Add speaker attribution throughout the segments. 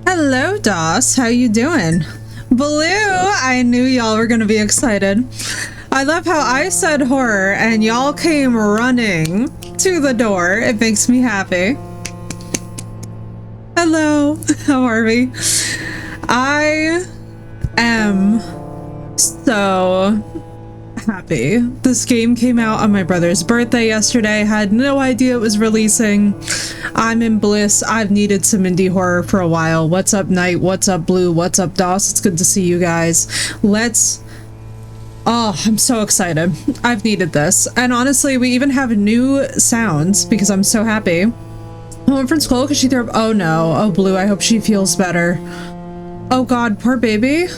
Speaker 1: Hello, Doss. How you doing? Blue, I knew y'all were gonna be excited. I love how I said horror and y'all came running to the door. It makes me happy. Hello, how are we? I am so happy. This game came out on my brother's birthday yesterday. I had no idea it was releasing. I'm in bliss. I've needed some indie horror for a while. What's up, Night? What's up, Blue? What's up, Doss? It's good to see you guys. Oh, I'm so excited. I've needed this. And honestly, we even have new sounds because I'm so happy. I went from school because she threw up. Oh no. Oh, Blue, I hope she feels better. Oh God, poor baby.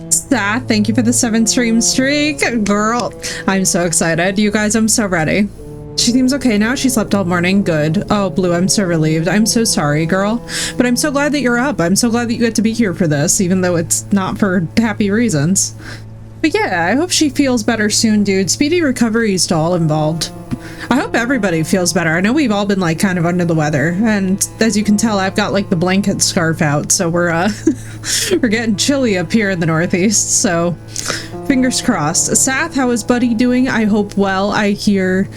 Speaker 1: Seth, thank you for the 7-stream streak. Girl, I'm so excited. You guys, I'm so ready. She seems okay now. She slept all morning. Good. Oh, Blue, I'm so relieved. I'm so sorry, girl. But I'm so glad that you're up. I'm so glad that you get to be here for this, even though it's not for happy reasons. But yeah, I hope she feels better soon, dude. Speedy recovery to all involved. I hope everybody feels better. I know we've all been like kind of under the weather, and as you can tell, I've got like the blanket scarf out, so we're we're getting chilly up here in the Northeast, so fingers crossed. Seth, how is Buddy doing? I hope well. I hear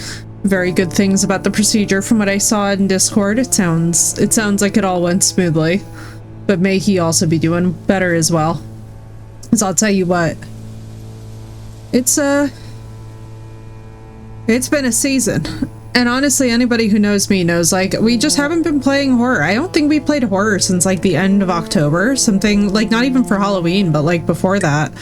Speaker 1: very good things about the procedure from what I saw in Discord. It sounds like it all went smoothly, but may he also be doing better as well. Because I'll tell you what, it's been a season, and honestly, anybody who knows me knows, like, we just haven't been playing horror. I don't think we played horror since like the end of October, something like, not even for Halloween, but like before that.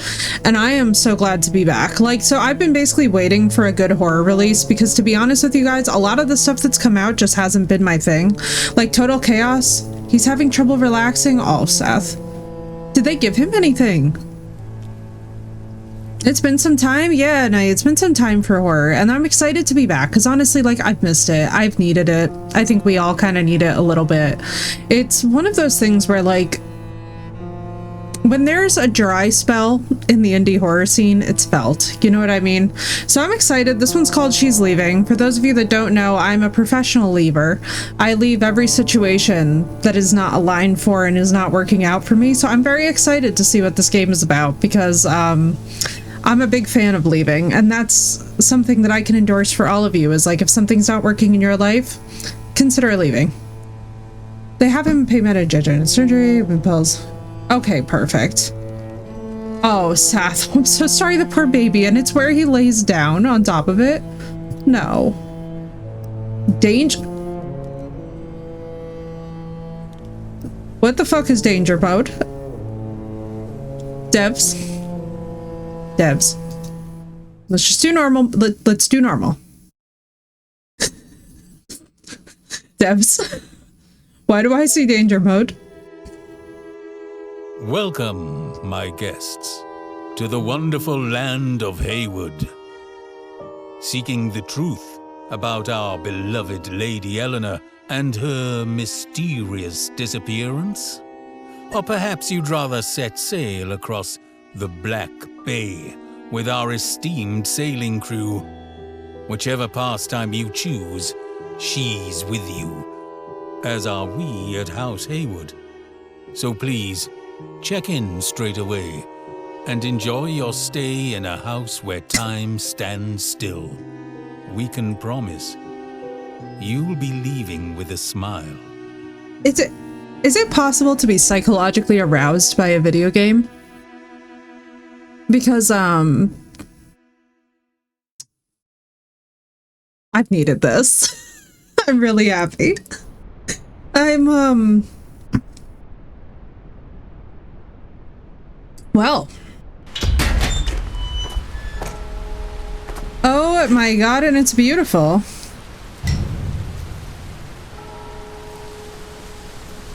Speaker 1: And I am so glad to be back. Like, so I've been basically waiting for a good horror release because, to be honest with you guys, a lot of the stuff that's come out just hasn't been my thing. Like Total Chaos, he's having trouble relaxing. Oh, Seth, did they give him anything? It's been some time. Yeah, no, it's been some time for horror, and I'm excited to be back because honestly, like, I've missed it. I've needed it. I think we all kind of need it a little bit. It's one of those things where, like, when there's a dry spell in the indie horror scene, it's felt. You know what I mean? So I'm excited. This one's called She's Leaving. For those of you that don't know, I'm a professional leaver. I leave every situation that is not aligned for and is not working out for me. So I'm very excited to see what this game is about because, I'm a big fan of leaving, and that's something that I can endorse for all of you, is like, if something's not working in your life, consider leaving. They have him pay medication, surgery, and pills. Okay, perfect. Oh, Seth, I'm so sorry, the poor baby, and it's where he lays down on top of it. No. Danger. What the fuck is danger mode? Devs. Let's just do normal. Let's do normal. Devs. Why do I see danger mode?
Speaker 2: Welcome, my guests, to the wonderful land of Haywood. Seeking the truth about our beloved Lady Eleanor and her mysterious disappearance? Or perhaps you'd rather set sail across the Black Bay with our esteemed sailing crew. Whichever pastime you choose, she's with you, as are we at House Haywood. So please, check in straight away and enjoy your stay in a house where time stands still. We can promise you'll be leaving with a smile.
Speaker 1: Is it possible to be psychologically aroused by a video game? Because, I've needed this. I'm really happy. I'm, well. Oh my god, and it's beautiful.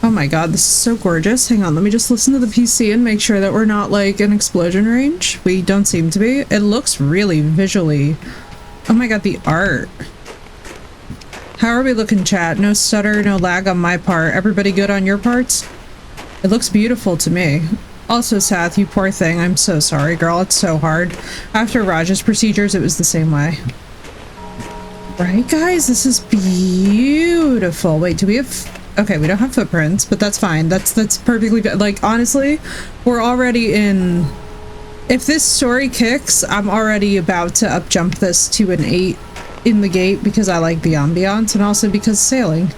Speaker 1: Oh my god, this is so gorgeous. Hang on, let me just listen to the PC and make sure that we're not, like, in explosion range. We don't seem to be. It looks really visually... Oh my god, the art. How are we looking, chat? No stutter, no lag on my part. Everybody good on your parts? It looks beautiful to me. Also, Sath, you poor thing. I'm so sorry, girl. It's so hard. After Raj's procedures, it was the same way. Right, guys? This is beautiful. Wait, do we have... Okay, we don't have footprints, but that's fine. That's perfectly... Like, honestly, we're already in... If this story kicks, I'm already about to up jump this to an 8 in the gate because I like the ambiance and also because sailing.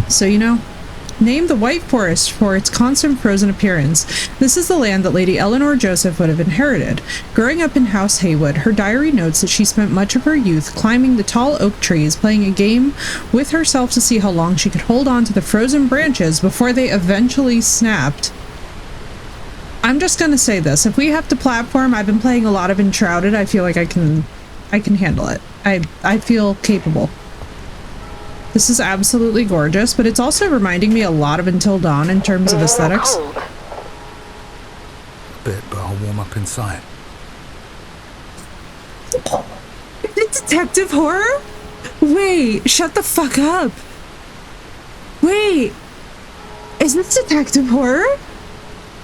Speaker 1: So, you know... Named the White Forest for its constant frozen appearance, this is the land that Lady Eleanor Joseph would have inherited. Growing up in House Haywood, her diary notes that she spent much of her youth climbing the tall oak trees, playing a game with herself to see how long she could hold on to the frozen branches before they eventually snapped. I'm just gonna say this, if we have to platform, I've been playing a lot of Enshrouded, I feel like I can handle it. I feel capable. This is absolutely gorgeous, but it's also reminding me a lot of Until Dawn in terms of aesthetics.
Speaker 3: A bit, but I'll warm up inside.
Speaker 1: Is it detective horror? Wait, shut the fuck up. Wait, is this detective horror?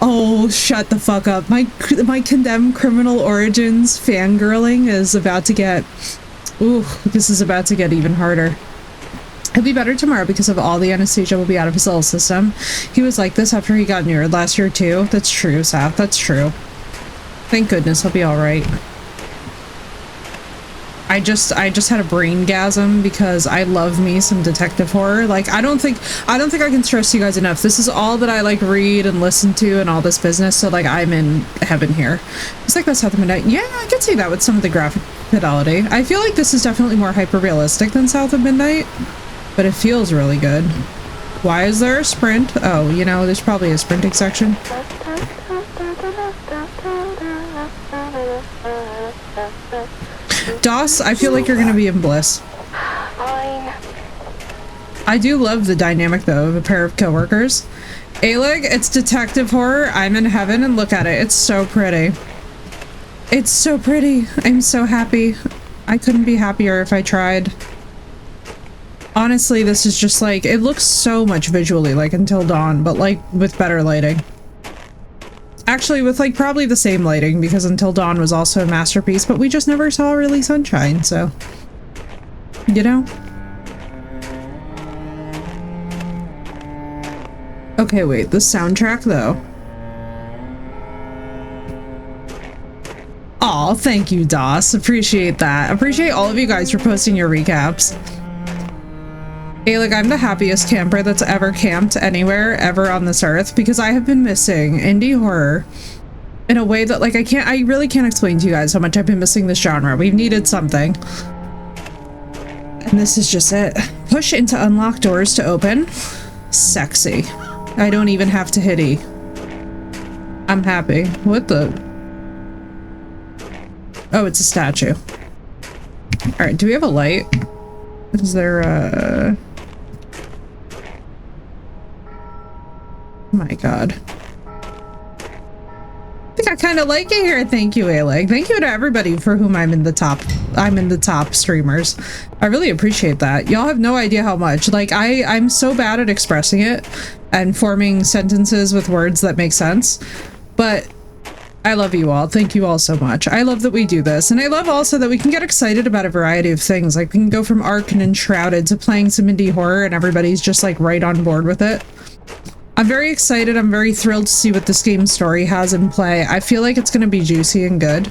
Speaker 1: Oh, shut the fuck up. My Condemned Criminal Origins fangirling is about to get... Ooh, this is about to get even harder. He'll be better tomorrow because of all the anesthesia will be out of his little system. He was like this after he got neuroed last year too. That's true, Saf. That's true. Thank goodness he'll be alright. I just had a brain-gasm because I love me some detective horror. Like, I don't think I can stress you guys enough. This is all that I like read and listen to and all this business, so like I'm in heaven here. It's like that South of Midnight. Yeah, I could see that with some of the graphic fidelity. I feel like this is definitely more hyper-realistic than South of Midnight, but it feels really good. Why is there a sprint? Oh, you know, there's probably a sprinting section. Doss, I feel like you're gonna be in bliss.
Speaker 4: Fine.
Speaker 1: I do love the dynamic, though, of a pair of coworkers. Aleg, it's detective horror. I'm in heaven, and look at it. It's so pretty. It's so pretty. I'm so happy. I couldn't be happier if I tried. Honestly, this is just like, it looks so much visually like Until Dawn, but like with better lighting. Actually, with like probably the same lighting, because Until Dawn was also a masterpiece, but we just never saw really sunshine, so... You know? Okay, wait, the soundtrack though. Aw, thank you, Doss. Appreciate that. Appreciate all of you guys for posting your recaps. Hey, like, I'm the happiest camper that's ever camped anywhere, ever on this earth, because I have been missing indie horror in a way that, like, I really can't explain to you guys how much I've been missing this genre. We've needed something. And this is just it. Push into unlocked doors to open. Sexy. I don't even have to hit E. I'm happy. What the? Oh, it's a statue. Alright, do we have a light? Is there a... Oh my god. I think I kind of like it here. Thank you, Aleg. Thank you to everybody for whom I'm in the top streamers. I really appreciate that. Y'all have no idea how much. Like, I'm so bad at expressing it and forming sentences with words that make sense. But I love you all. Thank you all so much. I love that we do this. And I love also that we can get excited about a variety of things. Like, we can go from Ark and Enshrouded to playing some indie horror and everybody's just like right on board with it. I'm very excited. I'm very thrilled to see what this game's story has in play. I feel like it's going to be juicy and good.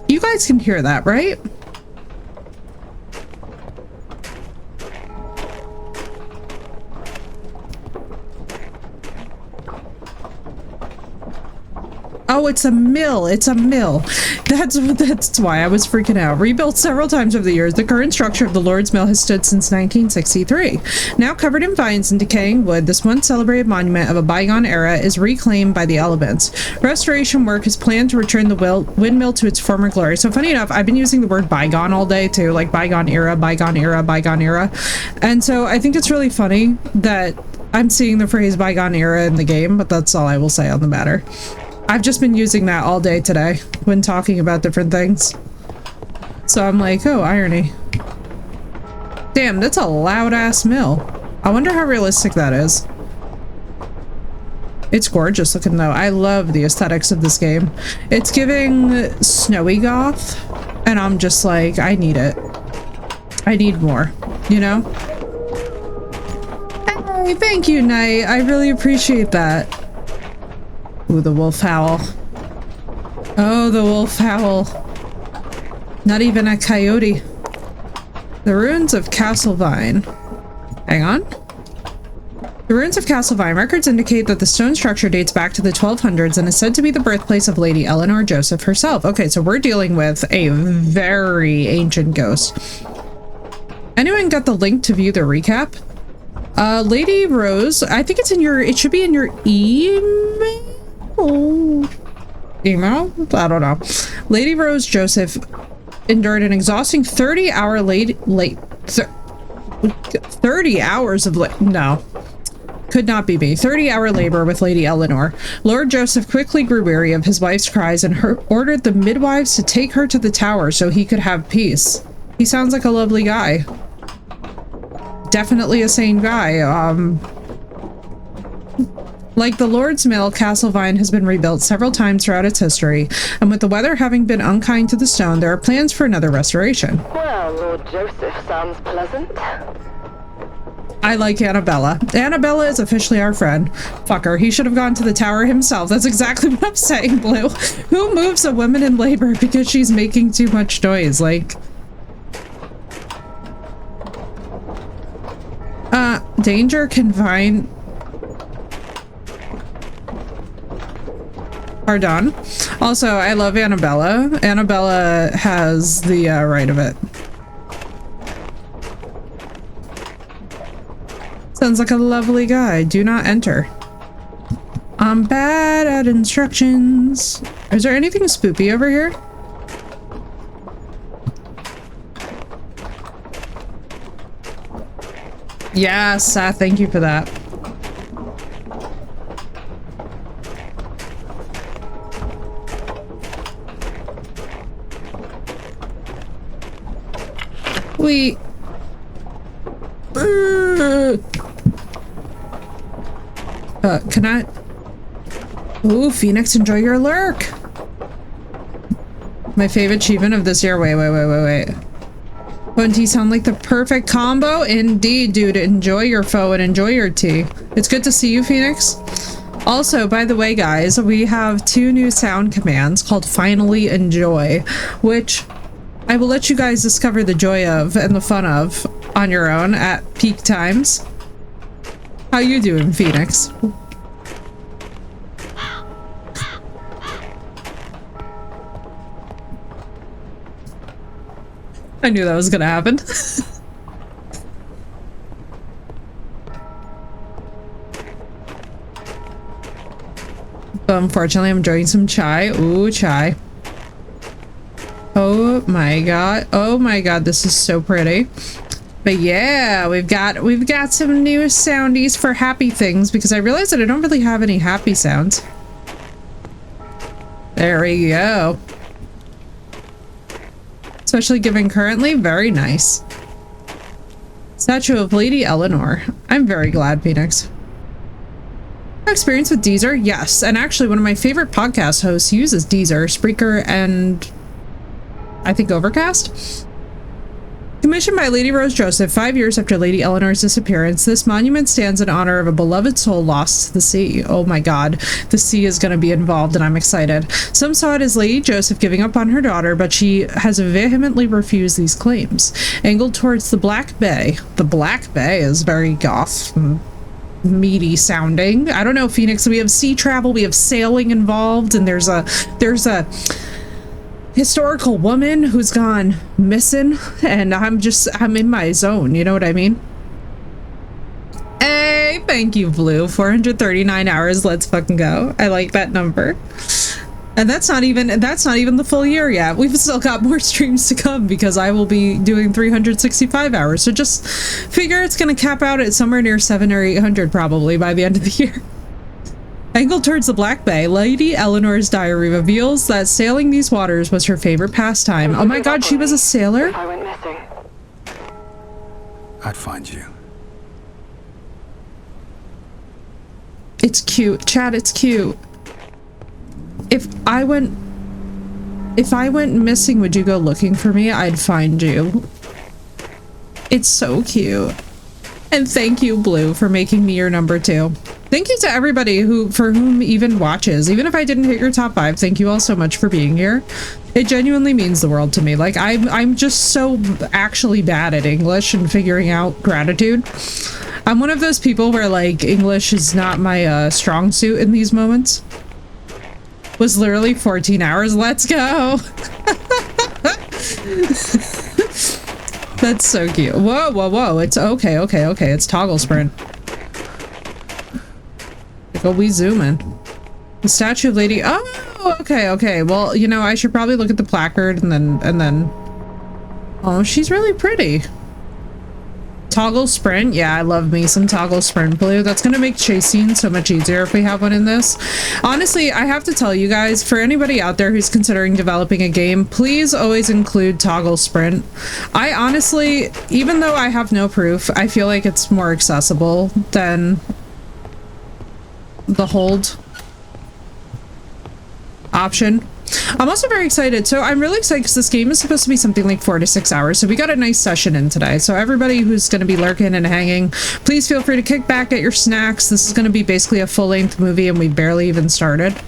Speaker 1: You guys can hear that, right? Oh, it's a mill. It's a mill. That's why I was freaking out. Rebuilt several times over the years, the current structure of the Lord's Mill has stood since 1963. Now covered in vines and decaying wood, this once celebrated monument of a bygone era is reclaimed by the elements. Restoration work is planned to return the windmill to its former glory. So funny enough, I've been using the word bygone all day too, like bygone era, bygone era, bygone era. And so I think it's really funny that I'm seeing the phrase bygone era in the game, but that's all I will say on the matter. I've just been using that all day today when talking about different things. So I'm like, oh, irony. Damn, that's a loud ass mill. I wonder how realistic that is. It's gorgeous looking though. I love the aesthetics of this game. It's giving snowy goth, and I'm just like, I need it. I need more, you know? Hey, thank you, Knight. I really appreciate that. Ooh, the wolf howl. Oh, the wolf howl. Not even a coyote. The ruins of Castlevine. Hang on. The ruins of Castlevine records indicate that the stone structure dates back to the 1200s and is said to be the birthplace of Lady Eleanor Joseph herself. Okay, so we're dealing with a very ancient ghost. Anyone got the link to view the recap? Lady Rose, I think it's in your, it should be in your email? Email? I don't know. Lady Rose Joseph endured an exhausting 30 hours of no, could not be me. 30-hour labor with Lady Eleanor. Lord Joseph quickly grew weary of his wife's cries and ordered the midwives to take her to the tower so he could have peace. He sounds like a lovely guy. Definitely a sane guy. Like the Lord's Mill, Castlevine has been rebuilt several times throughout its history, and with the weather having been unkind to the stone, there are plans for another restoration.
Speaker 3: Well, Lord Joseph sounds pleasant.
Speaker 1: I like Annabella. Annabella is officially our friend. Fuck her. He should have gone to the tower himself. That's exactly what I'm saying, Blue. Who moves a woman in labor because she's making too much noise? Like... danger confined... Pardon. Also, I love Annabella. Annabella has the right of it. Sounds like a lovely guy. Do not enter. I'm bad at instructions. Is there anything spoopy over here? Yes, thank you for that. We... can I... Ooh, Phoenix, enjoy your lurk! My favorite achievement of this year. Wait. Wouldn't he sound like the perfect combo? Indeed, dude. Enjoy your foe and enjoy your tea. It's good to see you, Phoenix. Also, by the way, guys, we have 2 new sound commands called Finally and Joy, which I will let you guys discover the joy of and the fun of on your own at peak times. How you doing, Phoenix? I knew that was gonna happen. But unfortunately, I'm drinking some chai. Ooh, chai. Oh my god. Oh my god, this is so pretty. But yeah, we've got some new soundies for happy things because I realized that I don't really have any happy sounds. There we go. Especially given currently, very nice. Statue of Lady Eleanor. I'm very glad, Phoenix. Experience with Deezer? Yes, and actually one of my favorite podcast hosts uses Deezer, Spreaker, and I think Overcast. Commissioned by Lady Rose Joseph 5 years after Lady Eleanor's disappearance, this monument stands in honor of a beloved soul lost to the sea. Oh my god, the sea is going to be involved and I'm excited. Some saw it as Lady Joseph giving up on her daughter, but she has vehemently refused these claims. Angled towards the Black Bay. The Black Bay is very goth. meaty sounding. I don't know, Phoenix. We have sea travel, we have sailing involved, and there's a historical woman who's gone missing, and I'm in my zone, you know what I mean? Hey, thank you, Blue. 439 hours. Let's fucking go. I like that number. And that's not even the full year yet. We've still got more streams to come because I will be doing 365 hours. So just figure it's going to cap out at somewhere near 700 or 800 probably by the end of the year. Angled towards the Black Bay, Lady Eleanor's diary reveals that sailing these waters was her favorite pastime. Oh my god, she was a sailor?
Speaker 3: I went missing.
Speaker 4: I'd find you.
Speaker 1: It's cute. Chad, it's cute. If I went missing, would you go looking for me? I'd find you. It's so cute. And thank you, Blue, for making me your number 2. Thank you to everybody for whom even watches. Even if I didn't hit your top 5, thank you all so much for being here. It genuinely means the world to me. Like, I'm just so actually bad at English and figuring out gratitude. I'm one of those people where, like, English is not my strong suit in these moments. Was literally 14 hours. Let's go. That's so cute. Whoa, whoa, whoa. It's okay. It's toggle sprint. Go we zoom in. The statue of Lady. Oh, okay. Well, you know, I should probably look at the placard and then. Oh, she's really pretty. Toggle sprint. Yeah, I love me some toggle sprint, Blue. That's gonna make chase scenes so much easier if we have one in this. Honestly, I have to tell you guys, for anybody out there who's considering developing a game, please always include toggle sprint. I honestly, even though I have no proof, I feel like it's more accessible than the hold option. I'm also very excited. So I'm really excited because this game is supposed to be something like 4 to 6 hours. So we got a nice session in today. So everybody who's going to be lurking and hanging, please feel free to kick back, get your snacks. This is going to be basically a full-length movie and we barely even started.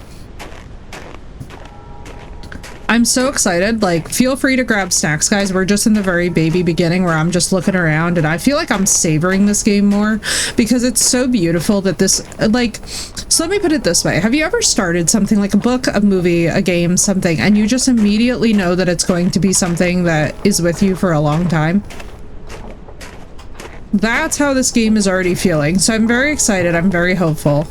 Speaker 1: I'm so excited. Like, feel free to grab snacks, guys. We're just in the very baby beginning where I'm just looking around and I feel like I'm savoring this game more because it's so beautiful that this, like, so let me put it this way. Have you ever started something like a book, a movie, a game, something, and you just immediately know that it's going to be something that is with you for a long time? That's how this game is already feeling. So I'm very excited. I'm very hopeful.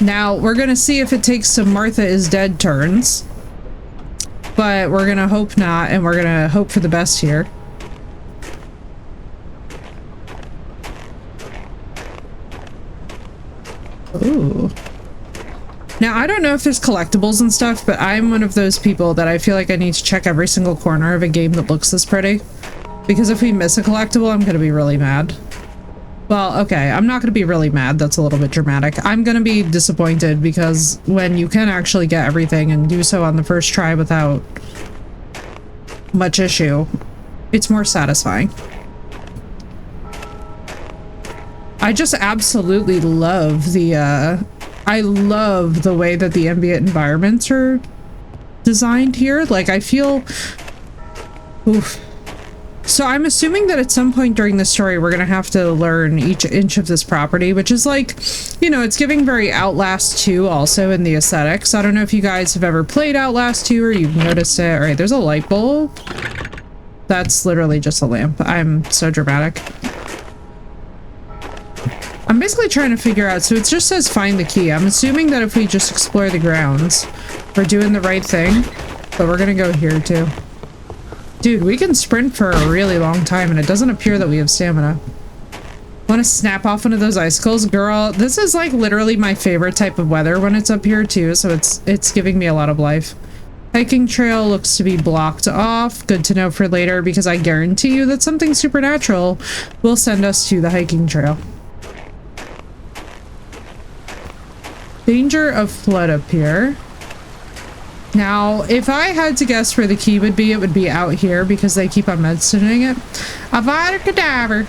Speaker 1: Now, we're gonna see if it takes some Martha is dead turns. But we're gonna hope not, and we're gonna hope for the best here. Ooh. Now, I don't know if there's collectibles and stuff, but I'm one of those people that I feel like I need to check every single corner of a game that looks this pretty. Because if we miss a collectible, I'm gonna be really mad. Well, okay, I'm not going to be really mad. That's a little bit dramatic. I'm going to be disappointed because when you can actually get everything and do so on the first try without much issue, it's more satisfying. I just absolutely love I love the way that the ambient environments are designed here. Like, I feel... Oof. So I'm assuming that at some point during the story, we're going to have to learn each inch of this property, which is like, you know, it's giving very Outlast 2 also in the aesthetics. I don't know if you guys have ever played Outlast 2 or you've noticed it. All right, there's a light bulb. That's literally just a lamp. I'm so dramatic. I'm basically trying to figure out, so it just says find the key. I'm assuming that if we just explore the grounds, we're doing the right thing, but we're going to go here too. Dude, we can sprint for a really long time and it doesn't appear that we have stamina. Want to snap off one of those icicles? Girl, this is like literally my favorite type of weather when it's up here too, so it's giving me a lot of life. Hiking trail looks to be blocked off. Good to know for later because I guarantee you that something supernatural will send us to the hiking trail. Danger of flood up here. Now, if I had to guess where the key would be, it would be out here because they keep on mentioning it. Avada Kedavra.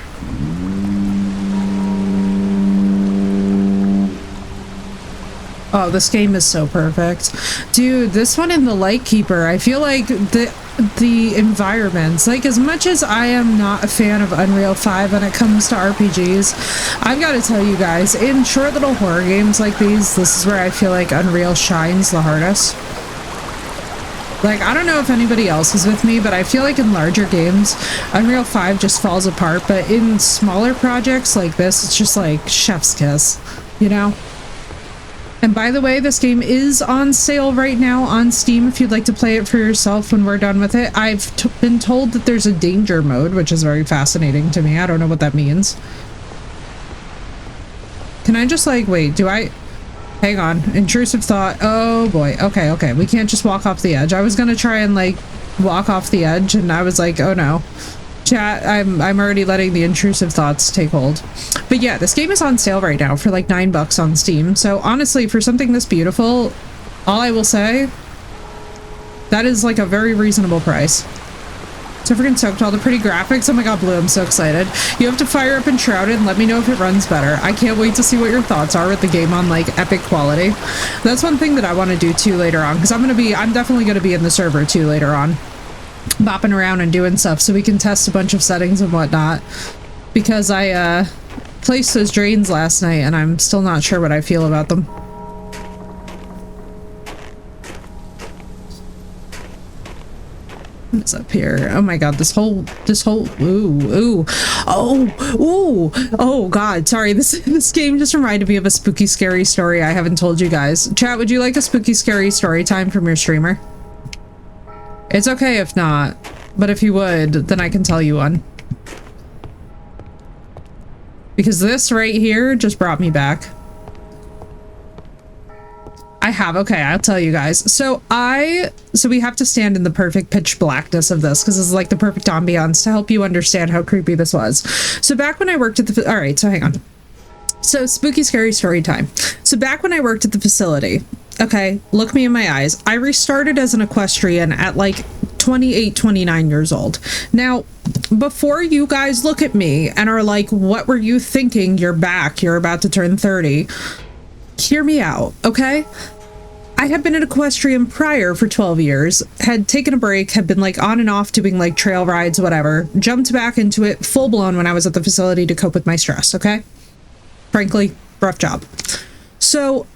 Speaker 1: Oh, this game is so perfect. Dude, this one in the Lightkeeper, I feel like the environments. Like, as much as I am not a fan of Unreal 5 when it comes to RPGs, I've got to tell you guys, in short little horror games like these, this is where I feel like Unreal shines the hardest. Like, I don't know if anybody else is with me, but I feel like in larger games, Unreal 5 just falls apart, but in smaller projects like this, it's just like chef's kiss, you know? And by the way, this game is on sale right now on Steam if you'd like to play it for yourself when we're done with it. I've been told that there's a danger mode, which is very fascinating to me. I don't know what that means. Can I just like, wait, do I... Hang on. Intrusive thought. Oh boy. Okay. We can't just walk off the edge. I was gonna try and like walk off the edge and I was like, oh no. Chat, I'm already letting the intrusive thoughts take hold. But yeah, this game is on sale right now for like $9 on Steam. So honestly, for something this beautiful, all I will say, that is like a very reasonable price. So freaking stoked, all the pretty graphics. Oh my god, Blue, I'm so excited. You have to fire up Enshrouded and let me know if it runs better. I can't wait to see what your thoughts are with the game on like epic quality. That's one thing that I want to do too later on, because I'm definitely going to be in the server too later on, bopping around and doing stuff so we can test a bunch of settings and whatnot, because I placed those drains last night and I'm still not sure what I feel about them. What's up here? Oh my god, this whole oh god, sorry, this game just reminded me of a spooky scary story I haven't told you guys. Chat, would you like a spooky scary story time from your streamer? It's okay if not, but if you would, then I can tell you one. Because this right here just brought me back. Okay, I'll tell you guys. So we have to stand in the perfect pitch blackness of this because this is like the perfect ambiance to help you understand how creepy this was. So back when I worked at the, all right, so hang on. So spooky scary story time. So back when I worked at the facility, okay, look me in my eyes. I restarted as an equestrian at like 28, 29 years old. Now, before you guys look at me and are like, what were you thinking? You're back. You're about to turn 30. Hear me out, okay? I had been an equestrian prior for 12 years, had taken a break, had been like on and off doing like trail rides, whatever, jumped back into it full blown when I was at the facility to cope with my stress, okay? Frankly, rough job. So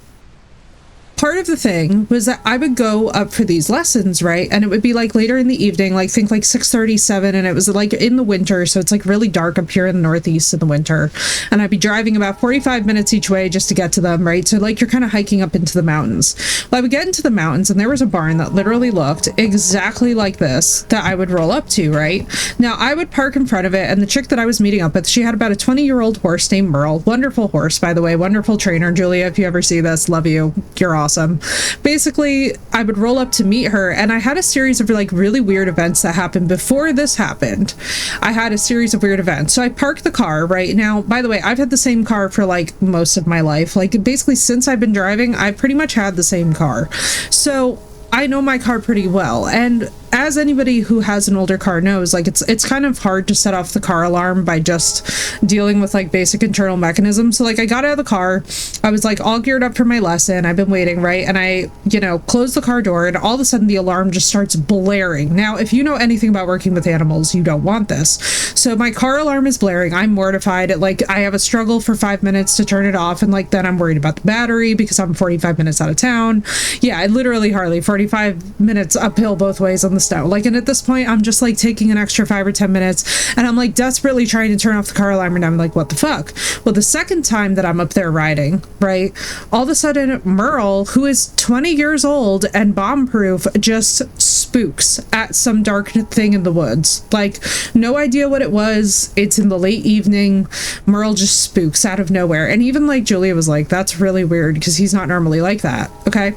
Speaker 1: part of the thing was that I would go up for these lessons, right? And it would be like later in the evening, like think like 6:37, and it was like in the winter, so it's like really dark up here in the Northeast in the winter. And I'd be driving about 45 minutes each way just to get to them, right? So like you're kind of hiking up into the mountains. Well, I would get into the mountains and there was a barn that literally looked exactly like this that I would roll up to, right? Now I would park in front of it, and the chick that I was meeting up with, she had about a 20-year-old horse named Merle. Wonderful horse, by the way, wonderful trainer. Julia, if you ever see this, love you. You're awesome. Basically, I would roll up to meet her, and I had a series of like really weird events that happened before this happened. I had a series of weird events. So I parked the car right now. By the way, I've had the same car for like most of my life. Like basically since I've been driving, I've pretty much had the same car. So I know my car pretty well, and as anybody who has an older car knows, like it's kind of hard to set off the car alarm by just dealing with like basic internal mechanisms. So like I got out of the car, I was like all geared up for my lesson, I've been waiting, right? And I, you know, closed the car door, and all of a sudden the alarm just starts blaring. Now, if you know anything about working with animals, you don't want this. So my car alarm is blaring. I'm mortified. I have a struggle for 5 minutes to turn it off, and like then I'm worried about the battery because I'm 45 minutes out of town. Yeah, I literally hardly 45 minutes uphill both ways on the snow. Like, and at this point I'm just like taking an extra 5 or 10 minutes, and I'm like desperately trying to turn off the car alarm, and I'm like, what the fuck? Well, the second time that I'm up there riding, right, all of a sudden Merle, who is 20 years old and bomb proof, just spooks at some dark thing in the woods. Like, no idea what it was. It's in the late evening. Merle just spooks out of nowhere, and even like Julia was like, that's really weird because he's not normally like that. Okay,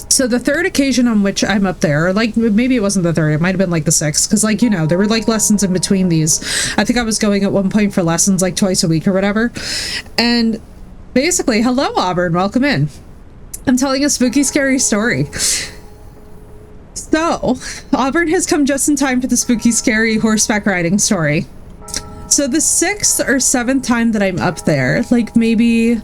Speaker 1: so the third occasion on which I'm up there, like maybe it wasn't the third, it might have been like the sixth, because like, you know, there were like lessons in between these. I think I was going at one point for lessons like twice a week or whatever. And basically, hello Auburn, welcome in. I'm telling a spooky scary story. So Auburn has come just in time for the spooky scary horseback riding story. So the 6th or 7th time that I'm up there, like maybe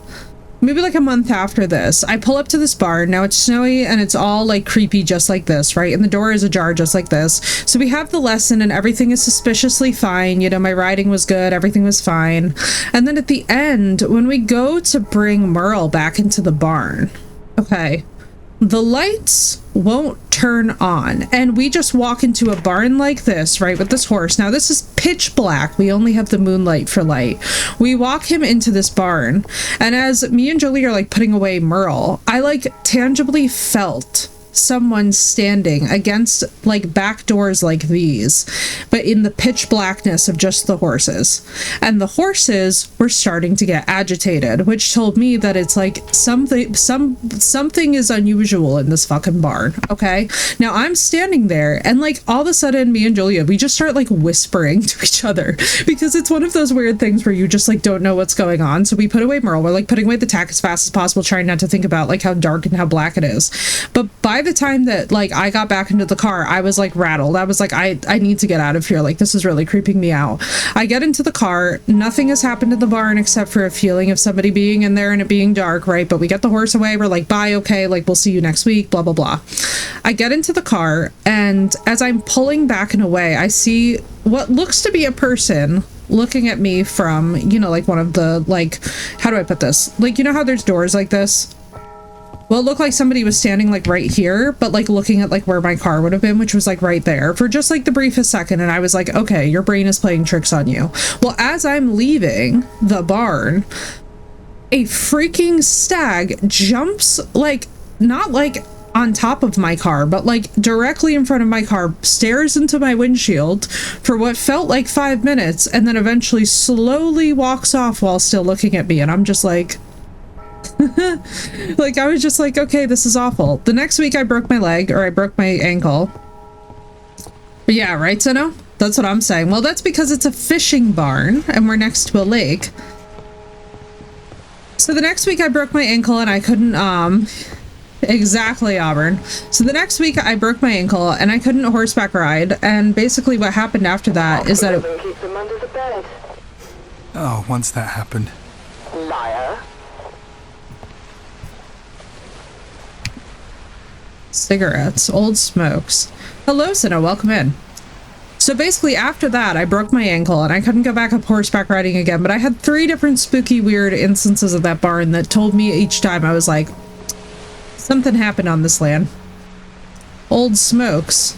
Speaker 1: maybe like a month after this, I pull up to this barn. Now it's snowy and it's all like creepy just like this, right? And the door is ajar just like this. So we have the lesson and everything is suspiciously fine. You know, my riding was good, everything was fine. And then at the end, when we go to bring Merle back into the barn, okay, the lights won't turn on, and we just walk into a barn like this, right, with this horse. Now this is pitch black, we only have the moonlight for light. We walk him into this barn, and as me and Jolie are like putting away Merle, I like tangibly felt someone standing against like back doors like these, but in the pitch blackness of just the horses. And the horses were starting to get agitated, which told me that it's like something is unusual in this fucking barn. Okay, now I'm standing there and like all of a sudden me and Julia, we just start like whispering to each other because it's one of those weird things where you just like don't know what's going on. So we put away Merle, we're like putting away the tack as fast as possible, trying not to think about like how dark and how black it is. But by the time that like I got back into the car, I was like rattled. I was like, I need to get out of here. Like, this is really creeping me out. I get into the car. Nothing has happened in the barn except for a feeling of somebody being in there and it being dark, right? But we get the horse away. We're like, bye, okay, like we'll see you next week, blah, blah, blah. I get into the car, and as I'm pulling back and away, I see what looks to be a person looking at me from, you know, like one of the, like, how do I put this? Like, you know how there's doors like this? Well, it looked like somebody was standing like right here, but like looking at like where my car would have been, which was like right there for just like the briefest second. And I was like, okay, your brain is playing tricks on you. Well, as I'm leaving the barn, a freaking stag jumps like, not like on top of my car, but like directly in front of my car, stares into my windshield for what felt like 5 minutes, and then eventually slowly walks off while still looking at me. And I'm just like, like, I was just like, okay, this is awful. The next week I broke my leg, or I broke my ankle. But yeah, right, Zeno? That's what I'm saying. Well, that's because it's a fishing barn and we're next to a lake. So the next week I broke my ankle and I couldn't, exactly, Auburn. So the next week I broke my ankle and I couldn't horseback ride, and basically what happened after that is that it...
Speaker 3: Keep them under the bed.
Speaker 4: Oh, once that happened.
Speaker 3: Liar.
Speaker 1: Cigarettes, old smokes. Hello, Senna, welcome in. So basically after that, I broke my ankle and I couldn't go back up horseback riding again, but I had 3 different spooky, weird instances of that barn that told me each time, I was like, something happened on this land. Old smokes.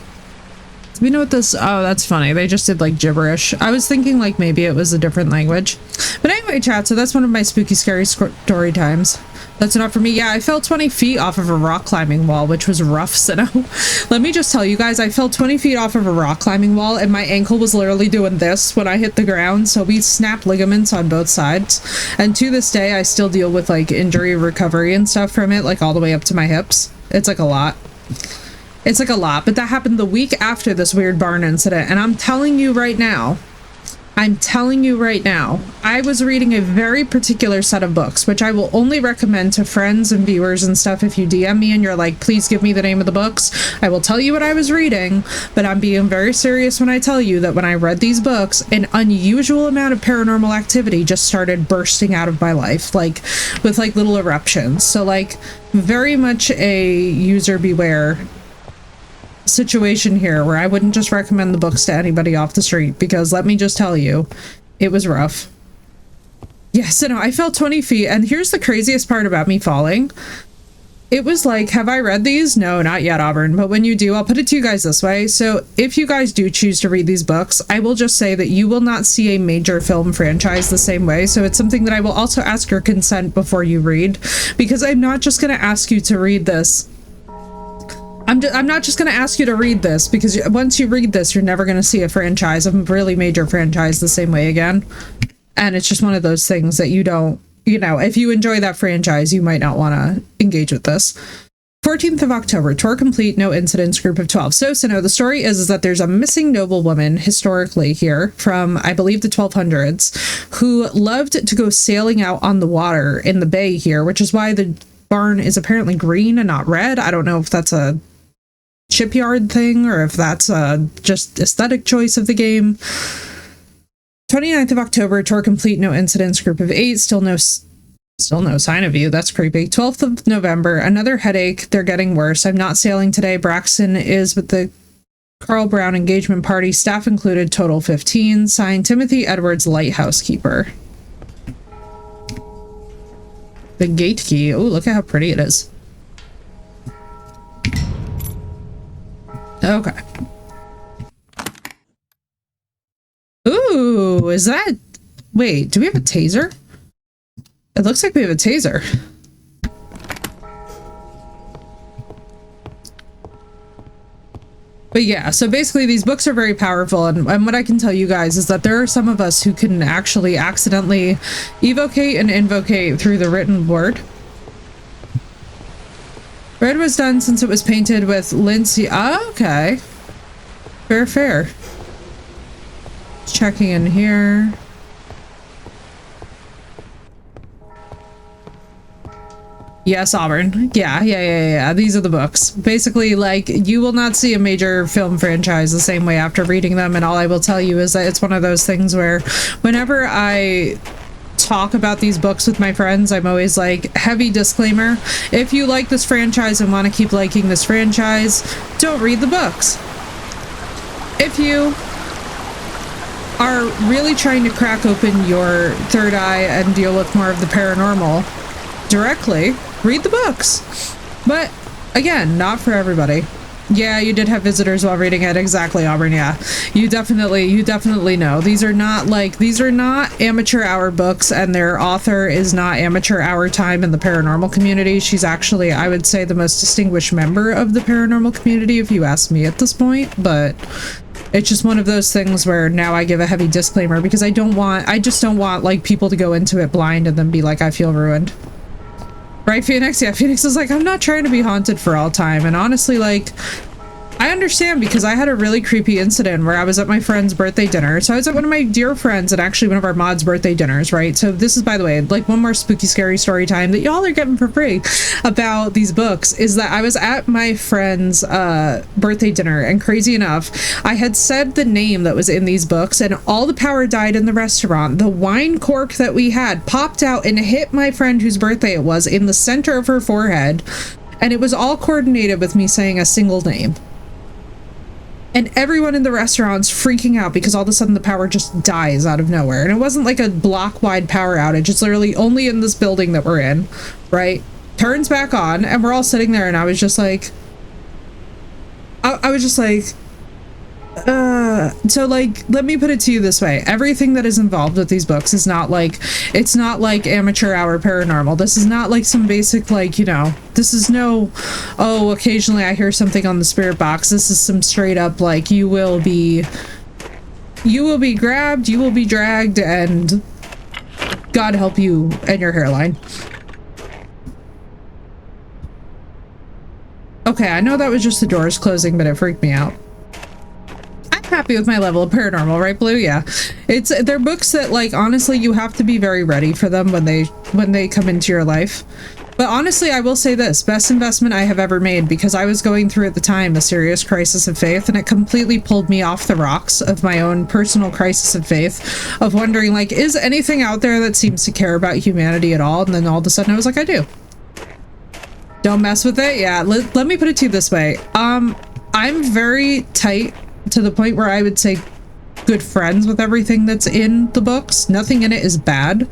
Speaker 1: Do we know what this... Oh, that's funny. They just did like gibberish. I was thinking like maybe it was a different language. But anyway, chat, so that's one of my spooky, scary story times. That's enough for me. Yeah, I fell 20 feet off of a rock climbing wall, which was rough, so let me just tell you guys, I fell 20 feet off of a rock climbing wall and my ankle was literally doing this when I hit the ground. So we snapped ligaments on both sides. And to this day, I still deal with like injury recovery and stuff from it, like all the way up to my hips. It's like a lot. It's like a lot, but that happened the week after this weird barn incident. And I'm telling you right now, I was reading a very particular set of books, which I will only recommend to friends and viewers and stuff. If you DM me and you're like, please give me the name of the books, I will tell you what I was reading, but I'm being very serious when I tell you that when I read these books, an unusual amount of paranormal activity just started bursting out of my life, like with like little eruptions. So like very much a user beware situation here, where I wouldn't just recommend the books to anybody off the street, because let me just tell you, it was rough. Yes, so no, I fell 20 feet, and here's the craziest part about me falling. It was like, have I read these? No, not yet, Auburn, but when you do, I'll put it to you guys this way. So if you guys do choose to read these books, I will just say that you will not see a major film franchise the same way. So it's something that I will also ask your consent before you read, because I'm not just going to ask you to read this. I'm not just going to ask you to read this, because once you read this, you're never going to see a franchise, a really major franchise, the same way again. And it's just one of those things that you don't, you know, if you enjoy that franchise, you might not want to engage with this. 14th of October, tour complete, no incidents, group of 12. So the story is that there's a missing noblewoman historically here from, I believe, the 1200s, who loved to go sailing out on the water in the bay here, which is why the barn is apparently green and not red. I don't know if that's a shipyard thing or if that's just aesthetic choice of the game. 29th of October, tour complete, no incidents, group of 8, still no Still no sign of you. That's creepy. 12th of November, another headache. They're getting worse. I'm not sailing today. Braxton is with the Carl Brown engagement party. Staff included, total 15. Signed, Timothy Edwards, lighthouse keeper. The gate key. Oh, look at how pretty it is. Okay. Ooh, is that... Wait, do we have a taser? It looks like we have a taser. But yeah, so basically these books are very powerful, and what I can tell you guys is that there are some of us who can actually accidentally evocate and invocate through the written word. Red was done since it was painted with Lindsay. Oh, okay. Fair, fair. Checking in here. Yes, Auburn. Yeah. These are the books. Basically, like, you will not see a major film franchise the same way after reading them, and all I will tell you is that it's one of those things where whenever I talk about these books with my friends, I'm always like, heavy disclaimer, if you like this franchise and want to keep liking this franchise, don't read the books. If you are really trying to crack open your third eye and deal with more of the paranormal directly, read the books. But again, not for everybody. Yeah, you did have visitors while reading it. Exactly, Auburn. Yeah, you definitely know. These are not amateur hour books, and their author is not amateur hour time in the paranormal community. She's actually, I would say, the most distinguished member of the paranormal community, if you ask me at this point. But it's just one of those things where now I give a heavy disclaimer because I just don't want like people to go into it blind and then be like, I feel ruined. Right, Phoenix? Yeah, Phoenix is like, I'm not trying to be haunted for all time. And honestly, like, I understand because I had a really creepy incident where I was at my friend's birthday dinner. So I was at one of my dear friends and actually one of our mods' birthday dinners, right? So this is, by the way, like one more spooky, scary story time that y'all are getting for free about these books is that I was at my friend's birthday dinner, and crazy enough, I had said the name that was in these books and all the power died in the restaurant. The wine cork that we had popped out and hit my friend whose birthday it was in the center of her forehead. And it was all coordinated with me saying a single name. And everyone in the restaurant's freaking out because all of a sudden the power just dies out of nowhere. And it wasn't like a block-wide power outage. It's literally only in this building that we're in, right? Turns back on, and we're all sitting there, and I was just like... I was just like... So, like, let me put it to you this way. Everything that is involved with these books is not like... It's not like amateur hour paranormal. This is not like some basic, like, you know... This is no... Oh, occasionally I hear something on the spirit box. This is some straight up, like, you will be grabbed, you will be dragged, and... God help you and your hairline. Okay, I know that was just the doors closing, but it freaked me out. Happy with my level of paranormal, right, Blue? Yeah, they're books that, like, honestly, you have to be very ready for them when they come into your life. But honestly, I will say this: best investment I have ever made, because I was going through at the time a serious crisis of faith, and it completely pulled me off the rocks of my own personal crisis of faith, of wondering, like, is anything out there that seems to care about humanity at all? And then all of a sudden I was like, I do. Don't mess with it. Yeah, let me put it to you this way. I'm very tight to the point where I would say good friends with everything that's in the books. Nothing in it is bad.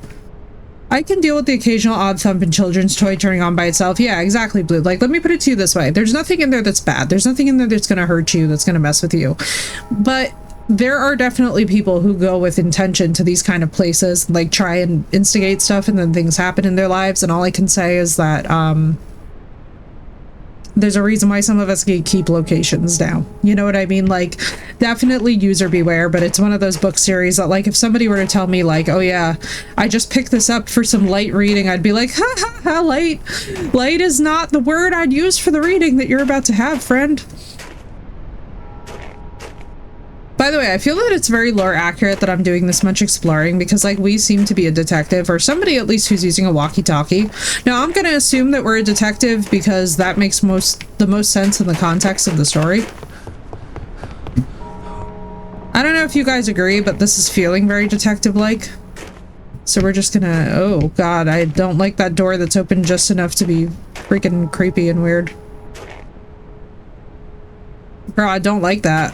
Speaker 1: I can deal with the occasional odd thumping children's toy turning on by itself. Yeah, exactly, Blue. Like, let me put it to you this way. There's nothing in there that's bad. There's nothing in there that's going to hurt you, that's going to mess with you. But there are definitely people who go with intention to these kind of places, like try and instigate stuff, and then things happen in their lives. And all I can say is that, there's a reason why some of us keep locations down. You know what I mean? Like, definitely user beware, but it's one of those book series that, like, if somebody were to tell me, like, oh yeah, I just picked this up for some light reading, I'd be like, ha ha ha, light. Light is not the word I'd use for the reading that you're about to have, friend. By the way, I feel that it's very lore accurate that I'm doing this much exploring because, like, we seem to be a detective, or somebody at least who's using a walkie-talkie. Now, I'm gonna assume that we're a detective because that makes the most sense in the context of the story. I don't know if you guys agree, but this is feeling very detective-like. So we're just gonna, oh god, I don't like that door that's open just enough to be freaking creepy and weird. Bro, I don't like that.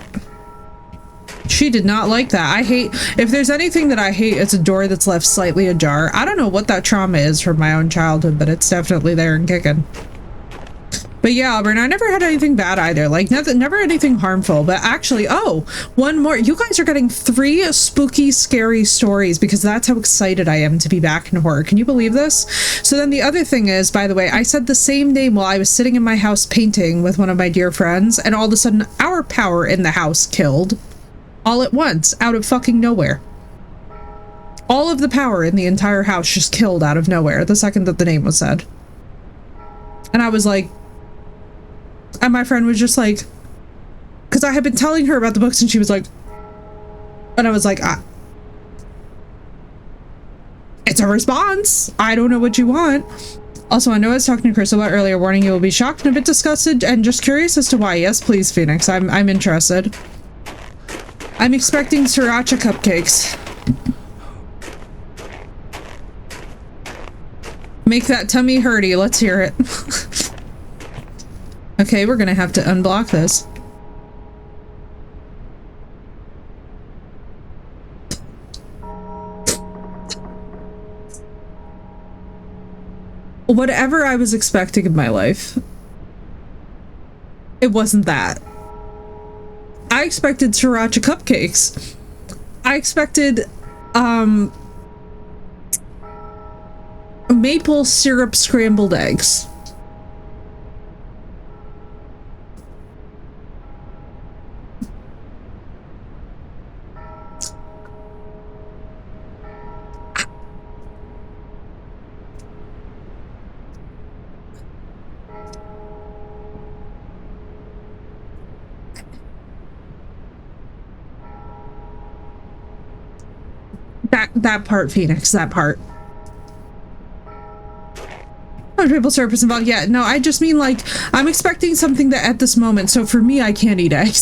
Speaker 1: She did not like that. I hate, if there's anything that I hate, it's a door that's left slightly ajar. I don't know what that trauma is from my own childhood, but it's definitely there and kicking. But yeah, Auburn, I never had anything bad either. Like, nothing, never anything harmful. But actually, oh, one more. You guys are getting 3 spooky, scary stories because that's how excited I am to be back in horror. Can you believe this? So then the other thing is, by the way, I said the same name while I was sitting in my house painting with one of my dear friends, and all of a sudden, our power in the house killed all at once, out of fucking nowhere. All of the power in the entire house just killed out of nowhere the second that the name was said. And I was like, and my friend was just like, because I had been telling her about the books and she was like, and I was like, it's a response. I don't know what you want. Also, I know I was talking to Chris about earlier, warning you will be shocked and a bit disgusted and just curious as to why. Yes, please, Phoenix. I'm interested. I'm expecting sriracha cupcakes. Make that tummy hurty. Let's hear it. Okay, we're gonna have to unblock this. Whatever I was expecting in my life, it wasn't that. I expected sriracha cupcakes. I expected, maple syrup scrambled eggs. That part, Phoenix, that part. Oh, maple syrup is involved. Yeah, no, I just mean like, I'm expecting something that at this moment, so for me, I can't eat eggs.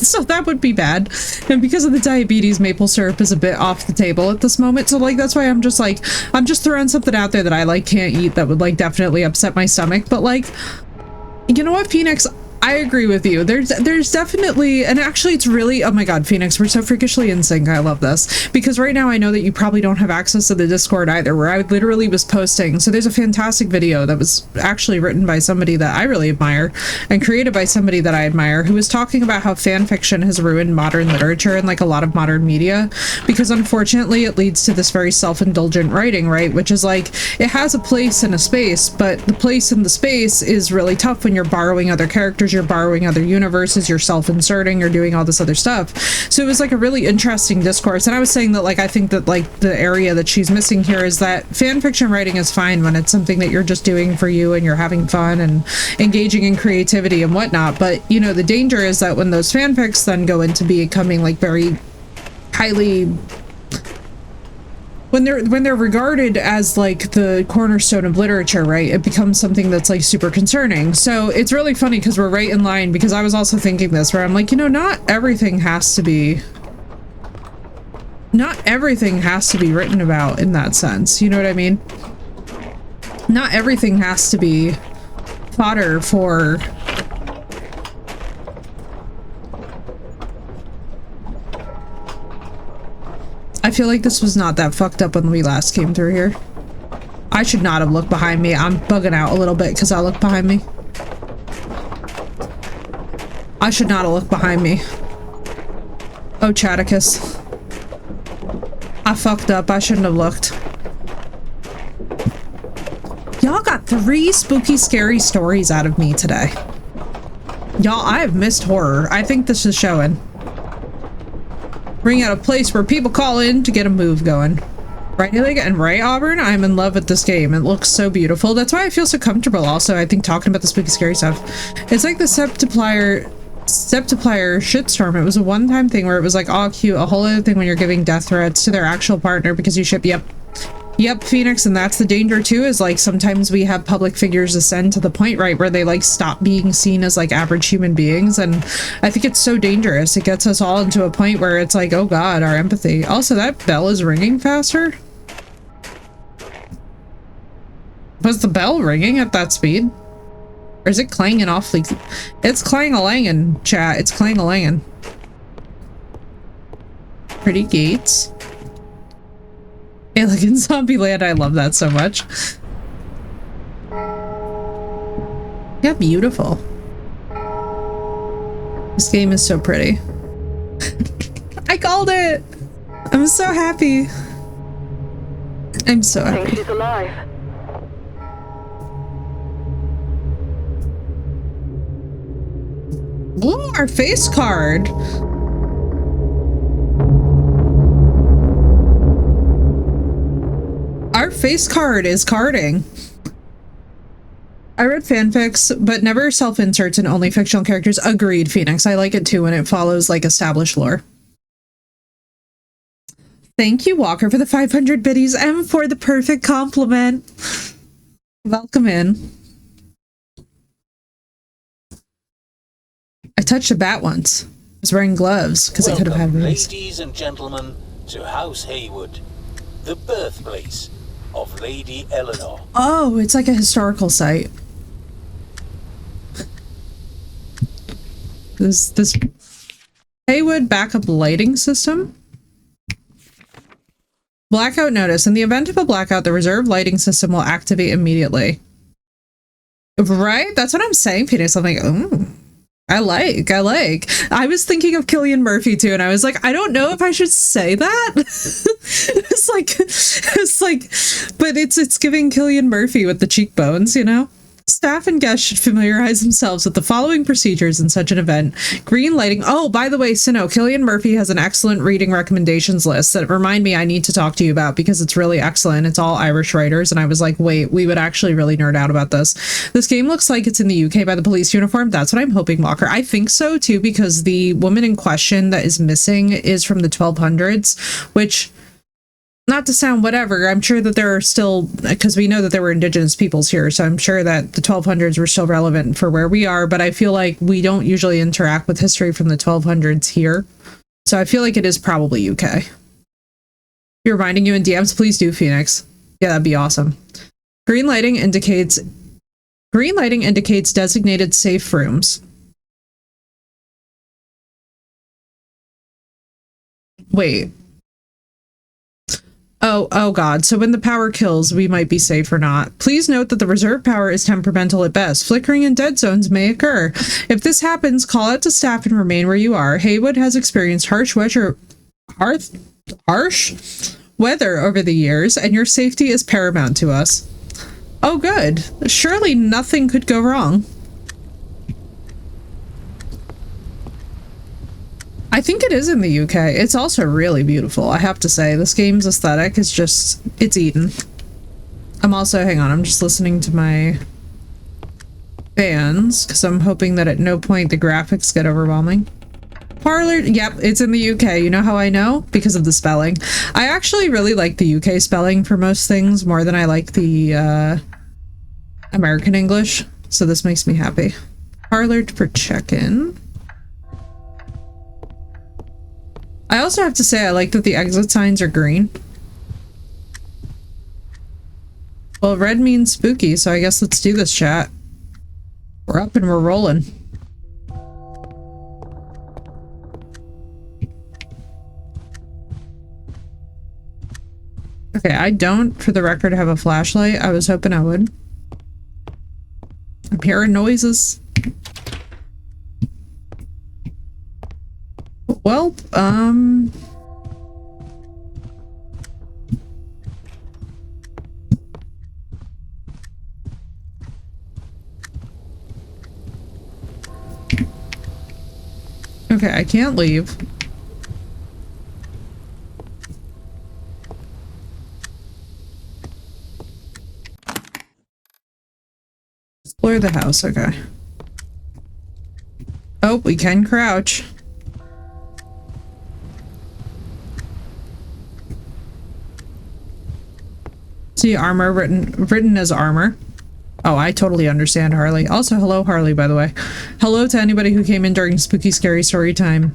Speaker 1: So that would be bad. And because of the diabetes, maple syrup is a bit off the table at this moment. So like, that's why I'm just like, I'm just throwing something out there that I like can't eat that would like definitely upset my stomach. But like, you know what, Phoenix? I agree with you. There's definitely, and actually it's really, oh my god, Phoenix, we're so freakishly in sync. I love this. Because right now I know that you probably don't have access to the Discord either, where I literally was posting. So there's a fantastic video that was actually written by somebody that I really admire and created by somebody that I admire, who was talking about how fan fiction has ruined modern literature and like a lot of modern media, because unfortunately it leads to this very self-indulgent writing, right? Which is like, it has a place and a space, but the place and the space is really tough when you're borrowing other characters, you're borrowing other universes, you're self-inserting, you're doing all this other stuff. So it was like a really interesting discourse. And I was saying that like, I think that like the area that she's missing here is that fan fiction writing is fine when it's something that you're just doing for you and you're having fun and engaging in creativity and whatnot. But you know, the danger is that when those fanfics then go into becoming like very highly, when they're regarded as like the cornerstone of literature, right, it becomes something that's like super concerning. So it's really funny because we're right in line, because I was also thinking this, where I'm like, you know, not everything has to be written about in that sense, you know what I mean? Not everything has to be fodder for I feel like this was not that fucked up when we last came through here. I should not have looked behind me. I'm bugging out a little bit because I looked behind me. I should not have looked behind me. Oh, Chaticus. I fucked up. I shouldn't have looked. Y'all got 3 spooky, scary stories out of me today. Y'all, I have missed horror. I think this is showing. Bring out a place where people call in to get a move going. Right, Haley? And right, Auburn? I'm in love with this game. It looks so beautiful. That's why I feel so comfortable also, I think, talking about the spooky, scary stuff. It's like the Septiplier shitstorm. It was a one-time thing where it was like, oh, cute. A whole other thing when you're giving death threats to their actual partner because you ship, Yep, Phoenix, and that's the danger too, is like sometimes we have public figures ascend to the point, right, where they like stop being seen as like average human beings, and I think it's so dangerous. It gets us all into a point where it's like, oh god, our empathy. Also, that bell is ringing faster. Was the bell ringing at that speed? Or is it clanging awfully? It's clang-a-langin', chat. It's clang-a-langin'. Pretty gates. Alien Zombieland, I love that so much. Yeah, beautiful. This game is so pretty. I called it! I'm so happy. I'm so
Speaker 3: I think
Speaker 1: happy.
Speaker 3: she's alive.
Speaker 1: Ooh, our face card. Our face card is carding. I read fanfics, but never self-inserts and only fictional characters. Agreed, Phoenix. I like it too when it follows like established lore. Thank you, Walker, for the 500 biddies and for the perfect compliment. Welcome in. I touched a bat once. I was wearing gloves because I could have had wings.
Speaker 2: Ladies and gentlemen, to House Haywood, the birthplace of Lady Eleanor.
Speaker 1: Oh, it's like a historical site. This Haywood backup lighting system. Blackout notice. In the event of a blackout, the reserve lighting system will activate immediately. Right? That's what I'm saying, Phoenix. I'm like, oh, I like. I was thinking of Cillian Murphy too, and I was like, I don't know if I should say that. it's like, but it's giving Cillian Murphy with the cheekbones, you know? Staff and guests should familiarize themselves with the following procedures in such an event. Green lighting. Oh, by the way, Sino, Cillian Murphy has an excellent reading recommendations list that remind me I need to talk to you about because it's really excellent. It's all Irish writers, and I was like, wait, we would actually really nerd out about this. This game looks like it's in the UK by the police uniform. That's what I'm hoping, Walker. I think so, too, because the woman in question that is missing is from the 1200s, which... Not to sound whatever, I'm sure that there are still, because we know that there were indigenous peoples here, so I'm sure that the 1200s were still relevant for where we are, but I feel like we don't usually interact with history from the 1200s here. So I feel like it is probably UK. You're reminding you in DMs, please do, Phoenix. Yeah, that'd be awesome. Green lighting indicates designated safe rooms. Wait. Oh god, so when the power kills, we might be safe or not. Please note that the reserve power is temperamental at best. Flickering and dead zones may occur. If this happens, call out to staff and remain where you are. Haywood has experienced harsh weather over the years, and your safety is paramount to us. Oh good. Surely nothing could go wrong. I think it is in the UK. It's also really beautiful, I have to say. This game's aesthetic is just... it's Eden. I'm also... hang on, I'm just listening to my fans, because I'm hoping that at no point the graphics get overwhelming. Parlor... yep, it's in the UK. You know how I know? Because of the spelling. I actually really like the UK spelling for most things, more than I like the American English, so this makes me happy. Parlor for check-in. I also have to say I like that the exit signs are green. Well, red means spooky, so I guess let's do this, chat. We're up and we're rolling. Okay, I don't, for the record, have a flashlight. I was hoping I would. I'm hearing noises. Well, okay, I can't leave. Explore the house, okay. Oh, we can crouch. See armor written as armor. Oh, I totally understand, Harley. Also, hello, Harley, by the way. Hello to anybody who came in during spooky scary story time.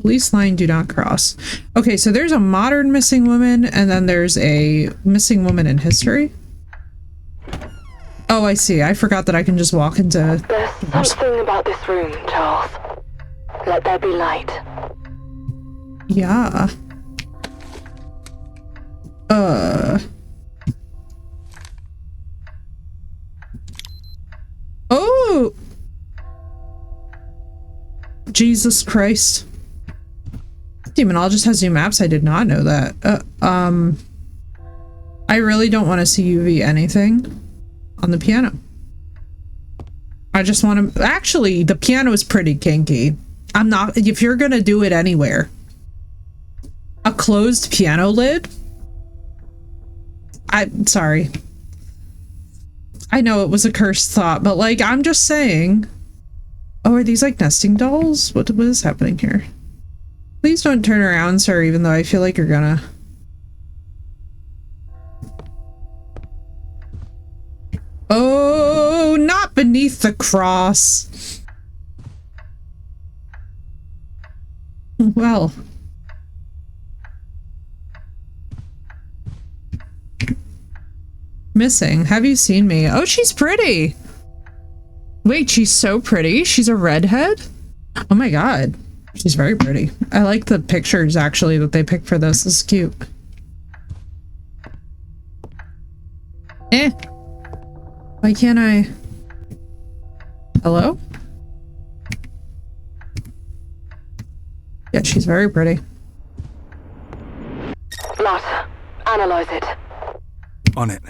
Speaker 1: Police line do not cross. Okay, so there's a modern missing woman, and then there's a missing woman in history. Oh, I see. I forgot that I can just walk into...
Speaker 3: There's something about this room, Charles. Let there be light.
Speaker 1: Yeah. Oh! Jesus Christ. Demonologist has new maps. I did not know that. I really don't want to see UV anything on the piano. I just want to... Actually, the piano is pretty kinky. I'm not... If you're gonna do it anywhere. A closed piano lid? I'm sorry. I know it was a cursed thought, but like, I'm just saying. Oh, are these like nesting dolls? What is happening here? Please don't turn around, sir, even though I feel like you're gonna. Oh, not beneath the cross. Well. Missing. Have you seen me? Oh, she's pretty. Wait, she's so pretty. She's a redhead? Oh my god. She's very pretty. I like the pictures actually that they picked for this. This is cute. Why can't I? Hello? Yeah, she's very pretty.
Speaker 3: Matt, analyze it.
Speaker 4: On it.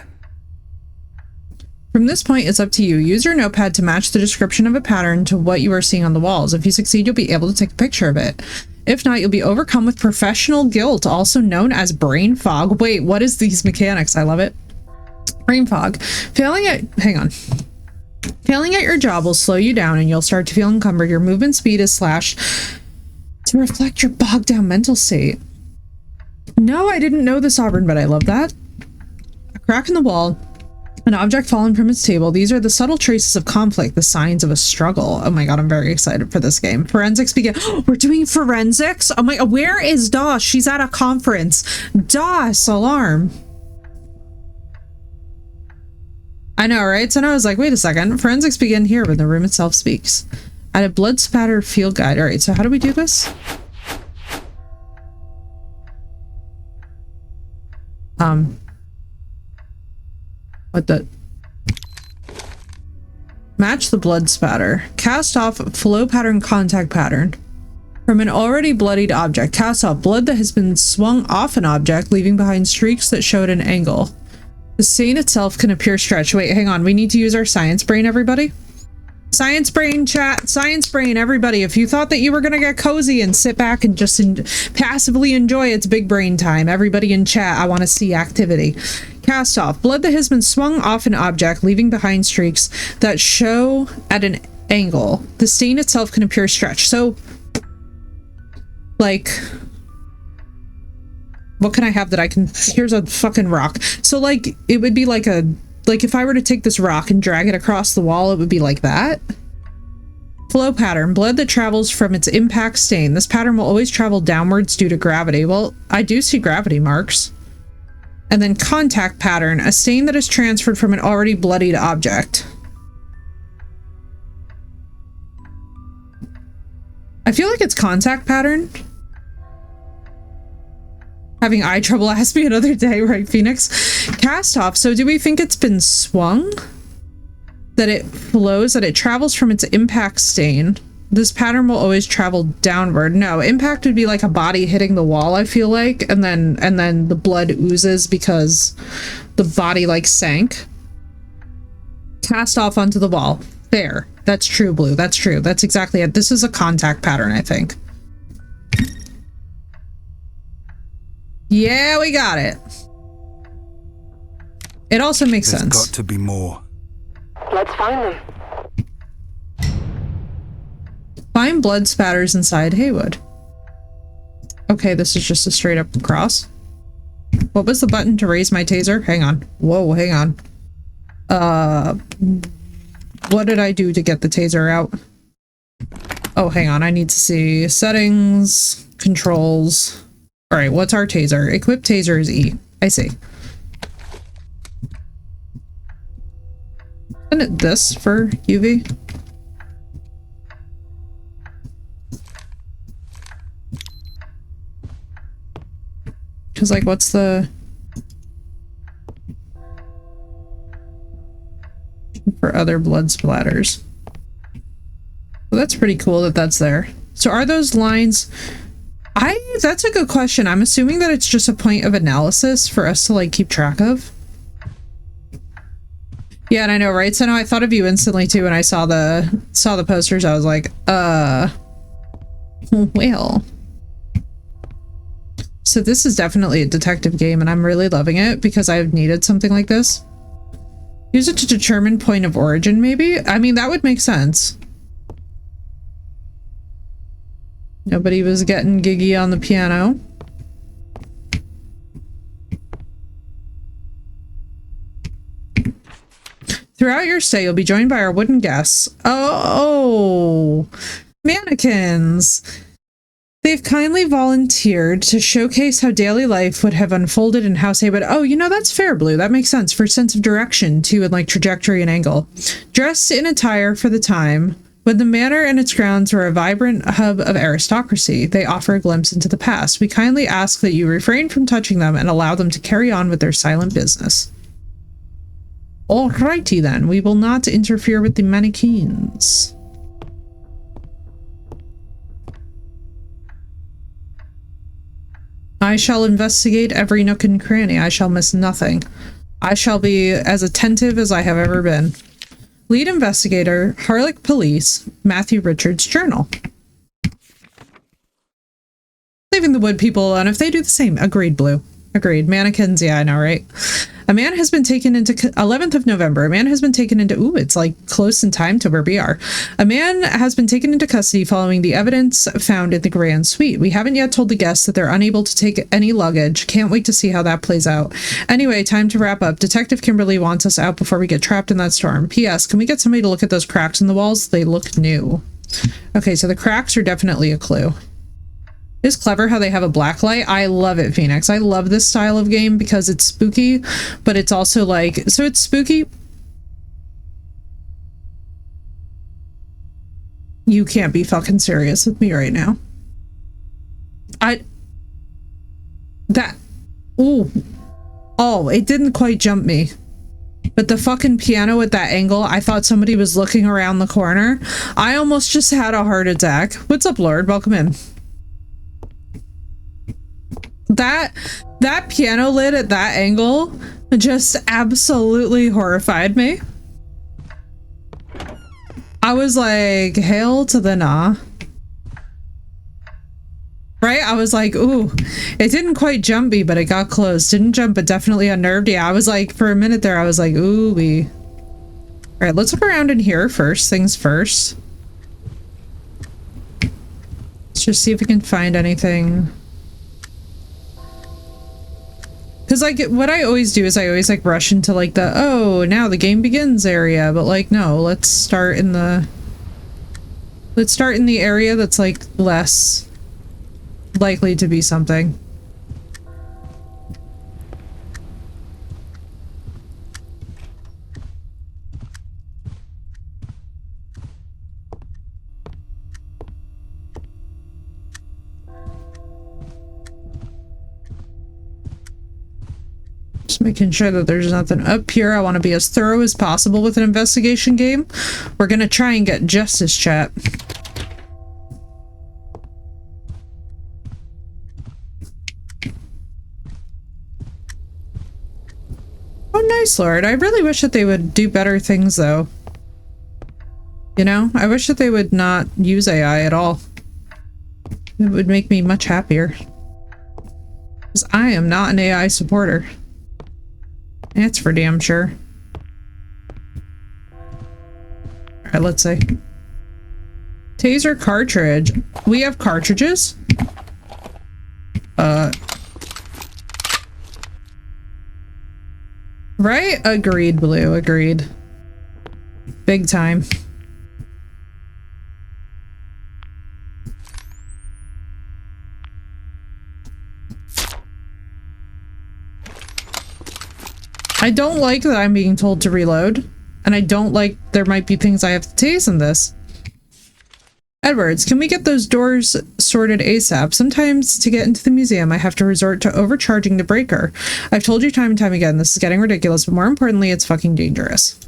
Speaker 1: From this point, it's up to you. Use your notepad to match the description of a pattern to what you are seeing on the walls. If you succeed, you'll be able to take a picture of it. If not, you'll be overcome with professional guilt, also known as brain fog. Wait, what is these mechanics? I love it. Brain fog. Failing at your job will slow you down and you'll start to feel encumbered. Your movement speed is slashed to reflect your bogged down mental state. No, I didn't know this, Auburn, but I love that. A crack in the wall. An object fallen from its table. These are the subtle traces of conflict, the signs of a struggle. Oh my god, I'm very excited for this game. Forensics begin. We're doing forensics? Oh my, where is DOS? She's at a conference. DOS, alarm. I know, right? So now I was like, wait a second. Forensics begin here when the room itself speaks. Add a blood spatter field guide. All right, so how do we do this? What the? Match the blood spatter. Cast off flow pattern contact pattern. From an already bloodied object. Cast off blood that has been swung off an object, leaving behind streaks that showed an angle. The stain itself can appear stretched. Wait, hang on. We need to use our science brain, everybody. Science brain chat. Science brain, everybody. If you thought that you were going to get cozy and sit back and just passively enjoy its big brain time, everybody in chat, I want to see activity. Cast off. Blood that has been swung off an object, leaving behind streaks that show at an angle. The stain itself can appear stretched. So, like, what can I have that I can... Here's a fucking rock. So, like, it would be like a... Like, if I were to take this rock and drag it across the wall, it would be like that. Flow pattern. Blood that travels from its impact stain. This pattern will always travel downwards due to gravity. Well, I do see gravity marks. And then contact pattern. A stain that is transferred from an already bloodied object. I feel like it's contact pattern. Having eye trouble, ask me another day, right, Phoenix? Cast off. So do we think it's been swung? That it flows, that it travels from its impact stain. This pattern will always travel downward. No, impact would be like a body hitting the wall, I feel like. And then the blood oozes because the body like sank. Cast off onto the wall. There. That's true, Blue. That's true. That's exactly it. This is a contact pattern, I think. Yeah, we got it. It also makes sense.
Speaker 4: There's got to be more.
Speaker 3: Let's find them.
Speaker 1: Find blood spatters inside Haywood. Okay, this is just a straight up cross. What was the button to raise my taser? Hang on. Whoa, hang on. What did I do to get the taser out? Oh, hang on. I need to see settings, controls. All right, what's our taser? Equip taser is E. I see. Isn't it this for UV? Because, like, what's the... for other blood splatters? Well, that's pretty cool that that's there. So are those lines... that's a good question. I'm assuming that it's just a point of analysis for us to, like, keep track of. Yeah, and I know, right? So no, I thought of you instantly too when I saw the posters. I was like, well. So this is definitely a detective game, and I'm really loving it because I've needed something like this. Use it to determine point of origin, maybe? I mean, that would make sense. Nobody was getting giggy on the piano. Throughout your stay, you'll be joined by our wooden guests. Oh, mannequins. They've kindly volunteered to showcase how daily life would have unfolded in House Haywood. Oh, you know, that's fair, Blue. That makes sense for sense of direction, too, and like trajectory and angle. Dressed in attire for the time, when the manor and its grounds were a vibrant hub of aristocracy, they offer a glimpse into the past. We kindly ask that you refrain from touching them and allow them to carry on with their silent business. Alrighty then, we will not interfere with the mannequins. I shall investigate every nook and cranny. I shall miss nothing. I shall be as attentive as I have ever been. Lead investigator, Harlech Police, Matthew Richards' journal. Leaving the wood people alone if they do the same. Agreed, Blue. Agreed. Mannequins, yeah, I know, right? A man has been taken into 11th of November. A man has been taken into it's like close in time to where we are. A man has been taken into custody following the evidence found in the Grand Suite. We haven't yet told the guests that they're unable to take any luggage. Can't wait to see how that plays out. Anyway, time to wrap up. Detective Kimberly wants us out before we get trapped in that storm. P.S. Can we get somebody to look at those cracks in the walls? They look new. Okay, so the cracks are definitely a clue. It's clever how they have a black light. I love it, Phoenix. I love this style of game because it's spooky, but it's also like, so it's spooky. You can't be fucking serious with me right now. Oh, it didn't quite jump me. But the fucking piano at that angle, I thought somebody was looking around the corner. I almost just had a heart attack. What's up, Lord? Welcome in. That piano lid at that angle just absolutely horrified me. I was like, hail to the nah. Right? I was like, ooh, it didn't quite jump me, but it got close. Didn't jump, but definitely unnerved. Yeah, I was like, for a minute there, I was like, ooh wee. All right, let's look around in here first. Things first. Let's just see if we can find anything. Because, like, what I always do is I always, like, rush into, like, the, oh, now the game begins area. But, like, no, let's start in the area that's, like, less likely to be something. Just making sure that there's nothing up here. I want to be as thorough as possible with an investigation game. We're gonna try and get justice, chat. Oh, nice, Lord. I really wish that they would do better things, though. You know? I wish that they would not use AI at all. It would make me much happier. Because I am not an AI supporter. That's for damn sure. Alright, let's see. Taser cartridge. We have cartridges? Right? Agreed, Blue. Agreed. Big time. I don't like that I'm being told to reload. And I don't like there might be things I have to taste in this. Edwards, can we get those doors sorted ASAP? Sometimes to get into the museum, I have to resort to overcharging the breaker. I've told you time and time again, this is getting ridiculous, but more importantly, it's fucking dangerous.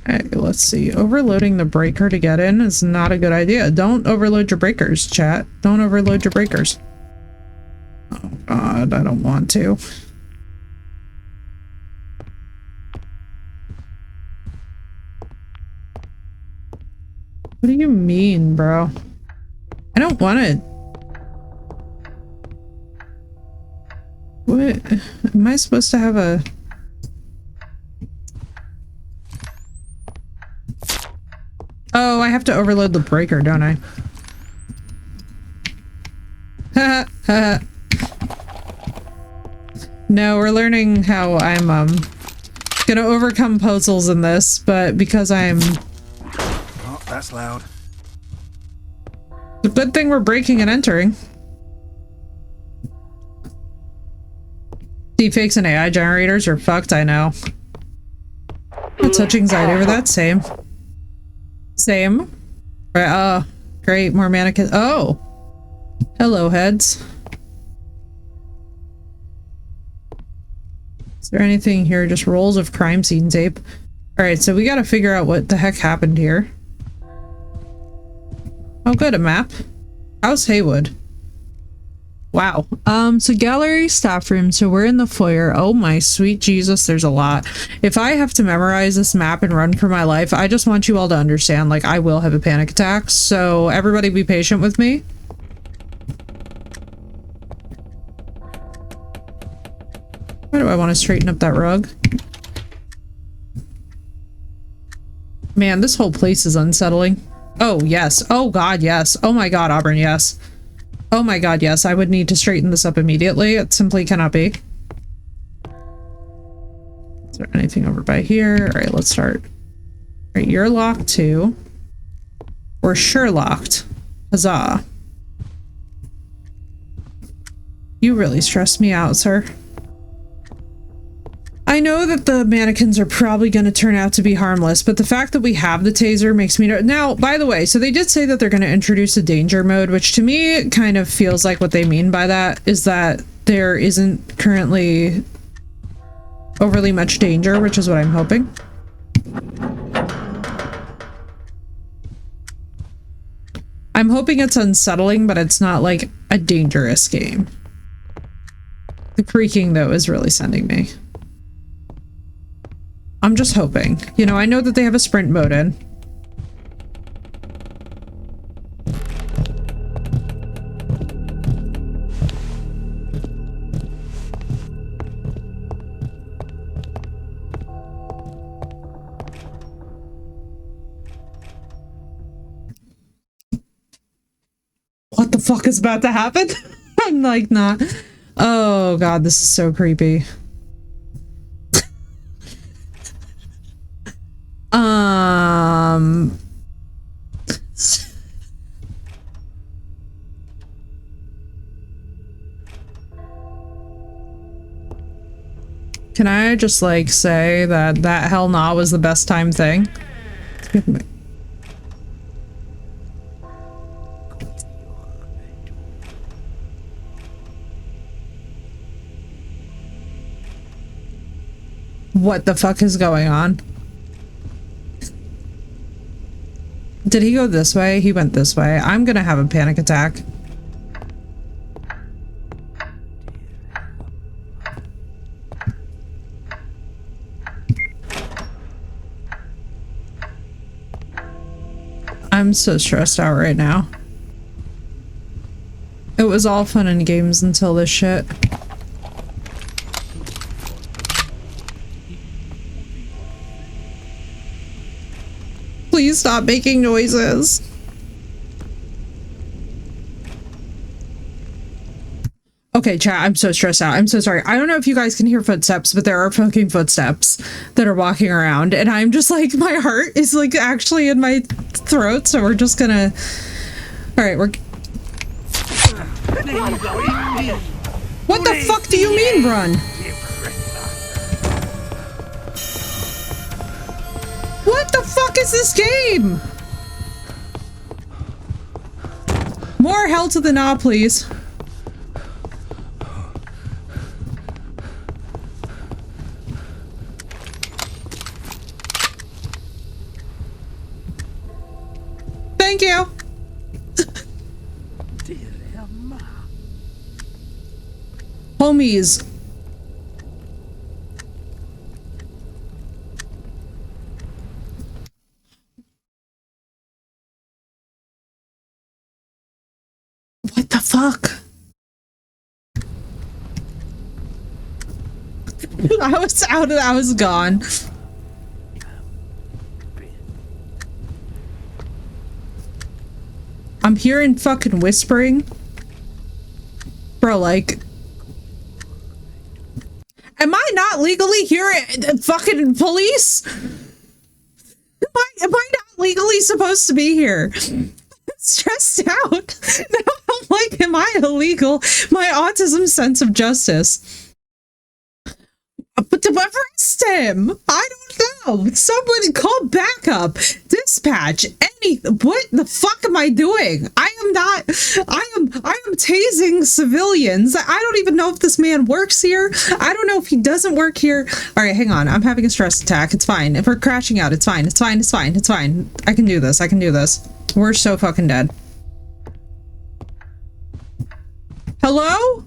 Speaker 1: Alright, let's see. Overloading the breaker to get in is not a good idea. Don't overload your breakers, chat. Don't overload your breakers. Oh god, I don't want to. What do you mean, bro? I don't want it. What? Am I supposed to have a... Oh, I have to overload the breaker, don't I? Haha, haha. No, we're learning how I'm, gonna overcome puzzles in this, but because I'm...
Speaker 4: Oh, that's loud.
Speaker 1: It's a good thing we're breaking and entering. Deepfakes and AI generators are fucked, I know. Got such anxiety over that, same. Same. Right, great, more mannequins. Oh! Hello, heads. Is there anything here? Just rolls of crime scene tape. Alright, so we gotta figure out what the heck happened here. Oh good, a map. House Haywood. Wow. So gallery, staff room, so we're in the foyer. Oh my sweet Jesus, there's a lot. If I have to memorize this map and run for my life, I just want you all to understand, like, I will have a panic attack, so everybody be patient with me. Why do I want to straighten up that rug? Man, this whole place is unsettling. Oh, yes. Oh god, yes. Oh my god, Auburn, yes. Oh my god, yes, I would need to straighten this up immediately. It simply cannot be. Is there anything over by here? Alright, let's start. Alright, you're locked too. We're sure locked. Huzzah. You really stressed me out, sir. I know that the mannequins are probably going to turn out to be harmless, but the fact that we have the taser makes me... Now, by the way, so they did say that they're going to introduce a danger mode, which to me kind of feels like what they mean by that is that there isn't currently overly much danger, which is what I'm hoping. I'm hoping it's unsettling, but it's not like a dangerous game. The creaking, though, is really sending me. I'm just hoping. You know, I know that they have a sprint mode in. What the fuck is about to happen? I'm like, not. Oh god, this is so creepy. Can I just like say that that hell nah was the best time thing? What the fuck is going on? Did he go this way? He went this way. I'm gonna have a panic attack. I'm so stressed out right now. It was all fun and games until this shit. Please stop making noises. Okay, chat, I'm so stressed out. I'm so sorry. I don't know if you guys can hear footsteps, but there are fucking footsteps that are walking around, and I'm just like, my heart is like actually in my throat, so we're just gonna... Alright, we're... What the fuck do you mean, run? What the fuck is this game? More hell to the nah, please. Thank you. Homies. What the fuck? I was gone. I'm hearing fucking whispering. Bro, like... Am I not legally here at fucking police? Am I not legally supposed to be here? Stressed out. Now I'm like, am I illegal? My autism sense of justice. But to arrest him, I don't know. Someone call backup, dispatch, what the fuck am I doing? I am tasing civilians. I don't even know if this man works here. I don't know if he doesn't work here. All right, hang on. I'm having a stress attack. It's fine. If we're crashing out, it's fine. It's fine. It's fine. It's fine. I can do this. I can do this. We're so fucking dead. Hello?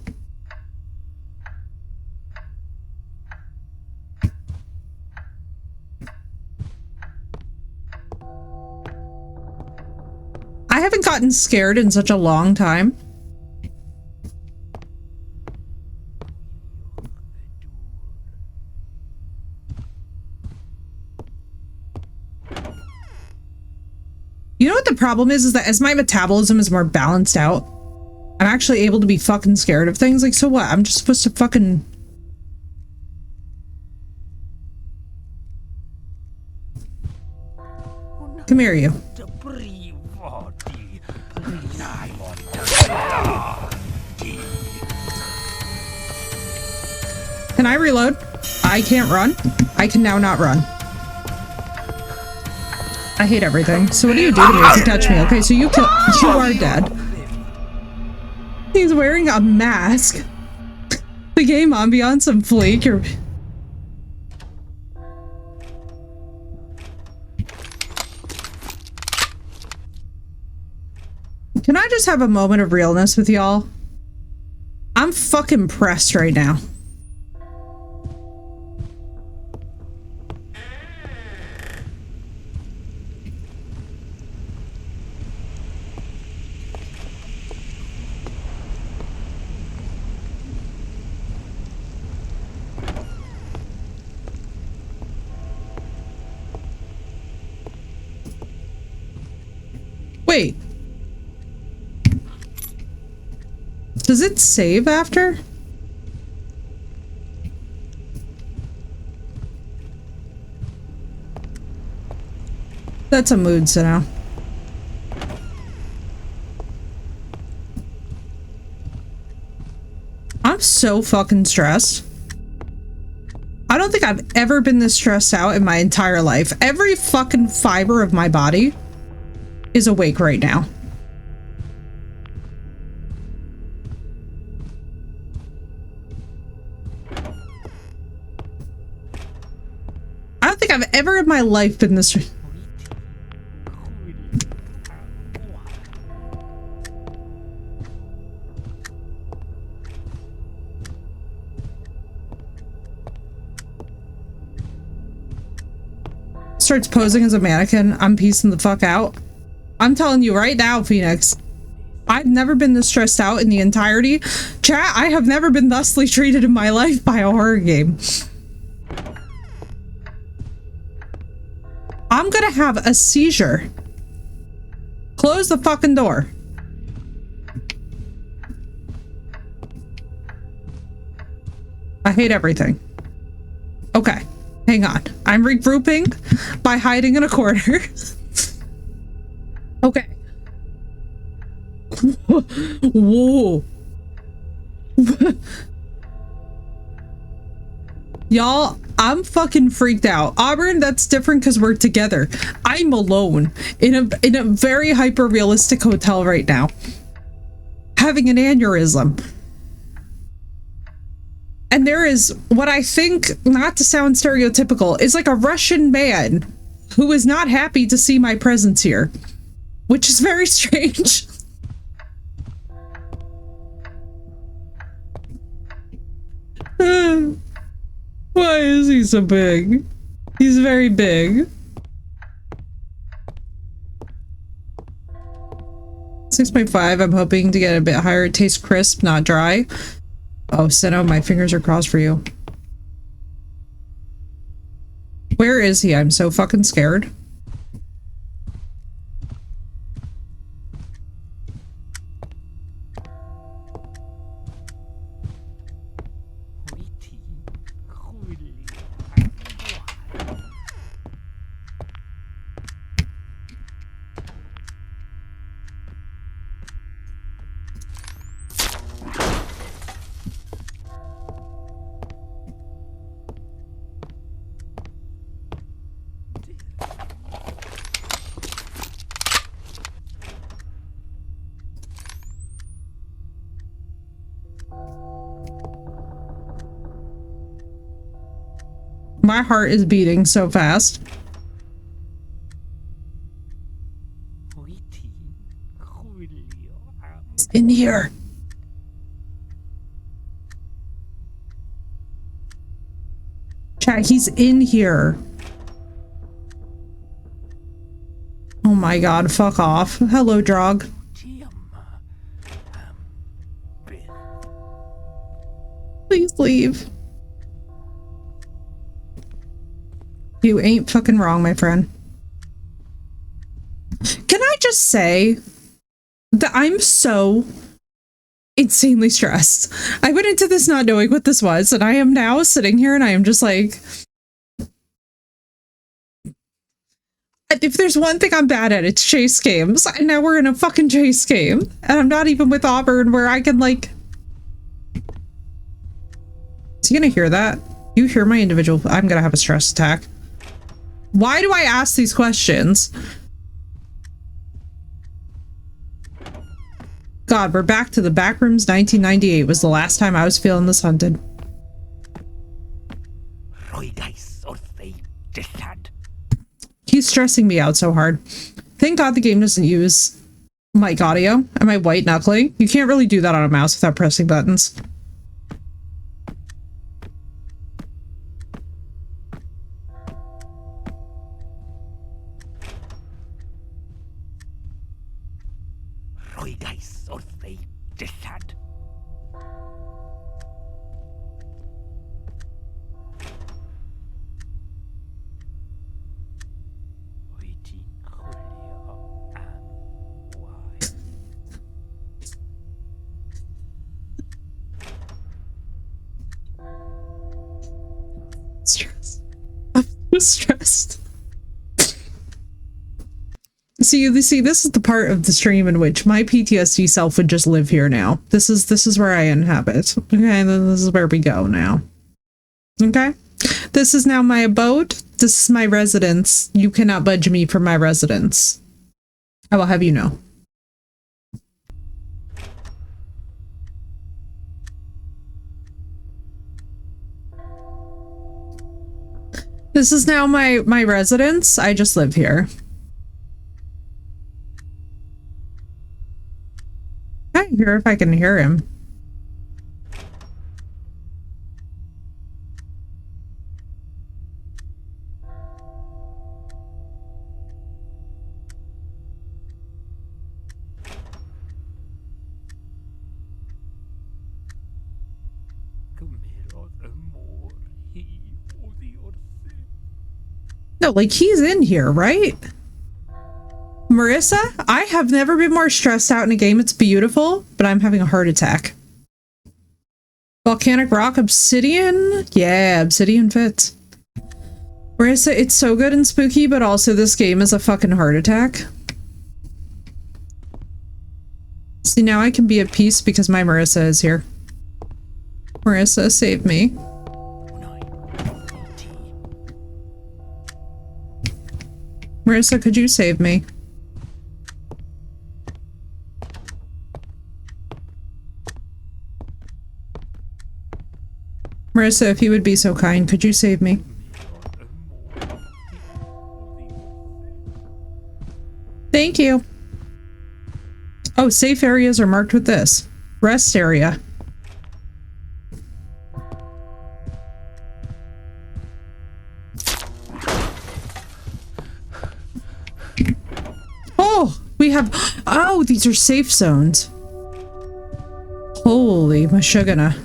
Speaker 1: I haven't gotten scared in such a long time. You know what the problem is that as my metabolism is more balanced out, I'm actually able to be fucking scared of things. Like, so what? I'm just supposed to fucking... Come here, you. Can I reload? I can't run. I can now not run. I hate everything. So what do you do to me if you touch me? Okay, so you are dead. He's wearing a mask. The game ambiance and fleek. Can I just have a moment of realness with y'all? I'm fucking pressed right now. Wait. Does it save after? That's a mood, so now. I'm so fucking stressed. I don't think I've ever been this stressed out in my entire life. Every fucking fiber of my body is awake right now. I don't think I've ever in my life been this... Starts posing as a mannequin. I'm piecing the fuck out. I'm telling you right now, Phoenix, I've never been this stressed out in the entirety. Chat, I have never been thusly treated in my life by a horror game. I'm gonna have a seizure. Close the fucking door. I hate everything. Okay, hang on. I'm regrouping by hiding in a corner. Okay. Whoa. Y'all, I'm fucking freaked out. Auburn, that's different because we're together. I'm alone in a very hyper-realistic hotel right now, having an aneurysm. And there is what I think, not to sound stereotypical, is like a Russian man who is not happy to see my presence here, which is very strange. Why is he so big? He's very big. 6.5, I'm hoping to get a bit higher. It tastes crisp, not dry. Oh, Senna, my fingers are crossed for you. Where is he? I'm so fucking scared. My heart is beating so fast. It's in here. Chat, he's in here. Oh my god, fuck off. Hello, Drog. Please leave. You ain't fucking wrong, my friend. Can I just say that I'm so insanely stressed? I went into this not knowing what this was, and I am now sitting here and I am just like, if there's one thing I'm bad at, it's chase games. And now we're in a fucking chase game, and I'm not even with Auburn where I can like... Is he gonna hear that? You hear my individual... I'm gonna have a stress attack. Why do I ask these questions? God, we're back to the backrooms. 1998 was the last time I was feeling this hunted. He's stressing me out so hard. Thank God the game doesn't use mic audio. Am I white knuckling? You can't really do that on a mouse without pressing buttons. Stressed. See, this is the part of the stream in which my PTSD self would just live here now. This is where I inhabit. Okay, this is where we go now. Okay? This is now my abode. This is my residence. You cannot budge me from my residence. I will have you know. This is now my residence. I just live here. I hear if I can hear him. No, like he's in here, right? Marissa, I have never been more stressed out in a game. It's beautiful, but I'm having a heart attack. Volcanic rock, obsidian? Yeah, obsidian fits. Marissa, it's so good and spooky, but also this game is a fucking heart attack. See, now I can be at peace because my Marissa is here. Marissa, save me. Marissa, could you save me? Marissa, if you would be so kind, could you save me? Thank you. Oh, safe areas are marked with this. Rest area. Oh, we have... Oh, these are safe zones. Holy mashugana.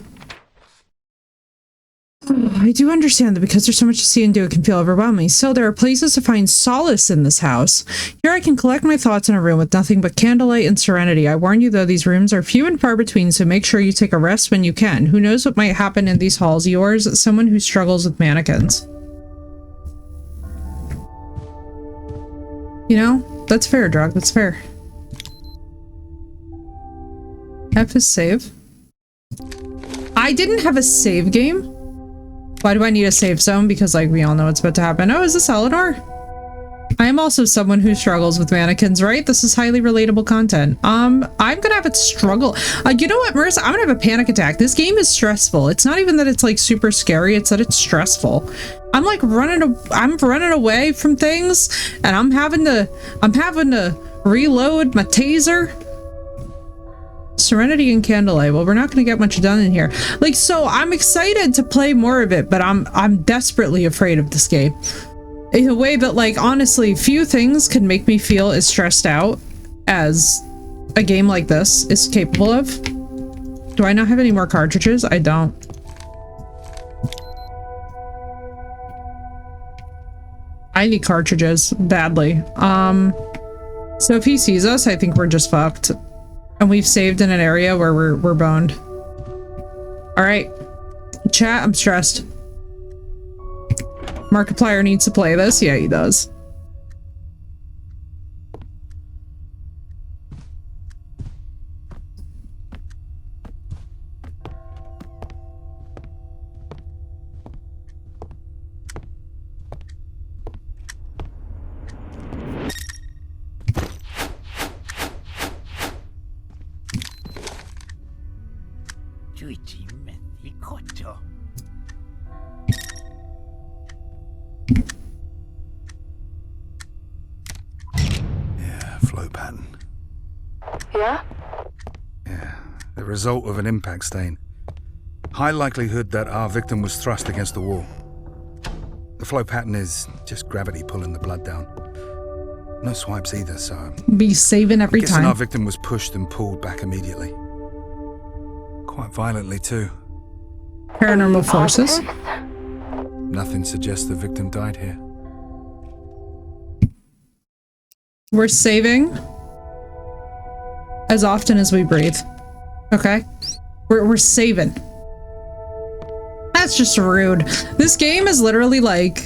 Speaker 1: I do understand that because there's so much to see and do, it can feel overwhelming. Still, there are places to find solace in this house. Here I can collect my thoughts in a room with nothing but candlelight and serenity. I warn you, though, these rooms are few and far between, so make sure you take a rest when you can. Who knows what might happen in these halls? Yours, someone who struggles with mannequins. You know, that's fair, Drug. That's fair. F is save. I didn't have a save game. Why do I need a save zone? Because, like, we all know what's about to happen. Oh, is this Eleanor? I am also someone who struggles with mannequins, right? This is highly relatable content. I'm gonna have it struggle. You know what, Marissa? I'm gonna have a panic attack. This game is stressful. It's not even that it's, like, super scary. It's that it's stressful. I'm, like, I'm running away from things, and I'm having to reload my taser. Serenity and candlelight. Well, we're not going to get much done in here. Like, so I'm excited to play more of it, but I'm desperately afraid of this game. In a way that, like, honestly, few things can make me feel as stressed out as a game like this is capable of. Do I not have any more cartridges? I don't. I need cartridges badly. So if he sees us, I think we're just fucked. And we've saved in an area where we're boned. All right, chat, I'm stressed. Markiplier needs to play this. Yeah, he does.
Speaker 4: Yeah, flow pattern.
Speaker 3: Yeah?
Speaker 4: Yeah, the result of an impact stain. High likelihood that our victim was thrust against the wall. The flow pattern is just gravity pulling the blood down. No swipes either, so...
Speaker 1: Be saving every
Speaker 4: I'm guessing
Speaker 1: time.
Speaker 4: our victim was pushed and pulled back immediately. Quite violently, too.
Speaker 1: Paranormal forces.
Speaker 4: Nothing suggests the victim died here.
Speaker 1: We're saving as often as we breathe. Okay? We're saving. That's just rude. This game is literally like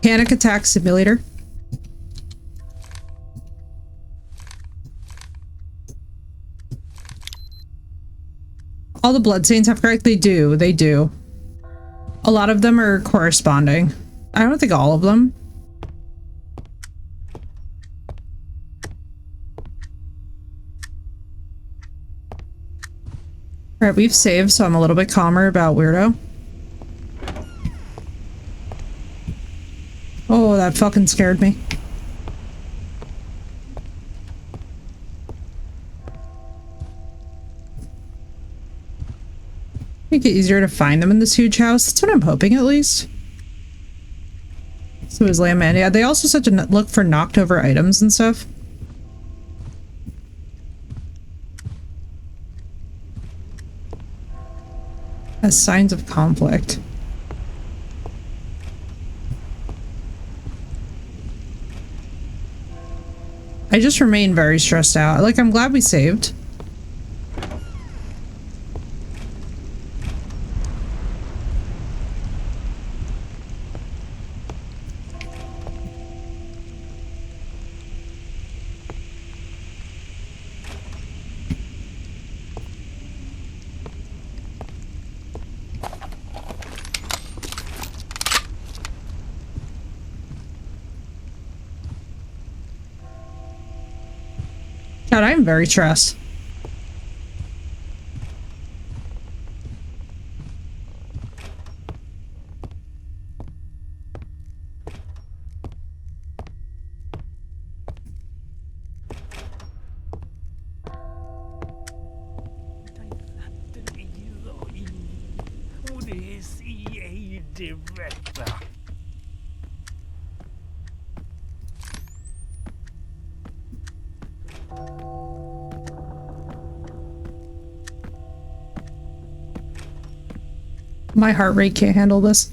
Speaker 1: Panic Attack Simulator. All the bloodstains have correct? They do. They do. A lot of them are corresponding. I don't think all of them. Alright, we've saved, so I'm a little bit calmer about Weirdo. Oh, that fucking scared me. Make it easier to find them in this huge house. That's what I'm hoping, at least. So is Landman. Yeah, they also said to look for knocked over items and stuff. As signs of conflict. I just remain very stressed out. Like, I'm glad we saved. Chad, I'm very stressed. My heart rate can't handle this.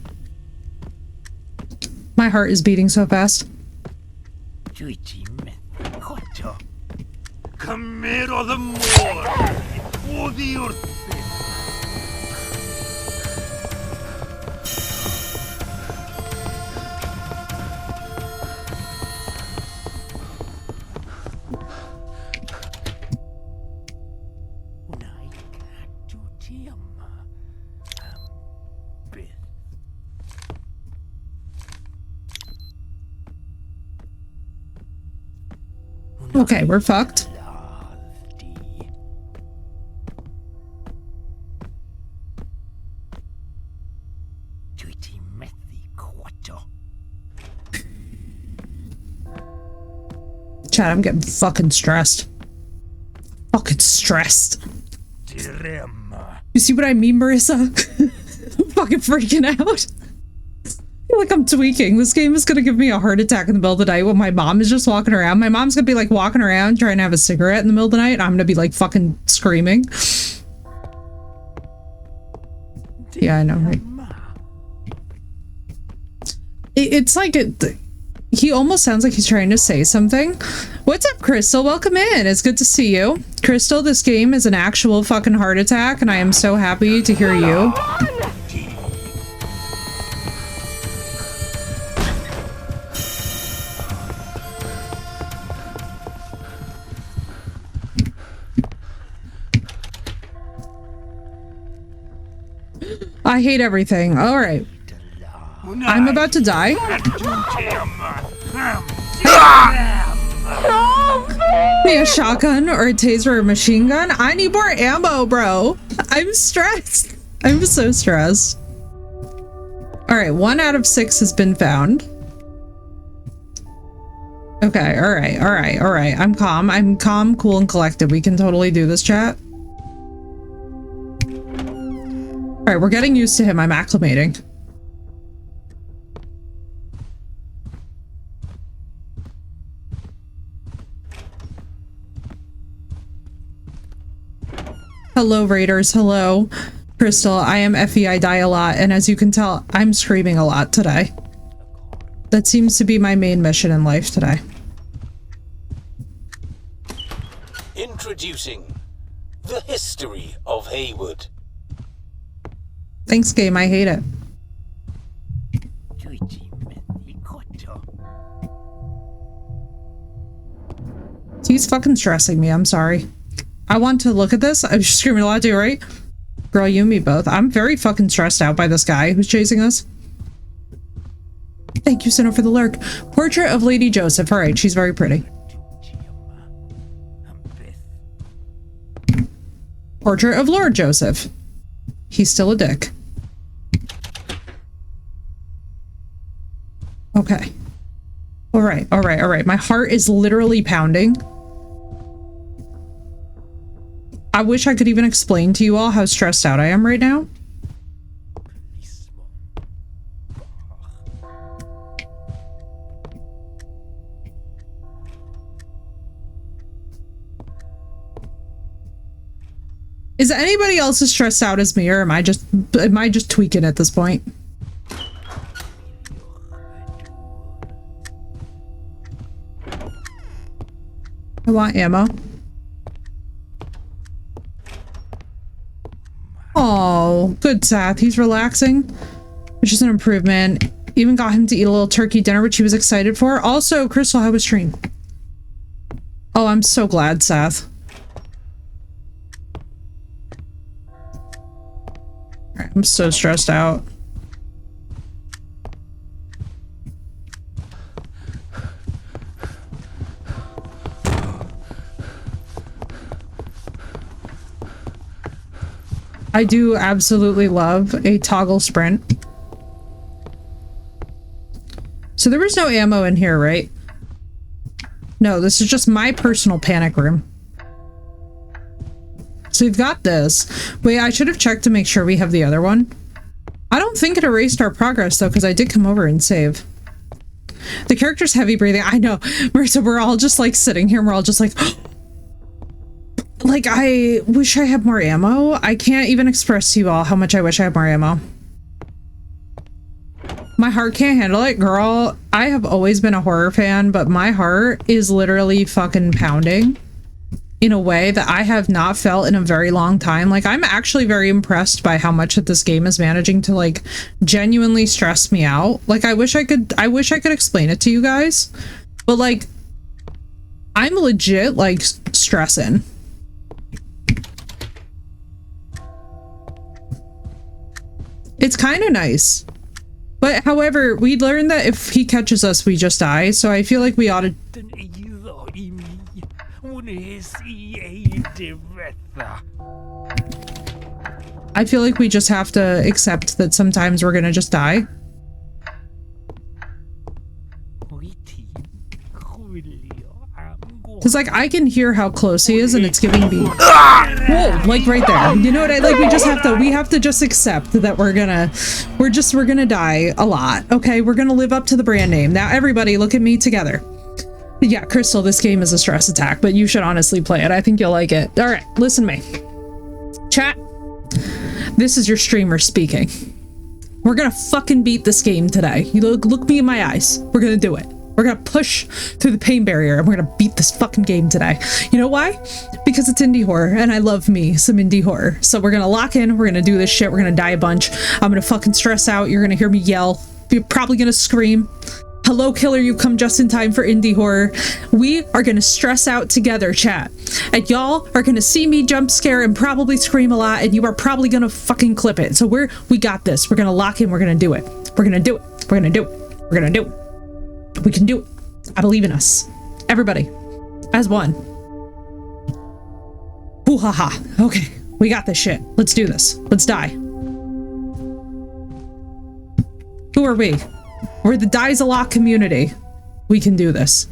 Speaker 1: My heart is beating so fast. Okay, we're fucked. Chad, I'm getting fucking stressed. Fucking stressed. You see what I mean, Marissa? I'm fucking freaking out. I feel like I'm tweaking. This game is gonna give me a heart attack in the middle of the night when my mom is just walking around. My mom's gonna be like walking around trying to have a cigarette in the middle of the night. And I'm gonna be like fucking screaming. Yeah, I know, right? It's like he almost sounds like he's trying to say something. What's up, Crystal? Welcome in. It's good to see you. Crystal, this game is an actual fucking heart attack, and I am so happy to hear you. I hate everything. All right. I'm about to die. Hey, a shotgun or a taser or a machine gun? I need more ammo, bro. I'm stressed. I'm so stressed. All right, 1 out of 6 has been found. Okay, all right. I'm calm. I'm calm, cool, and collected. We can totally do this, chat. All right, we're getting used to him. I'm acclimating. Hello, Raiders. Hello. Crystal, I am Ephy. I die a lot, and as you can tell, I'm screaming a lot today. That seems to be my main mission in life today.
Speaker 5: Introducing the history of Heywood.
Speaker 1: Thanks, game. I hate it. He's fucking stressing me. I'm sorry. I want to look at this. I'm screaming a lot too, right? Girl, you and me both. I'm very fucking stressed out by this guy who's chasing us. Thank you, Sinnoh, for the lurk. Portrait of Lady Joseph. All right, she's very pretty. Portrait of Lord Joseph. He's still a dick. Okay. All right. My heart is literally pounding. I wish I could even explain to you all how stressed out I am right now. Is anybody else as stressed out as me, or am I just tweaking at this point? I want ammo. Oh, good Seth. He's relaxing, which is an improvement. Even got him to eat a little turkey dinner, which he was excited for. Also, Crystal, how was stream? Oh, I'm so glad, Seth. Alright, I'm so stressed out. I do absolutely love a toggle sprint. So there was no ammo in here, right? No, this is just my personal panic room. So we've got this. Wait, I should have checked to make sure we have the other one. I don't think it erased our progress though, because I did come over and save. The character's heavy breathing. I know. So we're all just like sitting here and we're all just like... Like, I wish I had more ammo. I can't even express to you all how much I wish I had more ammo. My heart can't handle it, girl. I have always been a horror fan, but my heart is literally fucking pounding in a way that I have not felt in a very long time. Like, I'm actually very impressed by how much that this game is managing to like genuinely stress me out. Like, I wish I could explain it to you guys, but like, I'm legit like stressing. It's kind of nice. But however, we learned that if he catches us, we just die. So I feel like we ought to... I feel like we just have to accept that sometimes we're gonna just die. Because like I can hear how close he is and it's giving me... Whoa, like right there. You know what I like? We have to just accept that we're gonna die a lot. Okay, we're gonna live up to the brand name. Now everybody look at me together. Yeah, Crystal, this game is a stress attack, but you should honestly play it. I think you'll like it. All right, listen to me. Chat, this is your streamer speaking. We're gonna fucking beat this game today. You look me in my eyes. We're gonna do it. We're gonna push through the pain barrier and we're gonna beat this fucking game today. You know why? Because it's indie horror and I love me some indie horror. So we're gonna lock in, we're gonna do this shit, we're gonna die a bunch. I'm gonna fucking stress out, you're gonna hear me yell. You're probably gonna scream. Hello, killer, you've come just in time for indie horror. We are gonna stress out together, chat. And y'all are gonna see me jump scare and probably scream a lot and you are probably gonna fucking clip it. So we got this. We're gonna lock in, we're gonna do it. We're gonna do it. We're gonna do it. We're gonna do it. We can do it. I believe in us. Everybody. As one. Hoo ha ha. Okay. We got this shit. Let's do this. Let's die. Who are we? We're the Dies a Lot community. We can do this.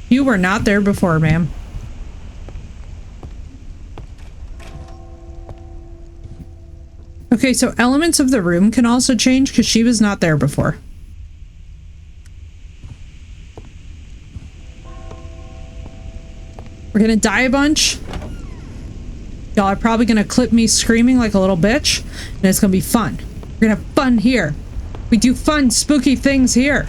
Speaker 1: You were not there before, ma'am. Okay, so elements of the room can also change because she was not there before. We're gonna die a bunch. Y'all are probably gonna clip me screaming like a little bitch, and it's gonna be fun. We're gonna have fun here. We do fun, spooky things here.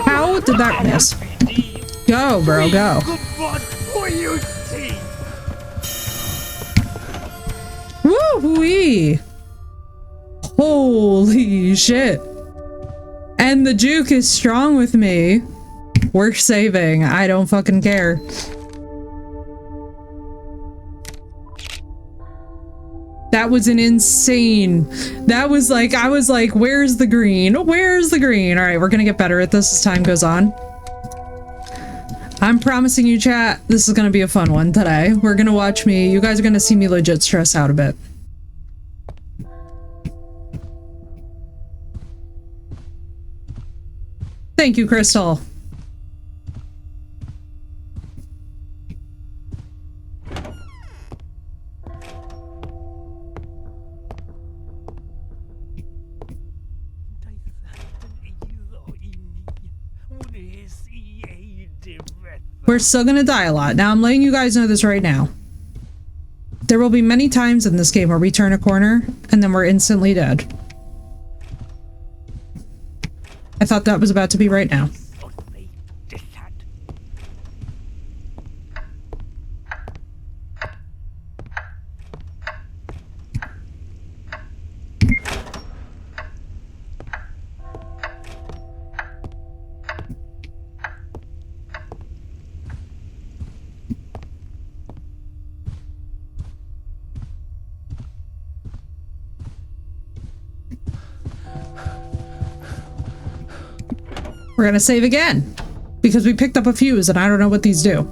Speaker 1: How did that miss? Go, bro, go. Woo-wee! Holy shit. And the juke is strong with me. We're saving. I don't fucking care. That was an insane. That was like, I was like, where's the green? Where's the green? All right, we're gonna get better at this as time goes on. I'm promising you, chat, this is gonna be a fun one today. We're gonna watch me. You guys are gonna see me legit stress out a bit. Thank you, Crystal. We're still gonna die a lot. Now, I'm letting you guys know this right now. There will be many times in this game where we turn a corner and then we're instantly dead. I thought that was about to be right now. We're gonna save again because we picked up a fuse and I don't know what these do.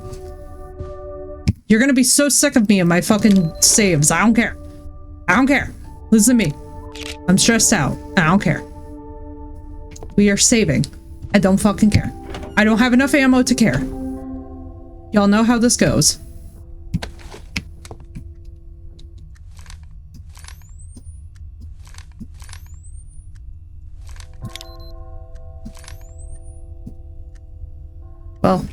Speaker 1: You're gonna be so sick of me and my fucking saves. I don't care. I don't care. Listen to me. I'm stressed out. I don't care. We are saving. I don't fucking care. I don't have enough ammo to care. Y'all know how this goes. Well,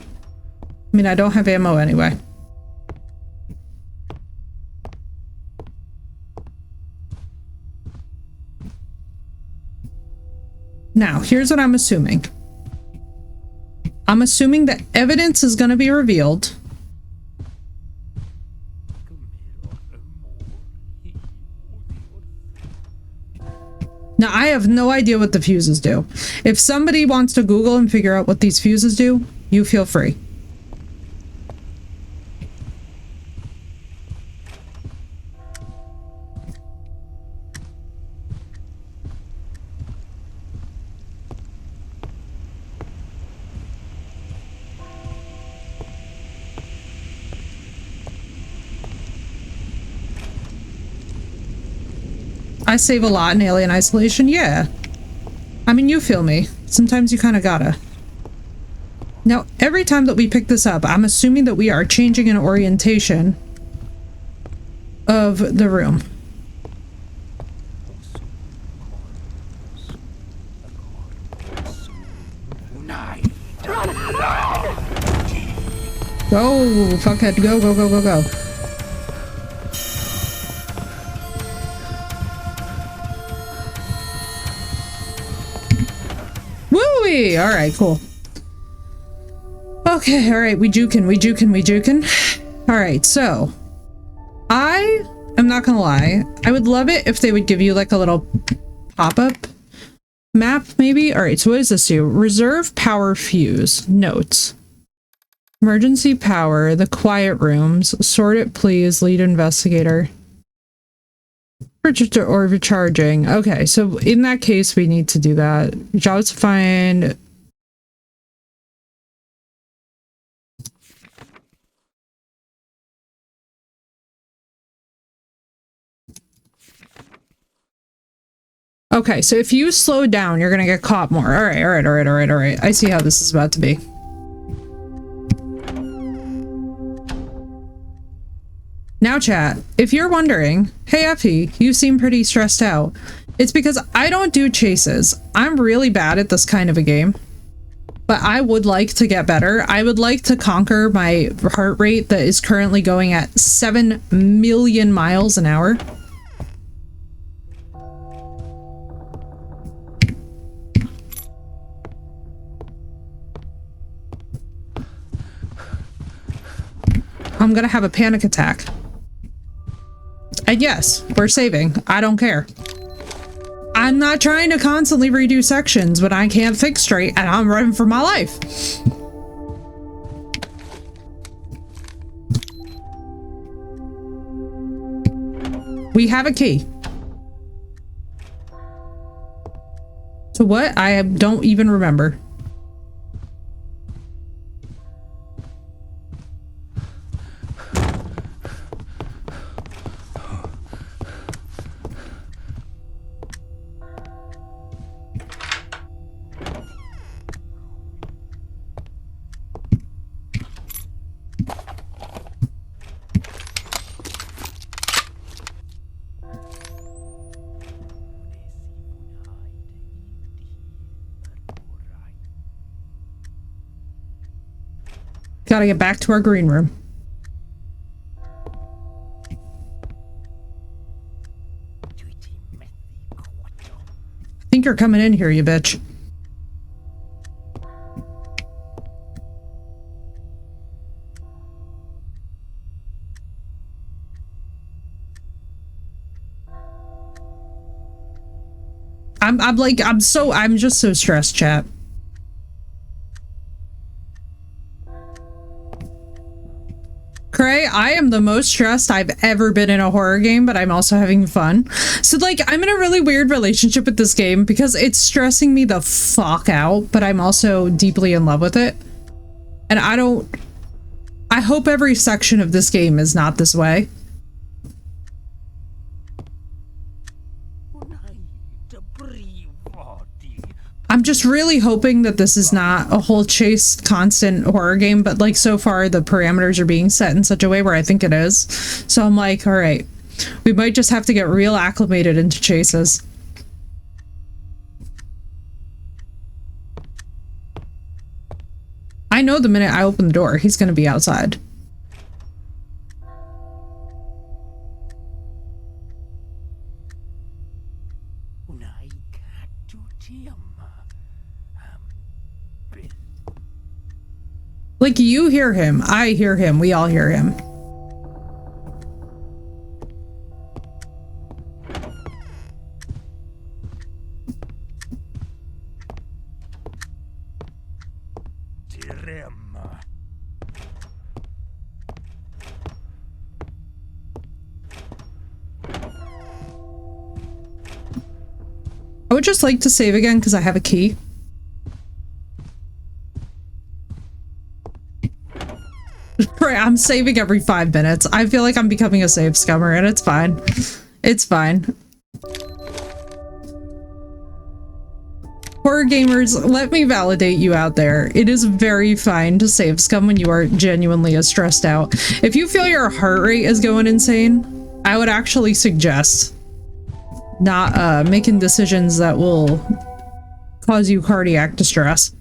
Speaker 1: I mean, I don't have ammo anyway. Now, here's what I'm assuming. I'm assuming that evidence is going to be revealed. Now, I have no idea what the fuses do. If somebody wants to Google and figure out what these fuses do, you feel free. I save a lot in Alien Isolation, yeah. I mean, you feel me. Sometimes you kind of gotta. Now, every time that we pick this up, I'm assuming that we are changing an orientation of the room. Go, fuckhead, go, go, go, go, go. Woo-wee! Alright, cool. Okay, alright, we jukin'. Alright, so I am not gonna lie. I would love it if they would give you like a little pop-up map, maybe? Alright, so what does this do? Reserve power fuse. Notes. Emergency power, the quiet rooms. Sort it, please, lead investigator. Register or recharging. Okay, so in that case, we need to do that. Job is to find. Okay, so if you slow down, you're gonna get caught more. All right. I see how this is about to be. Now chat, if you're wondering, hey Ephy, you seem pretty stressed out. It's because I don't do chases. I'm really bad at this kind of a game. But I would like to get better. I would like to conquer my heart rate that is currently going at 7 million miles an hour. I'm gonna have a panic attack. And yes, we're saving. I don't care. I'm not trying to constantly redo sections when I can't think straight and I'm running for my life. We have a key. To what? I don't even remember. Gotta get back to our green room. I think you're coming in here, you bitch. I'm just so stressed, chat. Cray, I am the most stressed I've ever been in a horror game, but I'm also having fun. So like, I'm in a really weird relationship with this game because it's stressing me the fuck out, but I'm also deeply in love with it. And I hope every section of this game is not this way. I'm just really hoping that this is not a whole chase constant horror game, but like so far the parameters are being set in such a way where I think it is. So I'm like, all right, we might just have to get real acclimated into chases. I know the minute I open the door, he's going to be outside. Like, you hear him, I hear him, we all hear him. I would just like to save again because I have a key. Right, I'm saving every 5 minutes. I feel like I'm becoming a save scummer, and it's fine. It's fine. Horror gamers, let me validate you out there. It is very fine to save scum when you are genuinely as stressed out. If you feel your heart rate is going insane, I would actually suggest not making decisions that will cause you cardiac distress.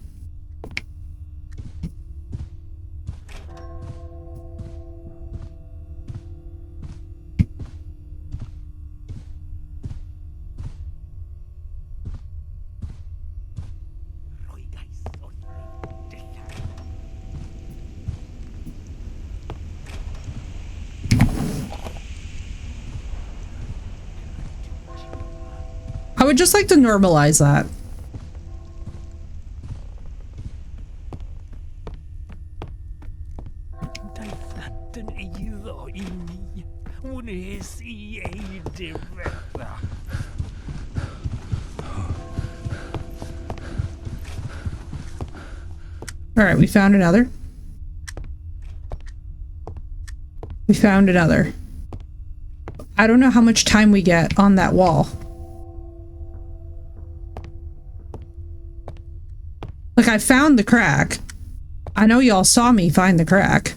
Speaker 1: I would just like to normalize that. All right, we found another. We found another. I don't know how much time we get on that wall. Like, I found the crack. I know y'all saw me find the crack.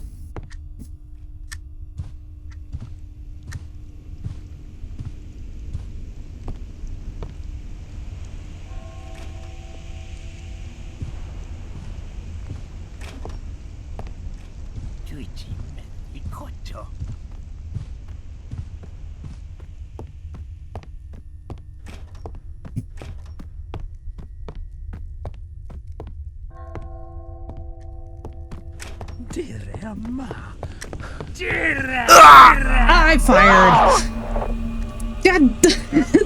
Speaker 1: I fired. God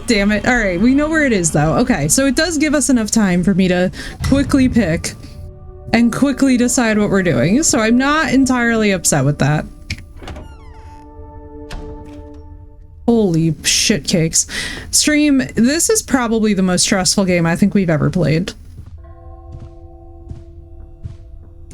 Speaker 1: damn it. All right, we know where it is though. Okay, so it does give us enough time for me to quickly pick and quickly decide what we're doing. So I'm not entirely upset with that. Holy shit cakes. Stream, this is probably the most stressful game I think we've ever played.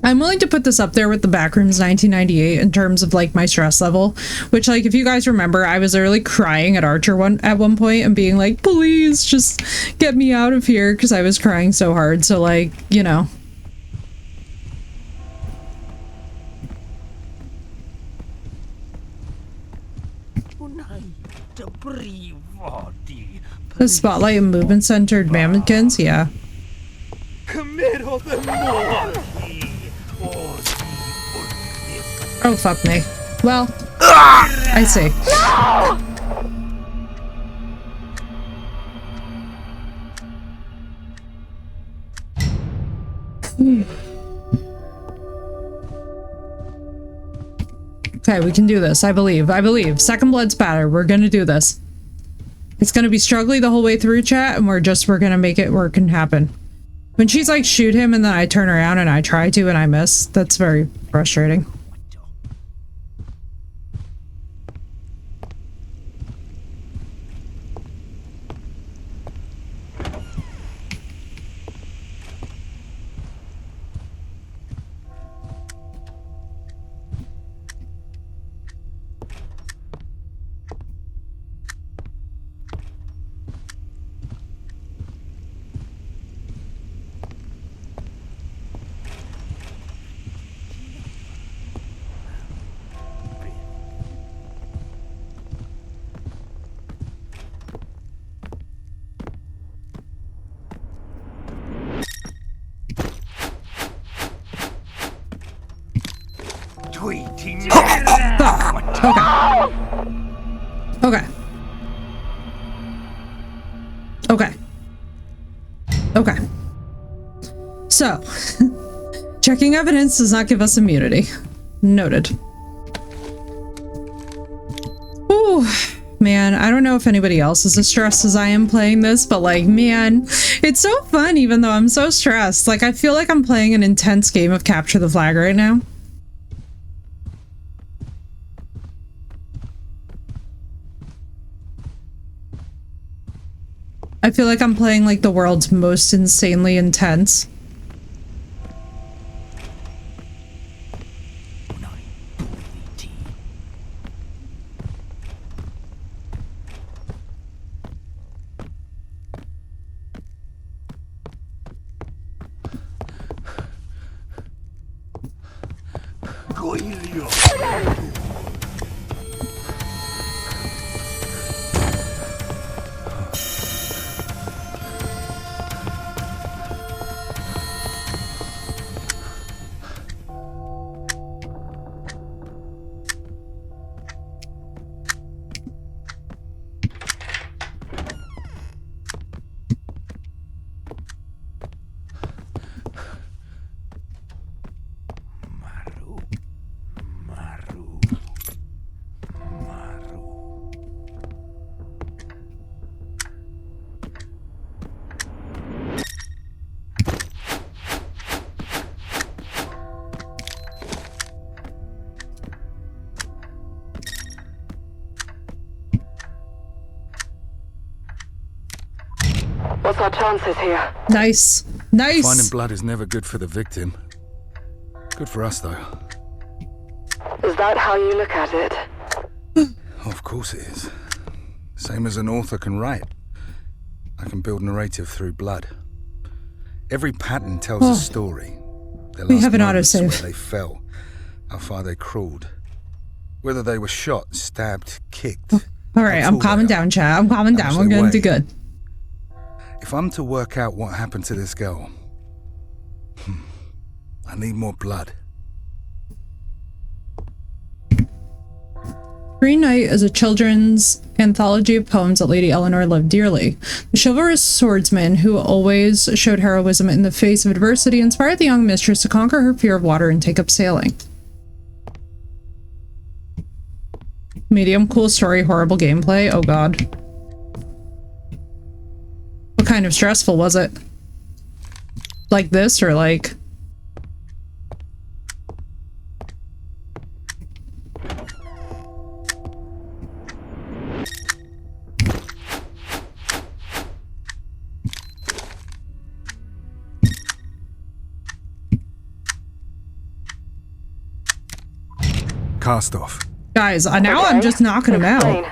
Speaker 1: I'm willing to put this up there with the Backrooms 1998 in terms of like my stress level, which, like, if you guys remember, I was literally crying at Archer at one point and being like, please just get me out of here because I was crying so hard. So, like, you know. The spotlight and movement centered mannequins, yeah. Oh, fuck me. Well, I see. Okay, we can do this. I believe. I believe. Second blood spatter. We're gonna do this. It's gonna be struggly the whole way through, chat, and we're gonna make it work and happen. When she's like, shoot him, and then I turn around and I try to and I miss, that's very frustrating. Okay. Okay. Okay. So, checking evidence does not give us immunity. Noted. Ooh, man, I don't know if anybody else is as stressed as I am playing this, but like, man, it's so fun even though I'm so stressed. Like, I feel like I'm playing an intense game of Capture the Flag right now. I feel like I'm playing like the world's most insanely intense.
Speaker 3: What's our chances here?
Speaker 1: Nice. Nice.
Speaker 4: Finding blood is never good for the victim. Good for us, though.
Speaker 3: Is that how you look at it?
Speaker 4: Of course it is. Same as an author can write. I can build narrative through blood. Every pattern tells a story. Their
Speaker 1: We
Speaker 4: last
Speaker 1: have an
Speaker 4: moments,
Speaker 1: autosave.
Speaker 4: where they fell, how far they crawled, whether they were shot, stabbed, kicked.
Speaker 1: All right, I'm calming down, chat. I'm calming down. We're going to do good.
Speaker 4: If I'm to work out what happened to this girl, I need more blood.
Speaker 1: Green Knight is a children's anthology of poems that Lady Eleanor loved dearly. The chivalrous swordsman who always showed heroism in the face of adversity inspired the young mistress to conquer her fear of water and take up sailing. Medium, cool story, horrible gameplay. Oh god. What kind of stressful was it? Like this or like...
Speaker 4: Cast off.
Speaker 1: Guys, now I'm just knocking him out.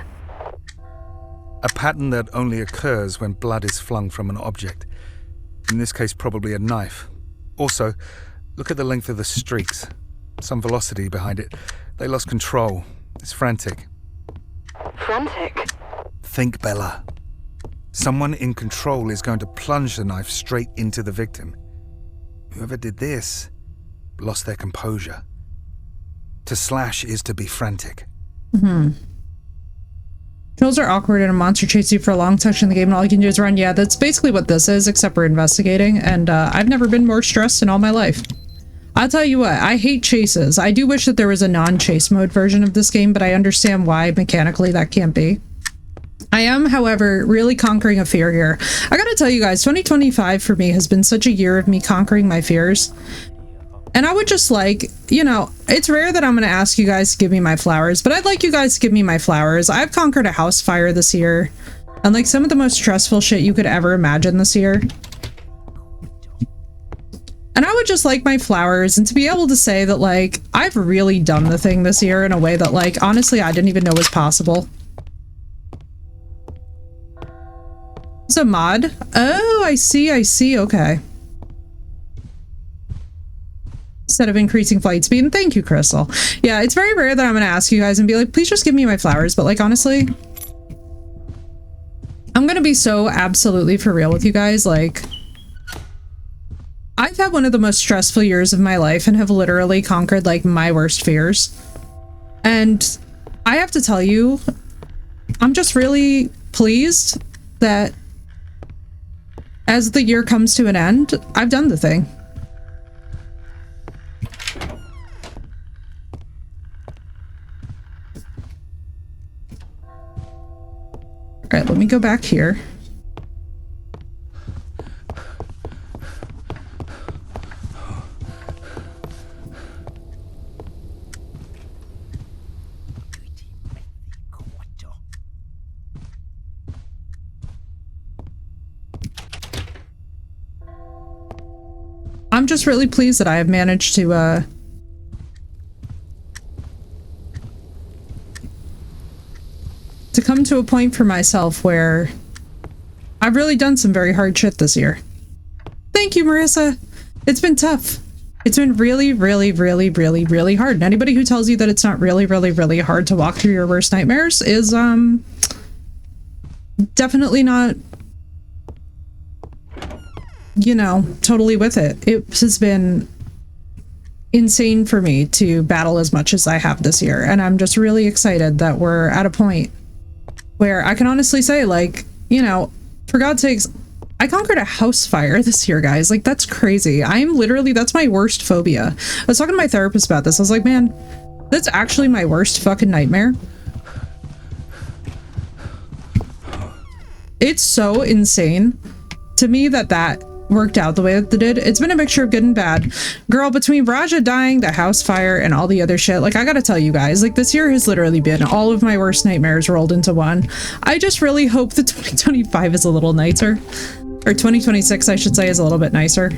Speaker 4: A pattern that only occurs when blood is flung from an object. In this case, probably a knife. Also, look at the length of the streaks. Some velocity behind it. They lost control. It's frantic.
Speaker 3: Frantic?
Speaker 4: Think, Bella. Someone in control is going to plunge the knife straight into the victim. Whoever did this lost their composure. To slash is to be frantic.
Speaker 1: Kills are awkward and a monster chases you for a long section of the game and all you can do is run. Yeah, that's basically what this is, except we're investigating, and I've never been more stressed in all my life. I'll tell you what, I hate chases. I do wish that there was a non-chase mode version of this game, but I understand why mechanically that can't be. I am, however, really conquering a fear here. I gotta tell you guys, 2025 for me has been such a year of me conquering my fears. And I would just like, you know, it's rare that I'm going to ask you guys to give me my flowers, but I'd like you guys to give me my flowers. I've conquered a house fire this year, and like some of the most stressful shit you could ever imagine this year. And I would just like my flowers and to be able to say that like, I've really done the thing this year in a way that like, honestly, I didn't even know was possible. It's a mod. Oh, I see, okay. Instead of increasing flight speed. And thank you, Crystal. Yeah, it's very rare that I'm going to ask you guys and be like, please just give me my flowers. But like, honestly, I'm going to be so absolutely for real with you guys. Like, I've had one of the most stressful years of my life and have literally conquered like my worst fears. And I have to tell you, I'm just really pleased that as the year comes to an end, I've done the thing. All right, let me go back here. I'm just really pleased that I have managed to come to a point for myself where I've really done some very hard shit this year. Thank you, Marissa. It's been tough. It's been really, really, really, really, really hard. And anybody who tells you that it's not really, really, really hard to walk through your worst nightmares is definitely not, you know, totally with it. It has been insane for me to battle as much as I have this year. And I'm just really excited that we're at a point where I can honestly say, like, you know, for God's sakes, I conquered a house fire this year, guys. Like, that's crazy. I'm literally, that's my worst phobia. I was talking to my therapist about this. I was like, man, that's actually my worst fucking nightmare. It's so insane to me that that worked out the way that it did. It's been a mixture of good and bad. Girl, between Raja dying, the house fire, and all the other shit, like, I gotta tell you guys, like, this year has literally been all of my worst nightmares rolled into one. I just really hope that 2025 is a little nicer. Or 2026, I should say, is a little bit nicer.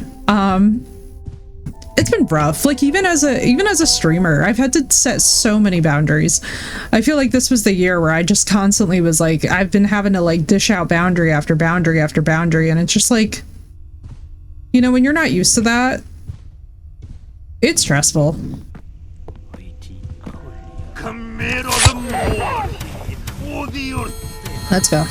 Speaker 1: It's been rough. Like, even as a streamer, I've had to set so many boundaries. I feel like this was the year where I just constantly was like, I've been having to, like, dish out boundary after boundary after boundary, and it's just like, you know, when you're not used to that, it's stressful. Let's go.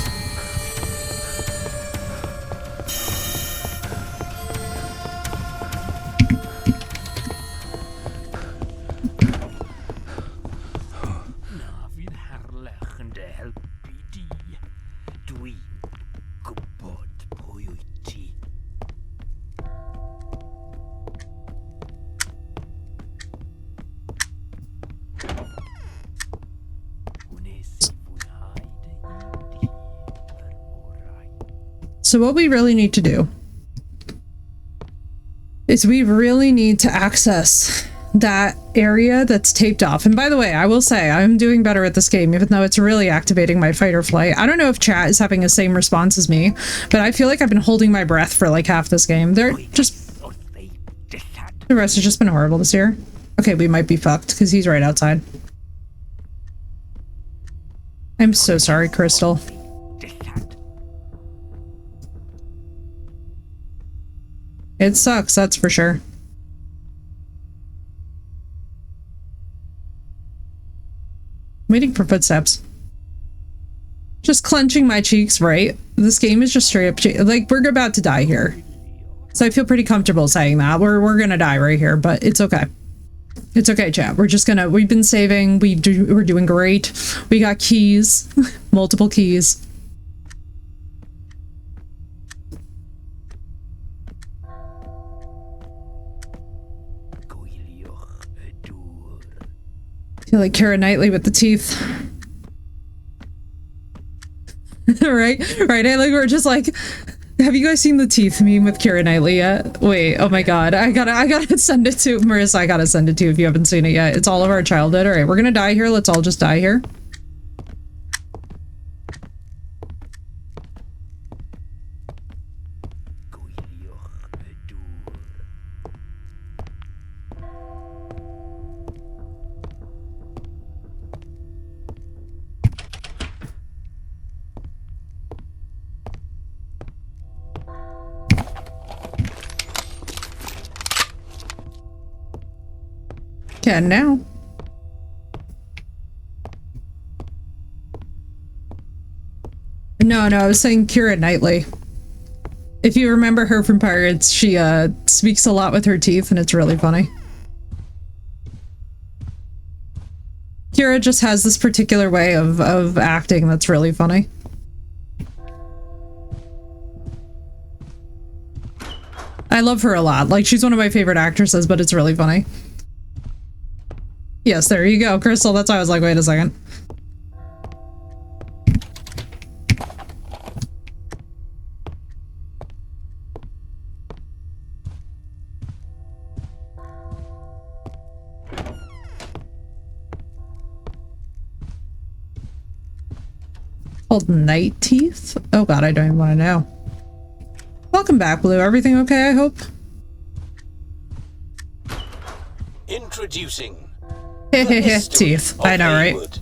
Speaker 1: So what we really need to do is we really need to access that area that's taped off. And by the way, I will say I'm doing better at this game, even though it's really activating my fight or flight. I don't know if chat is having the same response as me, but I feel like I've been holding my breath for like half this game. The rest has just been horrible this year. Okay, we might be fucked because he's right outside. I'm so sorry, Crystal. It sucks, that's for sure. Waiting for footsteps. Just clenching my cheeks, right? This game is just straight up, like, we're about to die here. So I feel pretty comfortable saying that. We're gonna die right here, but it's okay. It's okay, chat. We've been saving, we're doing great. We got keys, multiple keys. I feel like Keira Knightley with the teeth. right? I like, we're just like, have you guys seen the teeth meme with Keira Knightley yet? Wait, oh my god, I gotta send it to Marissa. I gotta send it to you if you haven't seen it yet. It's all of our childhood. All right, we're gonna die here. Let's all just die here. Can now. No, I was saying Keira Knightley. If you remember her from Pirates, she speaks a lot with her teeth, and it's really funny. Kira just has this particular way of acting that's really funny. I love her a lot. Like, she's one of my favorite actresses, but it's really funny. Yes, there you go, Crystal. That's why I was like, wait a second. Called Night Teeth? Oh god, I don't even want to know. Welcome back, Blue. Everything okay, I hope?
Speaker 5: Introducing the history
Speaker 1: Teeth.
Speaker 5: of
Speaker 1: I know, right?
Speaker 5: Heywood.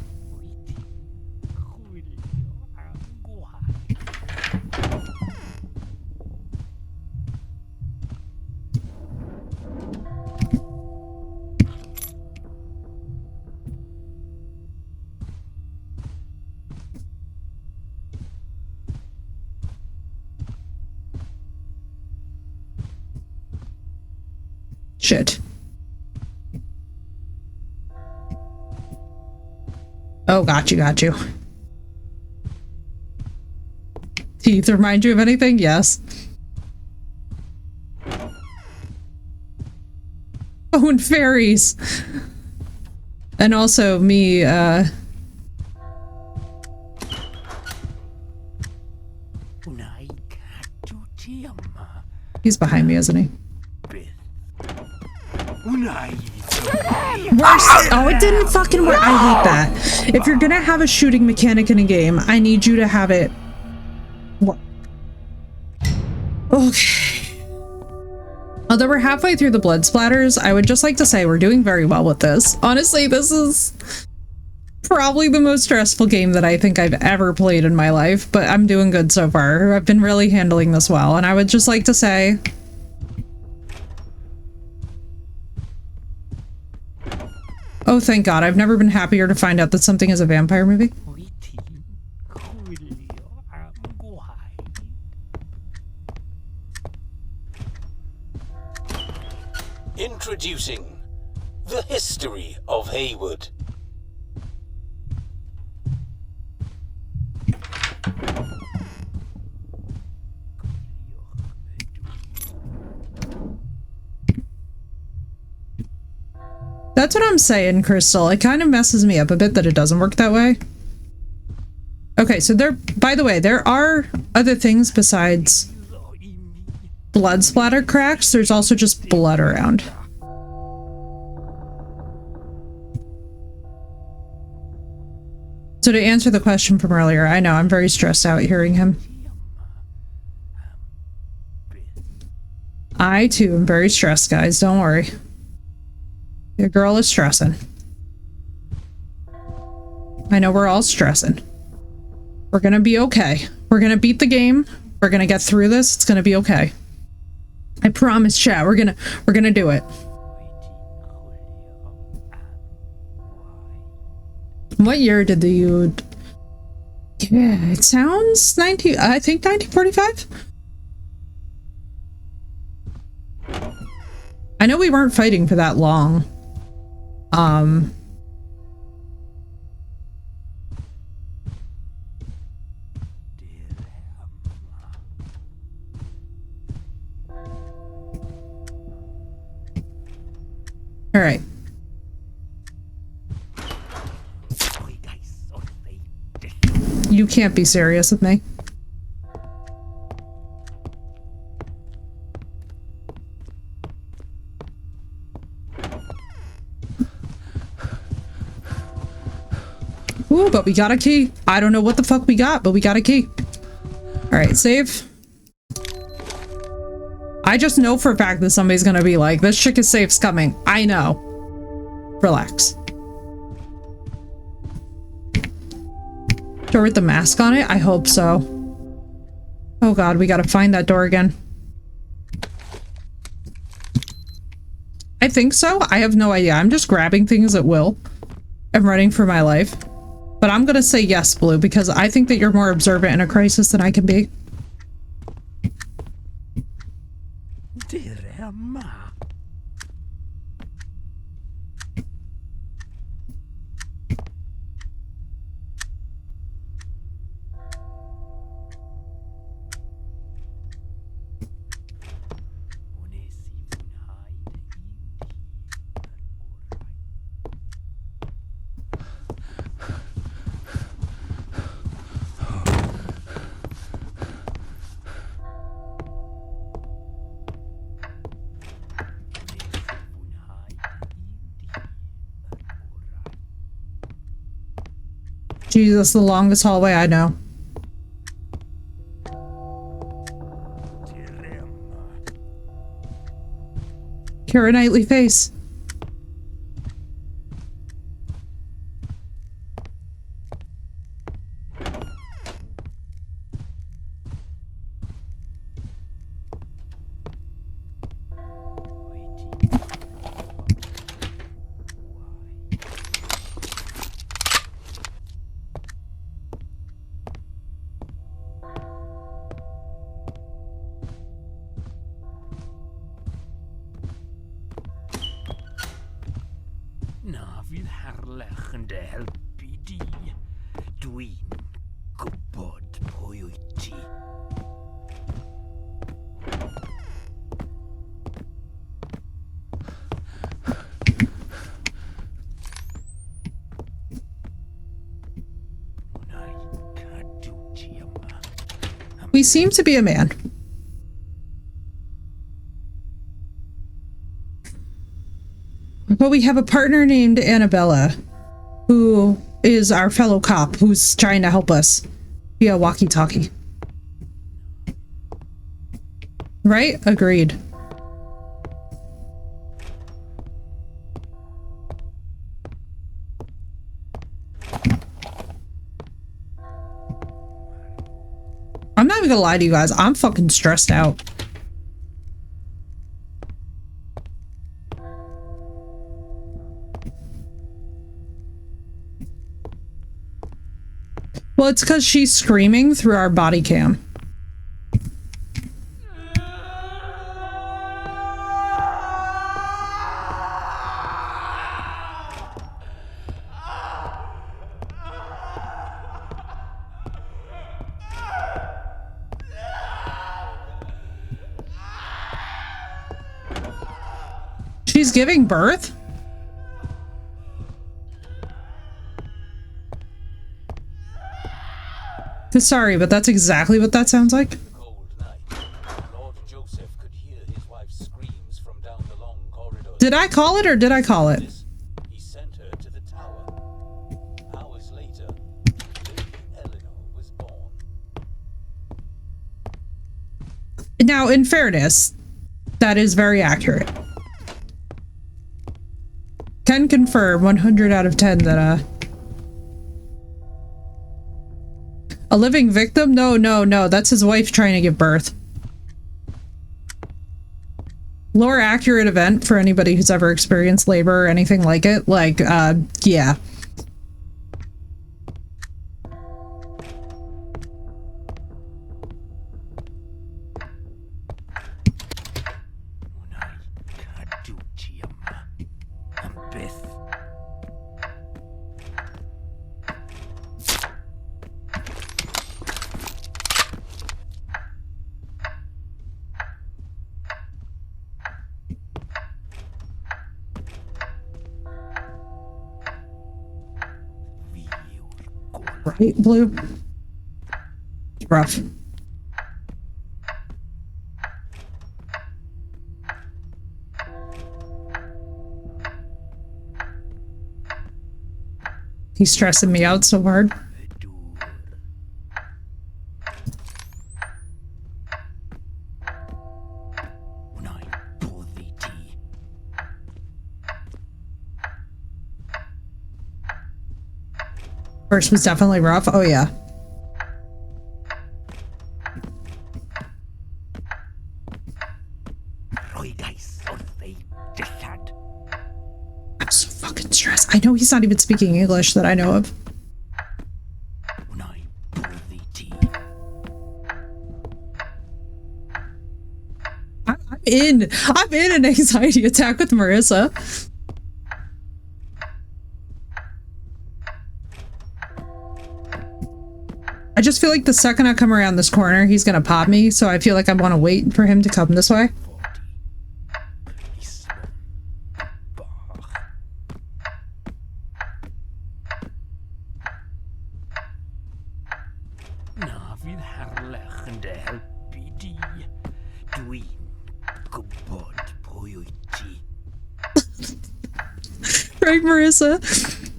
Speaker 1: Shit. Oh, got you. Teeth remind you of anything? Yes. Oh, and fairies. And also me, he's behind me, isn't he? Worse. Oh, it didn't fucking work. I hate that. If you're gonna have a shooting mechanic in a game, I need you to have it. What? Okay. Although we're halfway through the blood splatters, I would just like to say we're doing very well with this. Honestly, this is probably the most stressful game that I think I've ever played in my life, but I'm doing good so far. I've been really handling this well, and I would just like to say... Oh, thank God. I've never been happier to find out that something is a vampire movie.
Speaker 5: Introducing the history of Heywood.
Speaker 1: That's what I'm saying, Crystal. It kind of messes me up a bit that it doesn't work that way. Okay, so by the way, there are other things besides blood splatter cracks. There's also just blood around. So to answer the question from earlier, I know I'm very stressed out hearing him. I too am very stressed, guys. Don't worry. Your girl is stressing. I know we're all stressing. We're gonna be okay. We're gonna beat the game. We're gonna get through this. It's gonna be okay. I promise, chat. We're gonna do it. What year did the Yeah, it sounds I think 1945? I know we weren't fighting for that long. All right. You can't be serious with me. Ooh, but we got a key. I don't know what the fuck we got, but we got a key. All right, save. I just know for a fact that somebody's gonna be like, this chick is safe's coming. I know. Relax. Door with the mask on it? I hope so. Oh god, we gotta find that door again. I think so. I have no idea. I'm just grabbing things at will. I'm running for my life. But I'm gonna say yes, Blue, because I think that you're more observant in a crisis than I can be. Jesus, the longest hallway I know. Keira Knightley face.
Speaker 6: Na fydd harlech yn dy helpu di. Dwi'n gwybod pwy wyt ti. Wna I cadw ti yma.
Speaker 1: We seem to be a man. But we have a partner named Annabella, who is our fellow cop, who's trying to help us via walkie-talkie. Right? Agreed. I'm not even gonna lie to you guys, I'm fucking stressed out. Well, it's because she's screaming through our body cam. She's giving birth? Sorry, but that's exactly what that sounds like.
Speaker 5: Cold night. Lord Joseph could hear his wife's screams from down the long corridor.
Speaker 1: Did I call it or did I call it?
Speaker 5: He sent her to the tower. Hours later, Lady Eleanor was born.
Speaker 1: Now, in fairness, that is very accurate. Can confirm 100 out of 10 that, a living victim? No, that's his wife trying to give birth. Lore accurate event for anybody who's ever experienced labor or anything like it. Like, yeah. Right, Blue? It's rough. He's stressing me out so hard. First was definitely rough. Oh yeah. I'm so fucking stressed. I know he's not even speaking English that I know of. I'm in an anxiety attack with Marissa. I just feel like the second I come around this corner, he's gonna pop me, so I feel like I want to wait for him to come this way. Right, Marissa?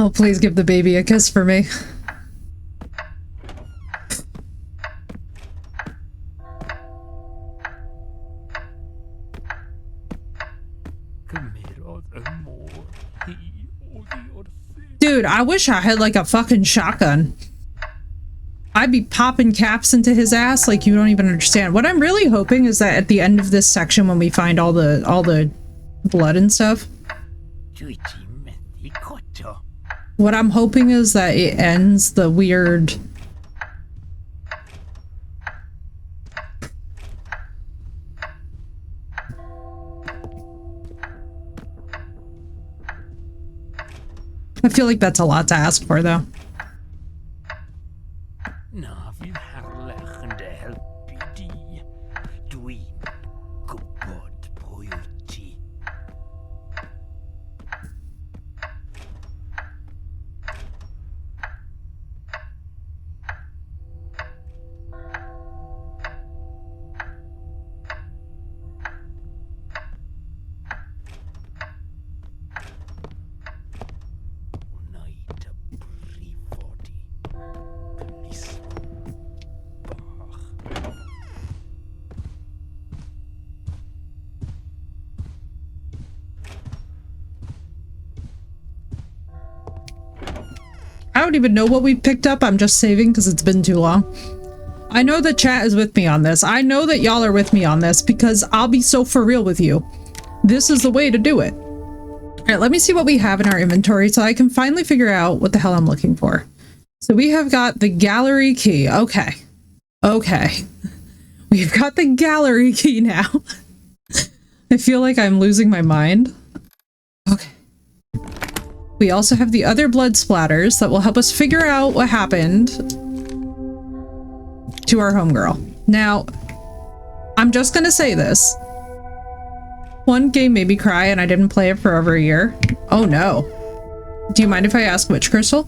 Speaker 1: Oh, please give the baby a kiss for me. Dude, I wish I had like a fucking shotgun. I'd be popping caps into his ass like you don't even understand. What I'm really hoping is that at the end of this section, when we find all the blood and stuff, what I'm hoping is that it ends the weird... I feel like that's a lot to ask for, though. I don't even know what we picked up. I'm just saving because it's been too long. I know the chat is with me on this. I know that y'all are with me on this because I'll be so for real with you. This is the way to do it. All right, let me see what we have in our inventory so I can finally figure out what the hell I'm looking for. So we have got the gallery key. Okay. Okay. We've got the gallery key now. I feel like I'm losing my mind. Okay. We also have the other blood splatters that will help us figure out what happened to our homegirl. Now, I'm just gonna say this. One game made me cry and I didn't play it for over a year. Oh no. Do you mind if I ask which crystal?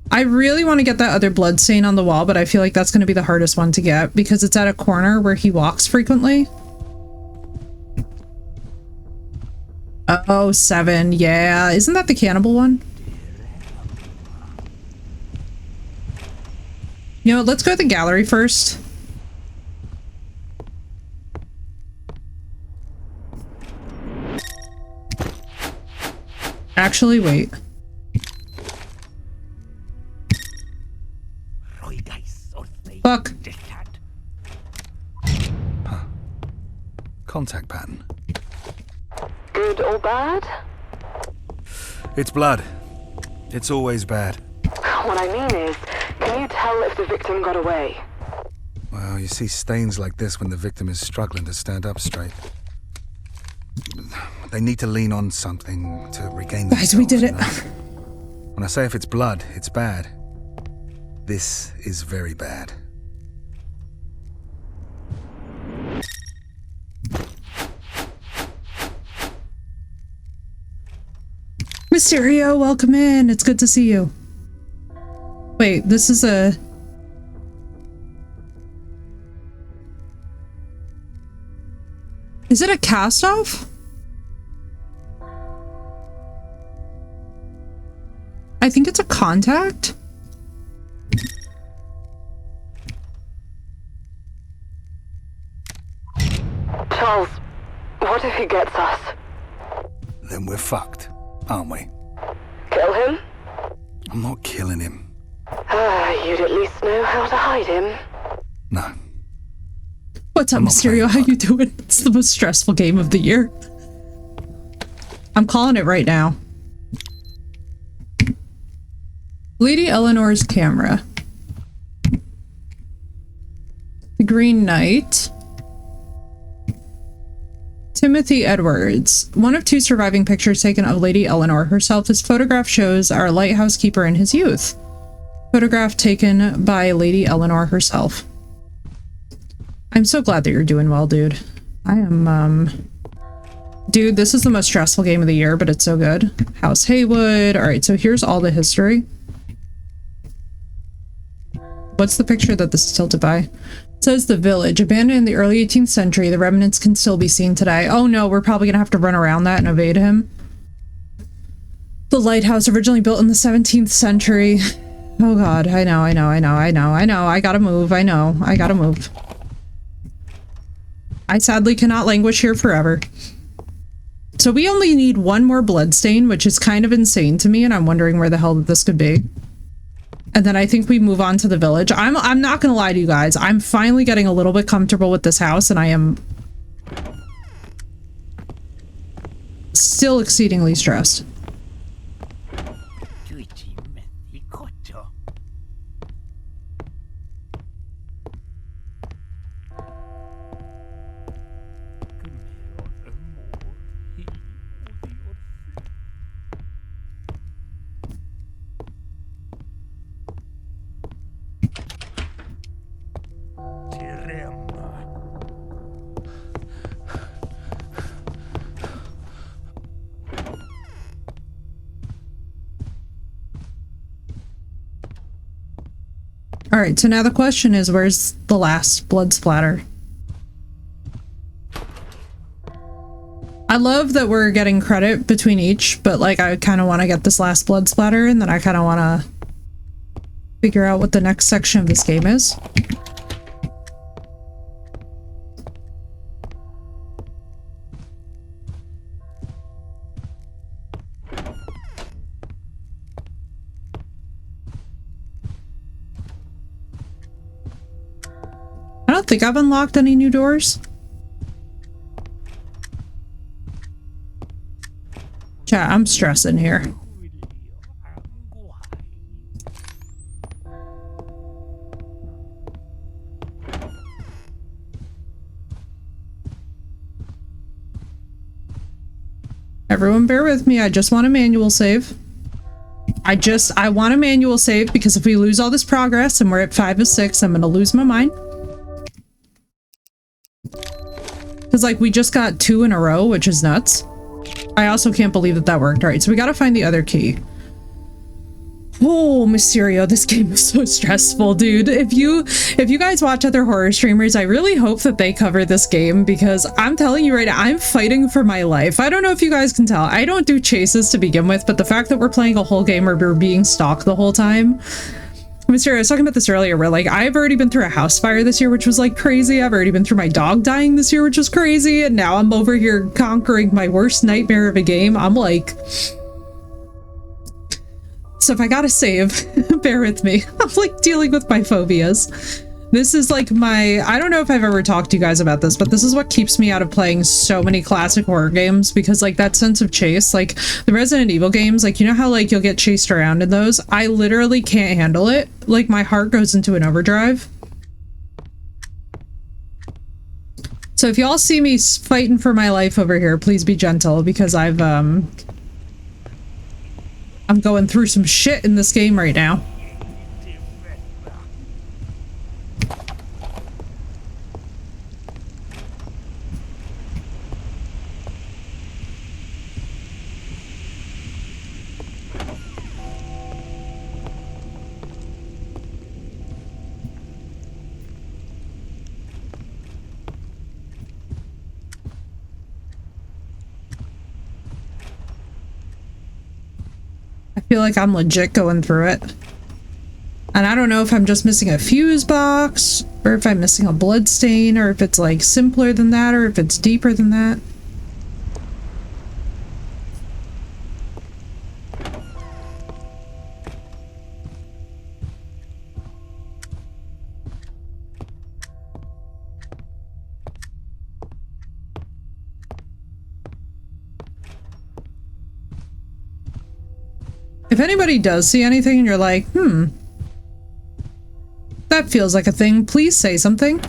Speaker 1: I really want to get that other blood stain on the wall, but I feel like that's going to be the hardest one to get because it's at a corner where he walks frequently. Oh, 7. Yeah. Isn't that the cannibal one? You know what? Let's go to the gallery first. Actually, wait. Fuck.
Speaker 4: Huh. Contact pattern.
Speaker 3: Good or bad?
Speaker 4: It's blood. It's always bad.
Speaker 3: What I mean is, can you tell if the victim got away?
Speaker 4: Well, you see stains like this when the victim is struggling to stand up straight. They need to lean on something to regain themselves.
Speaker 1: Guys, we did it.
Speaker 4: You know? When I say if it's blood, it's bad. This is very bad.
Speaker 1: Mysterio, welcome in. It's good to see you. Wait, this is a... Is it a cast-off? I think it's a contact.
Speaker 3: Charles, what if he gets us?
Speaker 4: Then we're fucked, aren't we?
Speaker 3: Kill him?
Speaker 4: I'm not killing him.
Speaker 3: You'd at least know how to hide him.
Speaker 4: No.
Speaker 1: What's up, Mysterio? How you doing? It's the most stressful game of the year. I'm calling it right now. Lady Eleanor's camera. The Green Knight. Timothy Edwards. One of 2 surviving pictures taken of Lady Eleanor herself. This photograph shows our lighthouse keeper in his youth. Photograph taken by Lady Eleanor herself. I'm so glad that you're doing well, dude. I am, Dude, this is the most stressful game of the year, but it's so good. House Haywood. Alright, so here's all the history. What's the picture that this is tilted by? It says the village. Abandoned in the early 18th century, the remnants can still be seen today. Oh no, we're probably gonna have to run around that and evade him. The lighthouse originally built in the 17th century. Oh god, I know. I gotta move, I gotta move. I sadly cannot languish here forever. So we only need one more bloodstain, which is kind of insane to me, and I'm wondering where the hell this could be. And then I think we move on to the village. I'm not gonna lie to you guys. I'm finally getting a little bit comfortable with this house, and I am still exceedingly stressed. All right, so now the question is, where's the last blood splatter? I love that we're getting credit between each, but like I kind of want to get this last blood splatter, and then I kind of want to figure out what the next section of this game is. I don't think I've unlocked any new doors. Chat, I'm stressing here. Everyone bear with me, I just want a manual save. I want a manual save because if we lose all this progress and we're at 5 of 6, I'm gonna lose my mind. Because, like, we just got 2 in a row, which is nuts. I also can't believe that that worked. All right, so we gotta find the other key. Oh, Mysterio, this game is so stressful, dude. If you guys watch other horror streamers, I really hope that they cover this game because I'm telling you right now, I'm fighting for my life. I don't know if you guys can tell. I don't do chases to begin with, but the fact that we're playing a whole game where we're being stalked the whole time. Mysterio, I was talking about this earlier where, like, I've already been through a house fire this year, which was, like, crazy. I've already been through my dog dying this year, which was crazy. And now I'm over here conquering my worst nightmare of a game. I'm like... So if I gotta save, bear with me. I'm, like, dealing with my phobias. This is, like, my... I don't know if I've ever talked to you guys about this, but this is what keeps me out of playing so many classic horror games, because, like, that sense of chase, like, the Resident Evil games, like, you know how, like, you'll get chased around in those? I literally can't handle it. Like, my heart goes into an overdrive. So if y'all see me fighting for my life over here, please be gentle, because I'm going through some shit in this game right now. I feel like I'm legit going through it. And I don't know if I'm just missing a fuse box, or if I'm missing a blood stain, or if it's like simpler than that, or if it's deeper than that. If anybody does see anything and you're like, that feels like a thing, please say something.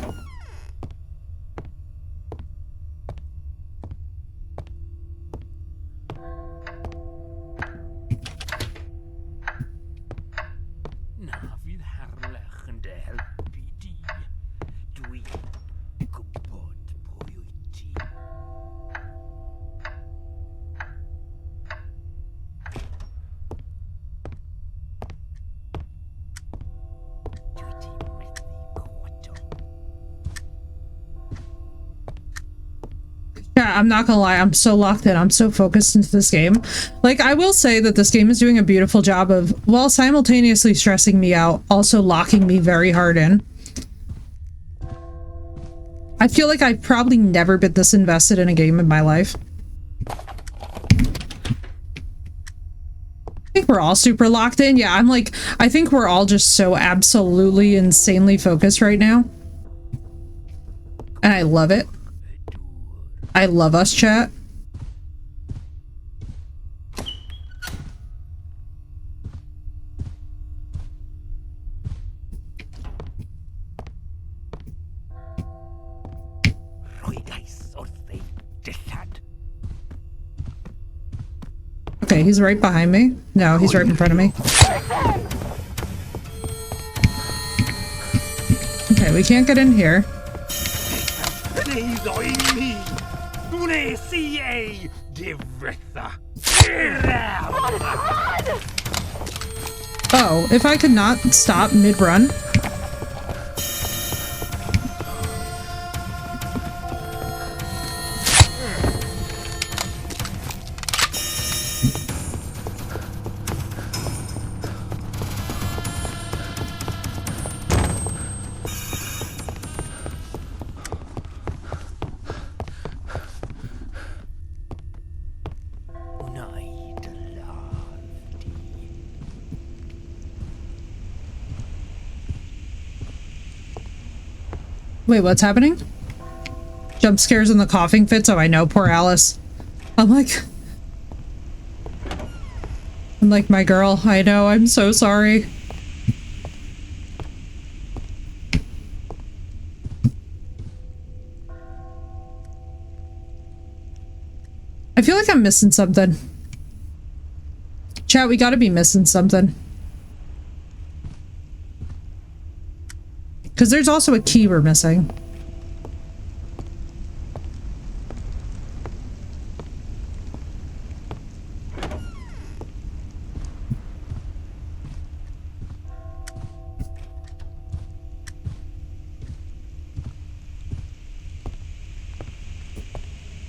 Speaker 1: I'm not gonna lie, I'm so locked in. I'm so focused into this game. Like, I will say that this game is doing a beautiful job of, while simultaneously stressing me out, also locking me very hard in. I feel like I've probably never been this invested in a game in my life. I think we're all super locked in. Yeah, I'm like, I think we're all just so absolutely insanely focused right now. And I love it. I love us, chat. Okay, he's right behind me. No, he's right in front of me. Okay, we can't get in here. Oh, if I could not stop mid-run. Wait, what's happening? Jump scares and the coughing fits? Oh, I know, poor Alice. I'm like, my girl, I know, I'm so sorry. I feel like I'm missing something. Chat, we gotta be missing something. Because there's also a key we're missing.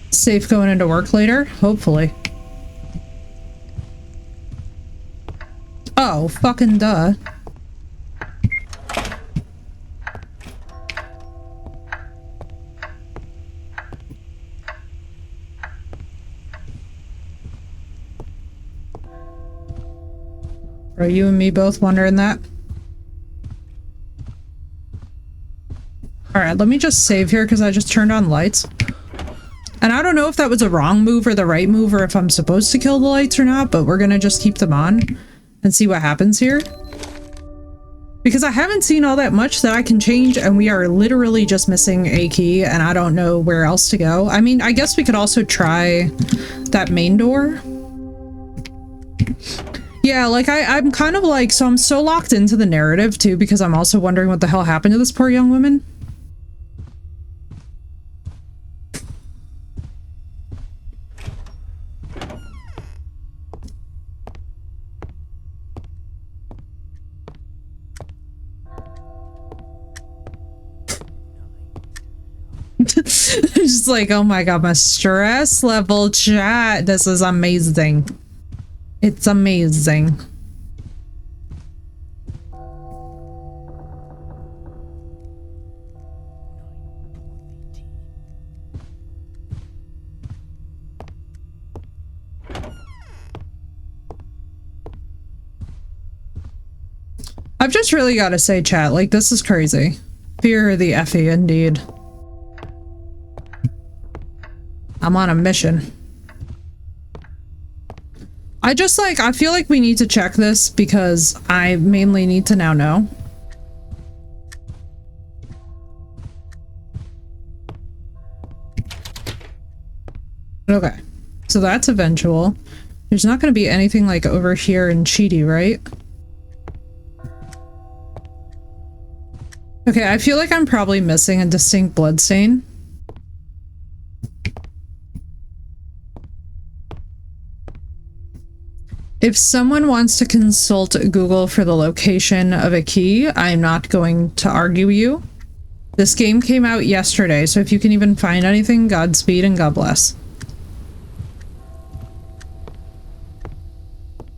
Speaker 1: Safe going into work later? Hopefully. Oh, fucking duh. Are you and me both wondering that? Alright, let me just save here because I just turned on lights. And I don't know if that was a wrong move or the right move or if I'm supposed to kill the lights or not, but we're gonna just keep them on and see what happens here. Because I haven't seen all that much that I can change and we are literally just missing a key and I don't know where else to go. I mean, I guess we could also try that main door. Yeah, like I'm kind of like, so I'm so locked into the narrative too because I'm also wondering what the hell happened to this poor young woman. Just like, oh my god, my stress level, chat. This is amazing. It's amazing. I've just really got to say, chat, like, this is crazy. Fear the Ephy, indeed. I'm on a mission. I just like, I feel like we need to check this because I mainly need to now know. Okay, so that's eventual. There's not going to be anything like over here in Cheaty, right? Okay, I feel like I'm probably missing a distinct bloodstain. If someone wants to consult Google for the location of a key, I'm not going to argue you. This game came out yesterday, so if you can even find anything, Godspeed and God bless.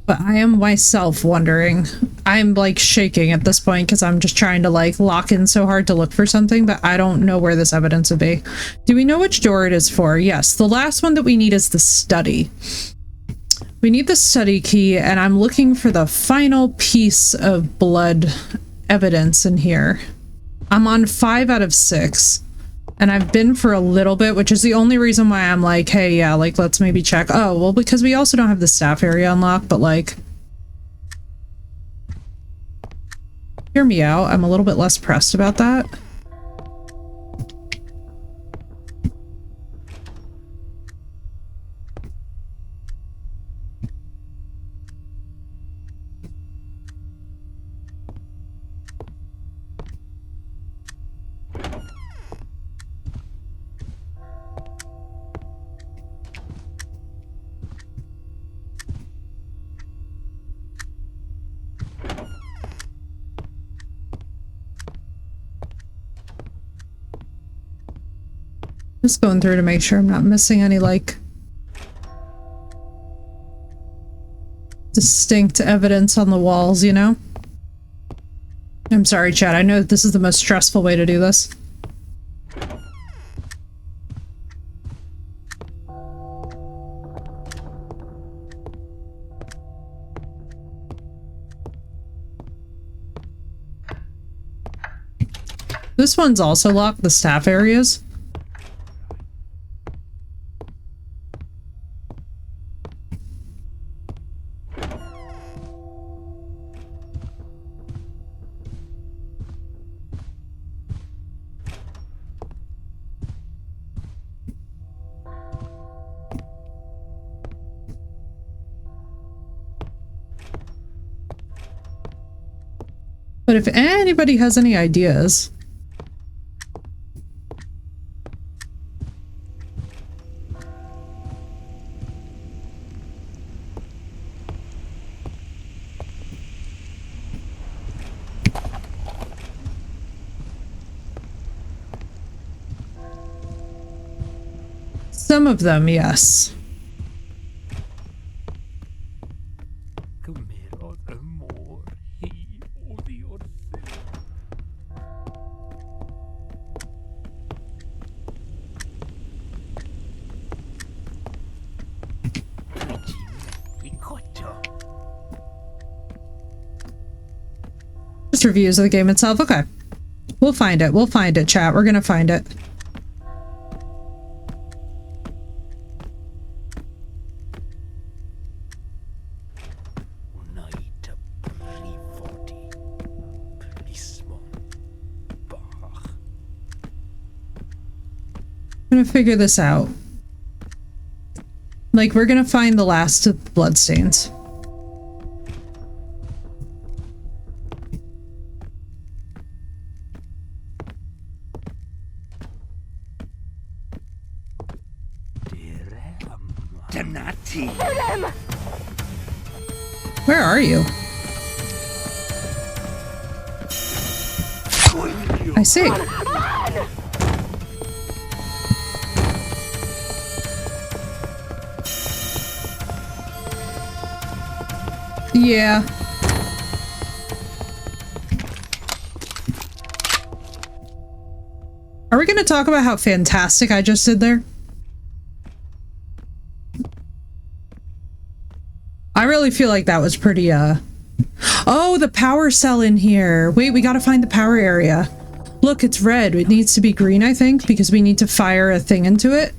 Speaker 1: But I am myself wondering. I'm like shaking at this point because I'm just trying to like lock in so hard to look for something, but I don't know where this evidence would be. Do we know which door it is for? Yes, the last one that we need is the study. We need the study key, and I'm looking for the final piece of blood evidence in here. I'm on 5 out of 6. And I've been for a little bit, which is the only reason why I'm like, hey, yeah, like, let's maybe check. Oh, well, because we also don't have the staff area unlocked, but like... Hear me out. I'm a little bit less pressed about that. Just going through to make sure I'm not missing any, like, distinct evidence on the walls, you know? I'm sorry, chat. I know this is the most stressful way to do this. This one's also locked, the staff areas. But if anybody has any ideas... Some of them, yes. Just reviews of the game itself. Okay. We'll find it. We'll find it, chat. We're gonna find it. I'm gonna figure this out. Like, we're gonna find the last of the bloodstains. Where are you? I see. Yeah. Are we going to talk about how fantastic I just did there? I really feel like that was pretty, Oh, the power cell in here. Wait, we got to find the power area. Look, it's red. It needs to be green, I think, because we need to fire a thing into it.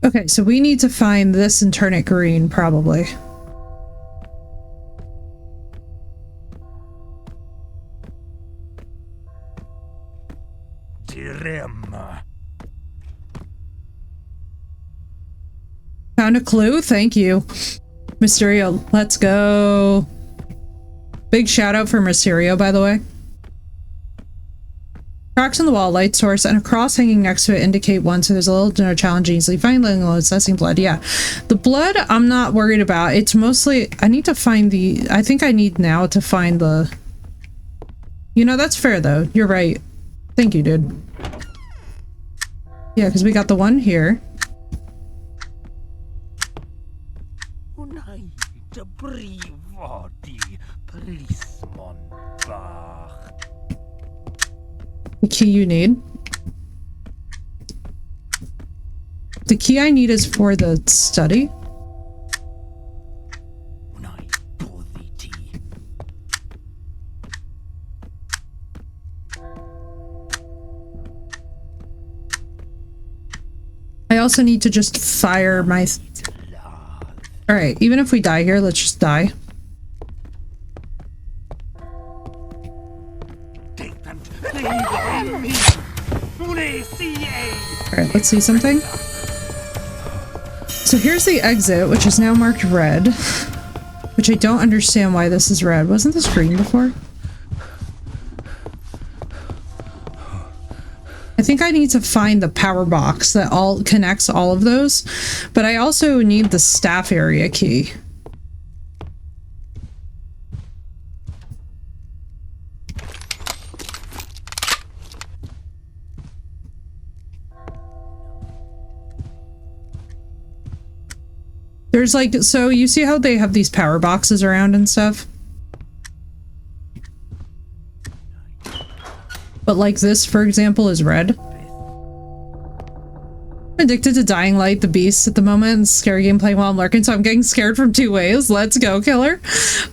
Speaker 1: Okay, so we need to find this and turn it green, probably. Found a clue? Thank you. Mysterio, let's go. Big shout out for Mysterio, by the way. Cracks in the wall, light source, and a cross hanging next to it indicate one, so there's a little more challenging. Easily finding low assessing blood. Yeah. The blood, I'm not worried about. It's mostly, I need to find the, I think I need now to find the, you know, that's fair though. You're right. Thank you, dude. Yeah, because we got the one here. The key you need. The key I need is for the study. I also need to just fire my... Alright, even if we die here, let's just die. Alright, let's see something. So here's the exit, which is now marked red. Which I don't understand why this is red. Wasn't this green before? I think I need to find the power box that all connects all of those, but I also need the staff area key. There's like, so you see how they have these power boxes around and stuff? But like this, for example, is red. I'm addicted to Dying Light, the Beast at the moment, and scary game playing while I'm lurking, so I'm getting scared from 2 ways. Let's go, killer.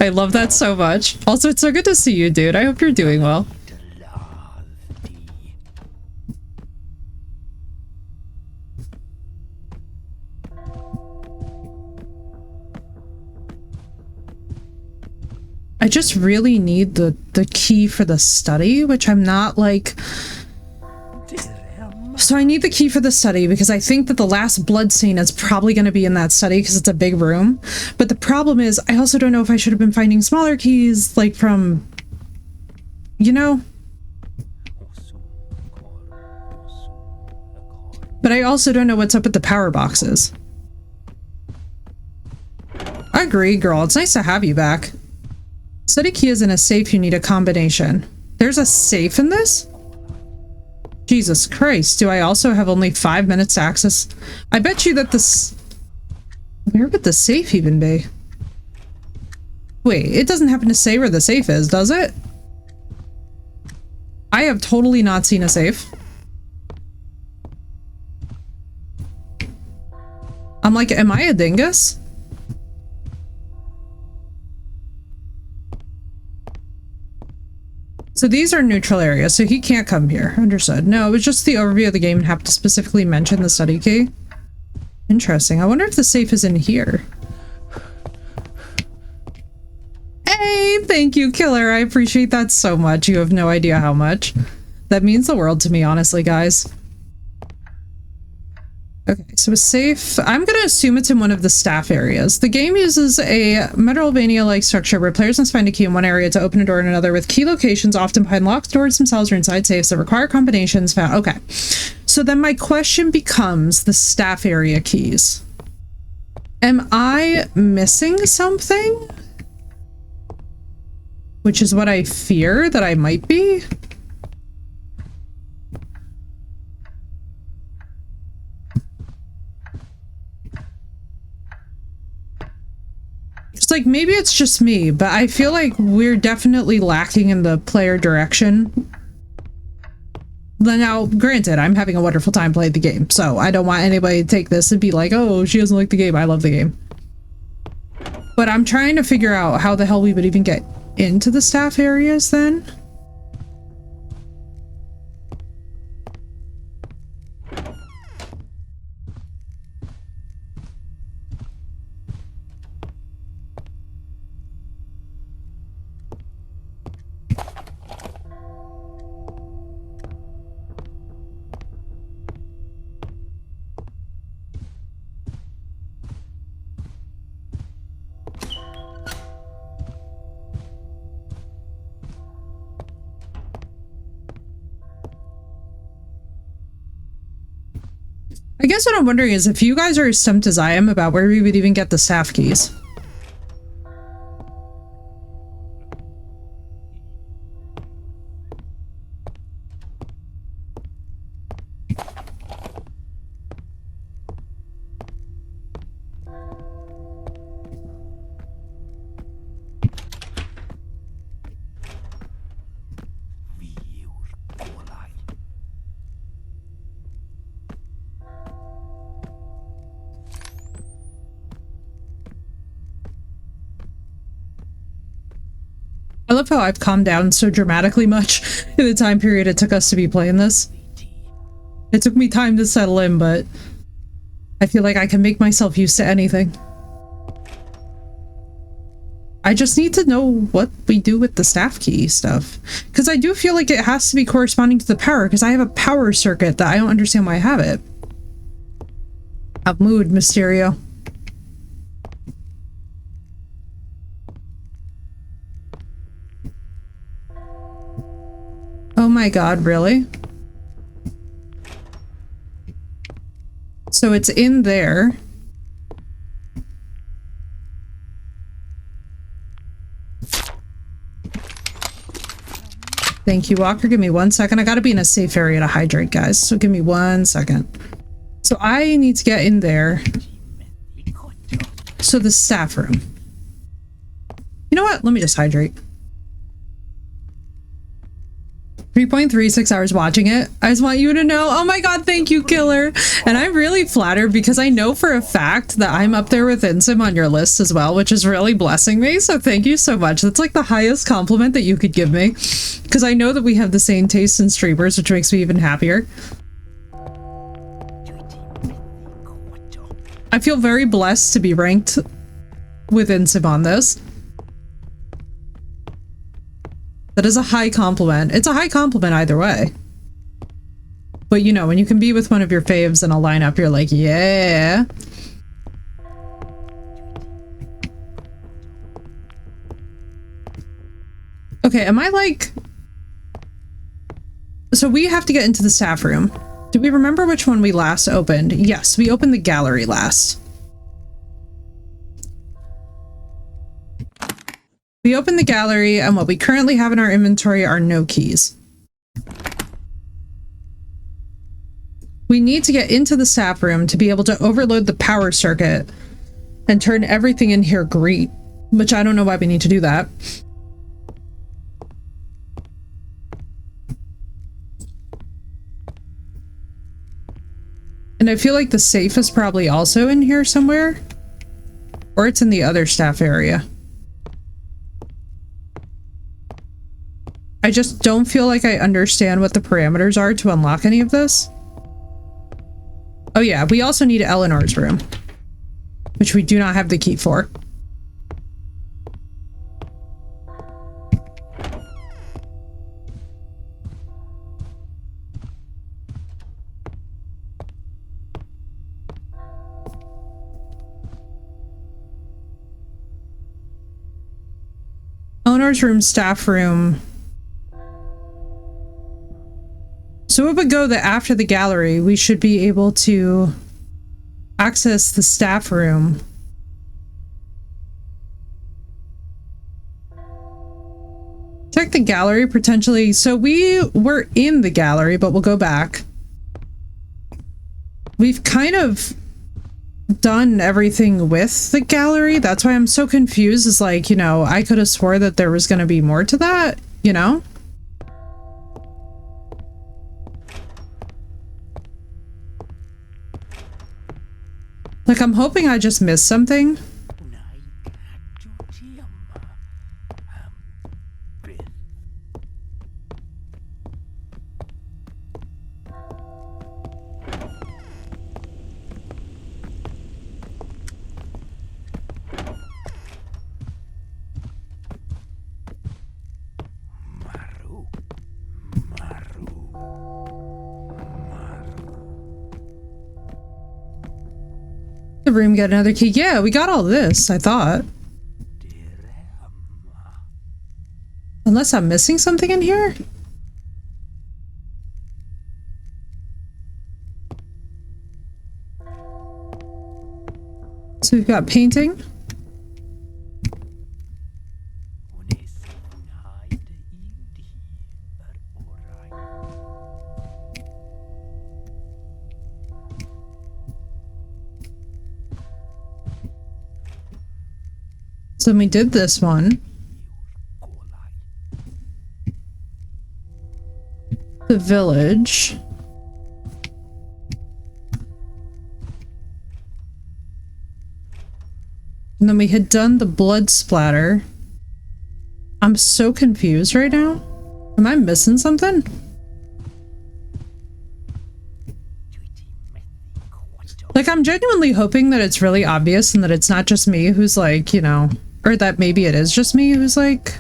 Speaker 1: I love that so much. Also, it's so good to see you, dude. I hope you're doing well. I just really need the key for the study, which I'm not like... So I need the key for the study because I think that the last blood scene is probably going to be in that study because it's a big room. But the problem is, I also don't know if I should have been finding smaller keys, like from... You know? But I also don't know what's up with the power boxes. I agree, girl. It's nice to have you back. Study key is in a safe. You need a combination. There's a safe in this? Jesus Christ. Do I also have only 5 minutes to access? I bet you that this... Where would the safe even be? Wait, it doesn't happen to say where the safe is, does it? I have totally not seen a safe. I'm like, am I a dingus? So these are neutral areas, so he can't come here. Understood. No, it was just the overview of the game and have to specifically mention the study key. Interesting. I wonder if the safe is in here. Hey, thank you, killer. I appreciate that so much. You have no idea how much. That means the world to me, honestly, guys. Okay, so a safe. I'm going to assume it's in one of the staff areas. The game uses a Metroidvania-like structure where players must find a key in one area to open a door in another, with key locations often behind locked doors themselves or inside safes that require combinations found. Okay, so then my question becomes the staff area keys. Am I missing something? Which is what I fear that I might be. It's like, maybe it's just me, but I feel like we're definitely lacking in the player direction. Now, granted, I'm having a wonderful time playing the game, so I don't want anybody to take this and be like, oh, she doesn't like the game. I love the game. But I'm trying to figure out how the hell we would even get into the staff areas then. guess what I'm wondering is if you guys are as stumped as I am about where we would even get the staff keys. I love how I've calmed down so dramatically much in the time period it took us to be playing this. It took me time to settle in, but I feel like I can make myself used to anything. I just need to know what we do with the staff key stuff. Because I do feel like it has to be corresponding to the power, because I have a power circuit that I don't understand why I have it. Have mood, Mysterio. Oh my god, really? So it's in there. Thank you, Walker. Give me 1 second. I gotta be in a safe area to hydrate, guys. So give me 1 second. So I need to get in there. So the staff room. You know what? Let me just hydrate. 3.36 hours watching it. I just want you to know. Oh my god, thank you, Killer. And I'm really flattered because I know for a fact that I'm up there with Insim on your list as well, which is really blessing me. So thank you so much. That's like the highest compliment that you could give me. Because I know that we have the same taste in streamers, which makes me even happier. I feel very blessed to be ranked with Insim on this. That is a high compliment. It's a high compliment either way. But you know, when you can be with one of your faves in a lineup, you're like, yeah. Okay, am I like... So we have to get into the staff room. Do we remember which one we last opened? Yes, we opened the gallery last. We opened the gallery, and what we currently have in our inventory are no keys. We need to get into the staff room to be able to overload the power circuit and turn everything in here green, which I don't know why we need to do that. And I feel like the safe is probably also in here somewhere, or it's in the other staff area. I just don't feel like I understand what the parameters are to unlock any of this. Oh yeah, we also need Eleanor's room, which we do not have the key for. Eleanor's room, staff room. So it would go that after the gallery, we should be able to access the staff room. Check the gallery potentially. So we were in the gallery, but we'll go back. We've kind of done everything with the gallery. That's why I'm so confused. Is like, you know, I could have swore that there was going to be more to that, you know? Like, I'm hoping I just missed something. The room, get another key. Yeah, we got all this, I thought. Unless I'm missing something in here? So we've got painting. So we did this one. The village. And then we had done the blood splatter. I'm so confused right now. Am I missing something? Like, I'm genuinely hoping that it's really obvious and that it's not just me who's like, you know, or that maybe it is just me who's like...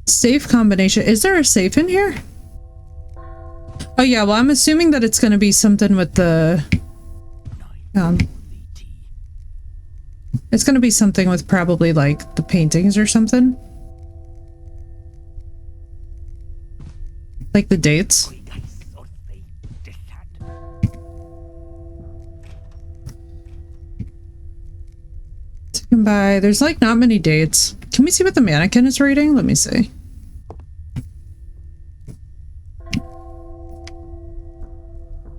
Speaker 1: Safe combination. Is there a safe in here? Oh yeah, well I'm assuming that it's gonna be something with the... it's gonna be something with probably like the paintings or something. Like the dates. Taken by... There's like not many dates. Can we see what the mannequin is reading? Let me see.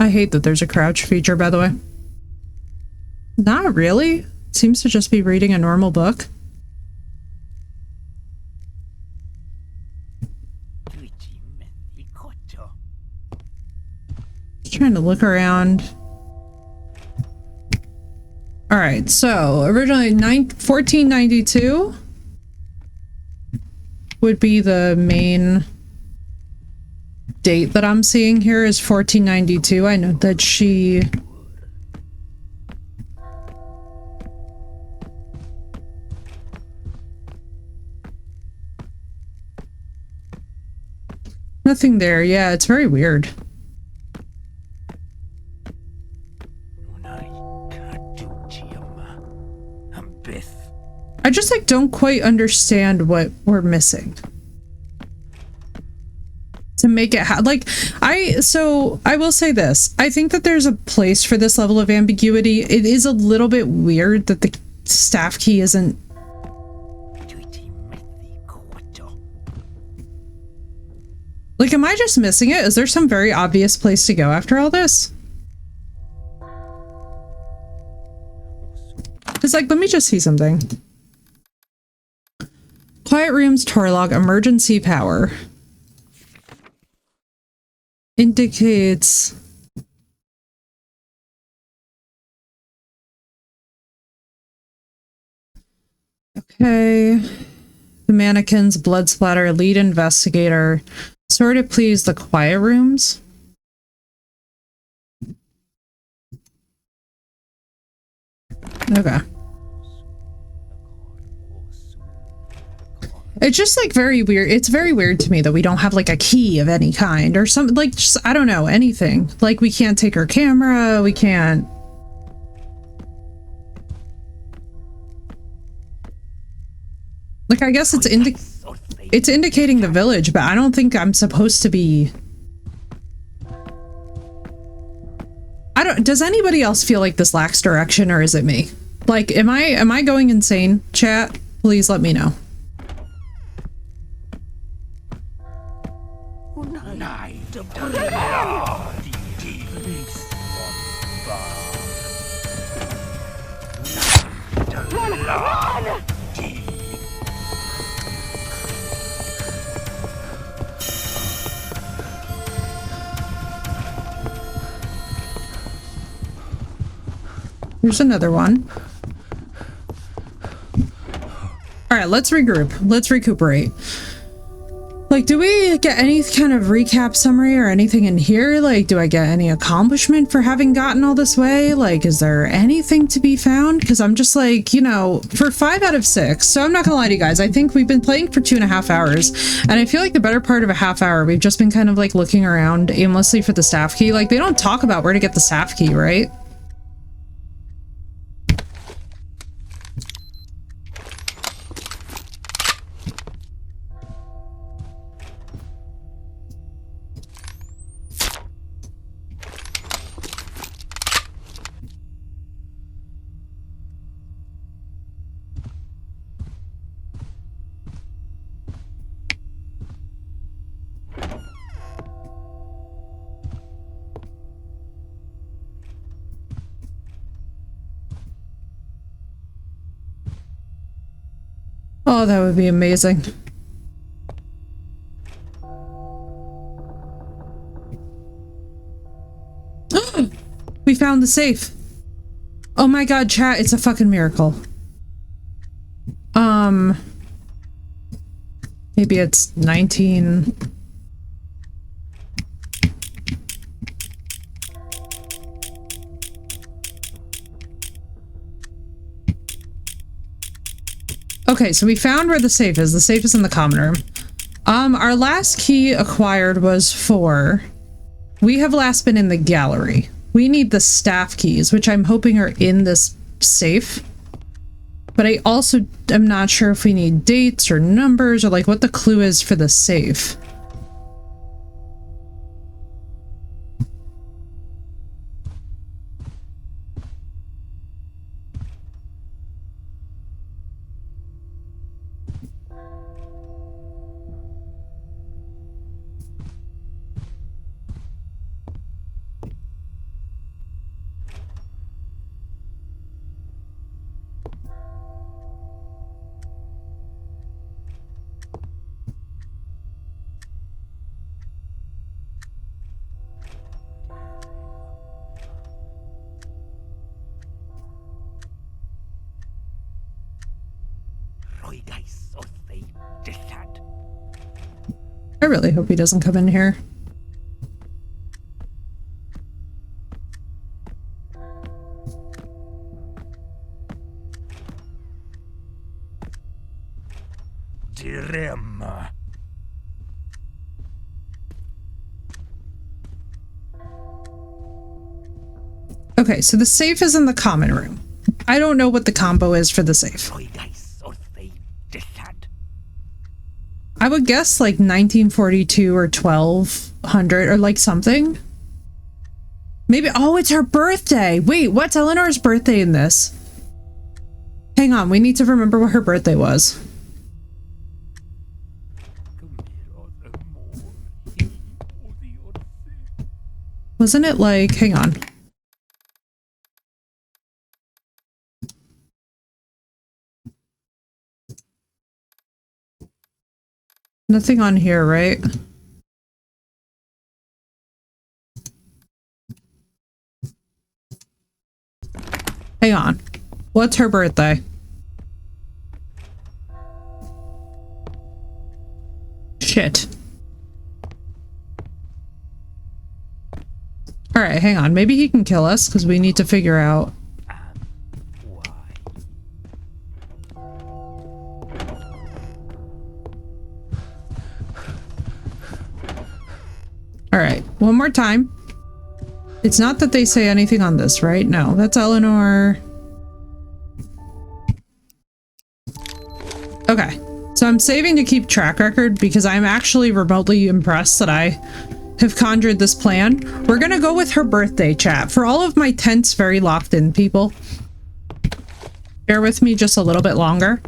Speaker 1: I hate that there's a crouch feature, by the way. Not really. Seems to just be reading a normal book. Just trying to look around. Alright, so originally 1492 would be the main date that I'm seeing here is 1492. I know that she... Nothing there. Yeah, it's very weird. I just like don't quite understand what we're missing to make it like I will say this. I think that there's a place for this level of ambiguity. It is a little bit weird that the staff key isn't... Like, am I just missing it? Is there some very obvious place to go after all this? It's like, let me just see something. Quiet rooms, tour log, emergency power. Indicates... Okay. The mannequins, blood splatter, lead investigator. Sort of please the quiet rooms. Okay. It's just like very weird. It's very weird to me that we don't have like a key of any kind or something, like just, I don't know, anything. Like we can't take our camera, we can't. Like I guess it's indicating the village, but I don't think I'm supposed to be... Does anybody else feel like this lacks direction, or is it me? Like, am I going insane, chat? Please let me know. Here's another one. All right, let's regroup. Let's recuperate. Like, do we get any kind of recap summary or anything in here? Like, do I get any accomplishment for having gotten all this way? Like, is there anything to be found? Because I'm just like, you know, for 5 out of 6. So I'm not gonna lie to you guys. I think we've been playing for 2.5 hours. And I feel like the better part of a half hour, we've just been kind of like looking around aimlessly for the staff key. Like, they don't talk about where to get the staff key, right? Oh, that would be amazing. We found the safe. Oh my god, chat, it's a fucking miracle. Maybe it's 19. Okay, so we found where the safe is. The safe is in the common room. Our last key acquired was 4. We have last been in the gallery. We need the staff keys, which I'm hoping are in this safe. But I also am not sure if we need dates or numbers or like what the clue is for the safe. I really hope he doesn't come in here.
Speaker 6: Dilemma.
Speaker 1: Okay, so the safe is in the common room. I don't know what the combo is for the safe. I would guess like 1942 or 1200 or like something. Maybe, oh, it's her birthday. Wait, what's Eleanor's birthday in this? Hang on, we need to remember what her birthday was. Wasn't it like, hang on. Nothing on here, right? Hang on. What's her birthday? Shit. Alright, hang on. Maybe he can kill us because we need to figure out. Alright, one more time. It's not that they say anything on this, right? No, that's Eleanor. Okay, so I'm saving to keep track record because I'm actually remotely impressed that I have conjured this plan. We're gonna go with her birthday, chat. For all of my tense, very locked in people, bear with me just a little bit longer.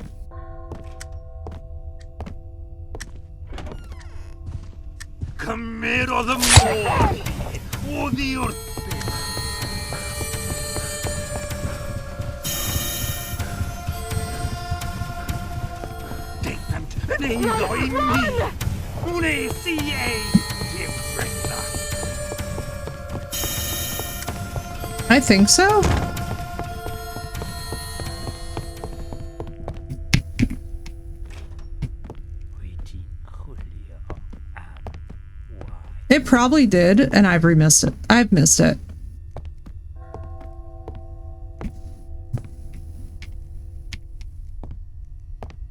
Speaker 6: Camero the more. Oh, the earth.
Speaker 1: I think so. It probably did, and I've remissed it. I've missed it.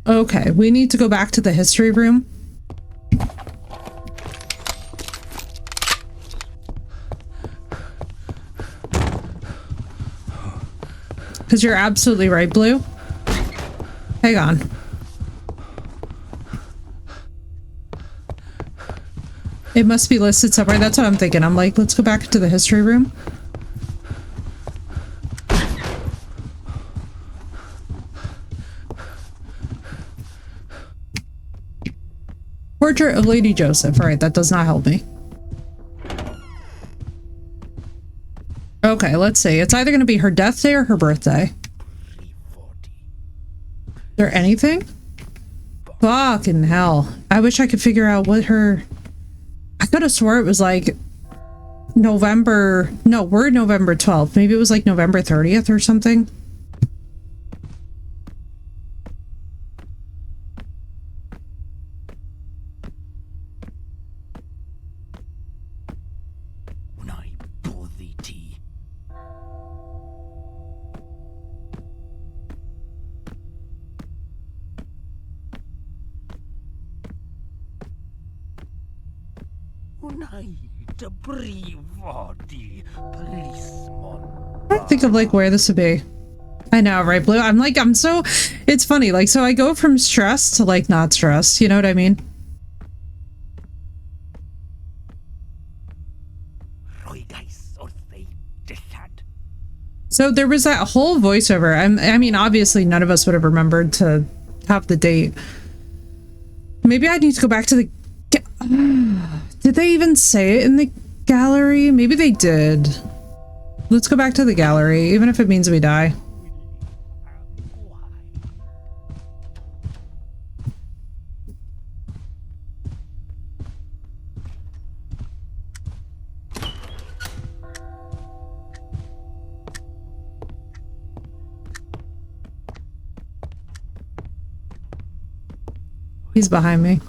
Speaker 1: Okay, we need to go back to the history room. Because you're absolutely right, Blue. Hang on. It must be listed somewhere. That's what I'm thinking. I'm like, let's go back to the history room. Portrait of Lady Joseph. All right, that does not help me. Okay, let's see. It's either going to be her death day or her birthday. Is there anything? Fucking hell. I wish I could figure out what her... I could have swore it was like November... No, we're November 12th. Maybe it was like November 30th or something. I think of like where this would be. I know, right, Blue? I'm so... It's funny, like, so I go from stressed to like not stressed, you know what I mean? So there was that whole voiceover. I mean, obviously none of us would have remembered to have the date. Maybe I need to go back to the... Did they even say it in the gallery? Maybe they did. Let's go back to the gallery, even if it means we die. He's behind me.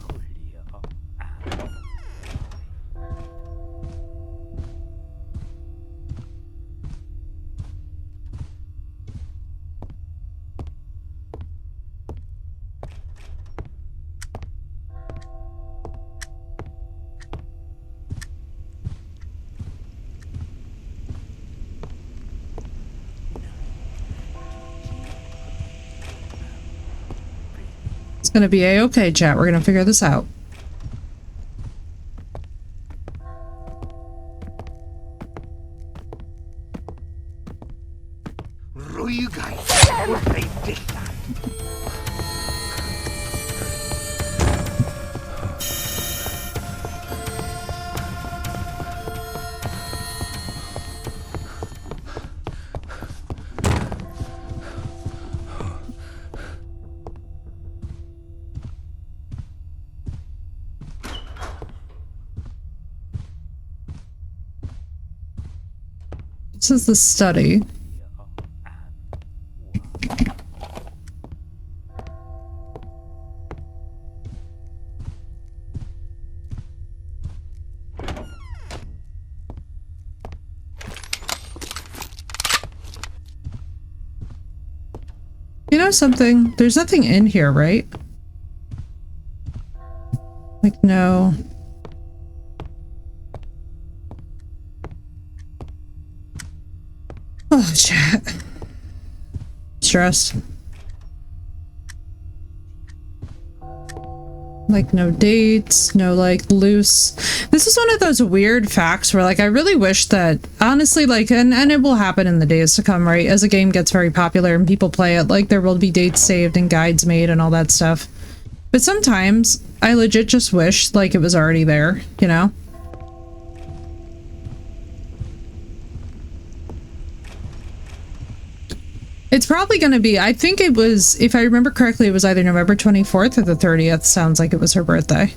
Speaker 1: It's gonna be a-okay, chat. We're gonna figure this out. This is the study. You know something? There's nothing in here, right? Like, no. Oh, chat. Stressed. Like, no dates, no, like, loose. This is one of those weird facts where, like, I really wish that, honestly, like, and it will happen in the days to come, right? As a game gets very popular and people play it, like, there will be dates saved and guides made and all that stuff. But sometimes, I legit just wish, like, it was already there, you know? It's probably going to be, I think it was, if I remember correctly, it was either November 24th or the 30th. Sounds like it was her birthday.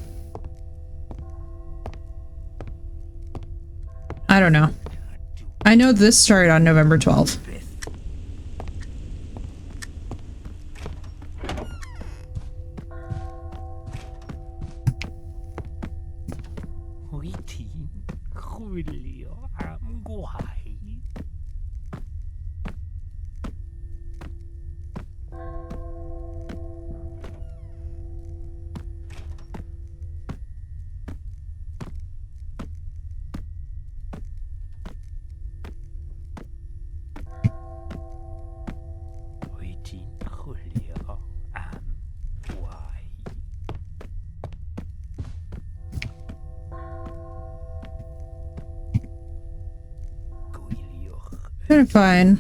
Speaker 1: I don't know. I know this started on November 12th. They're fine.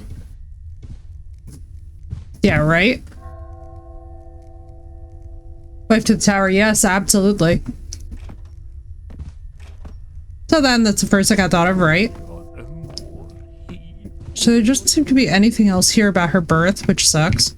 Speaker 1: Yeah, right? Wife to the tower, yes, absolutely. So then, that's the first thing I thought of, right? So there doesn't seem to be anything else here about her birth, which sucks.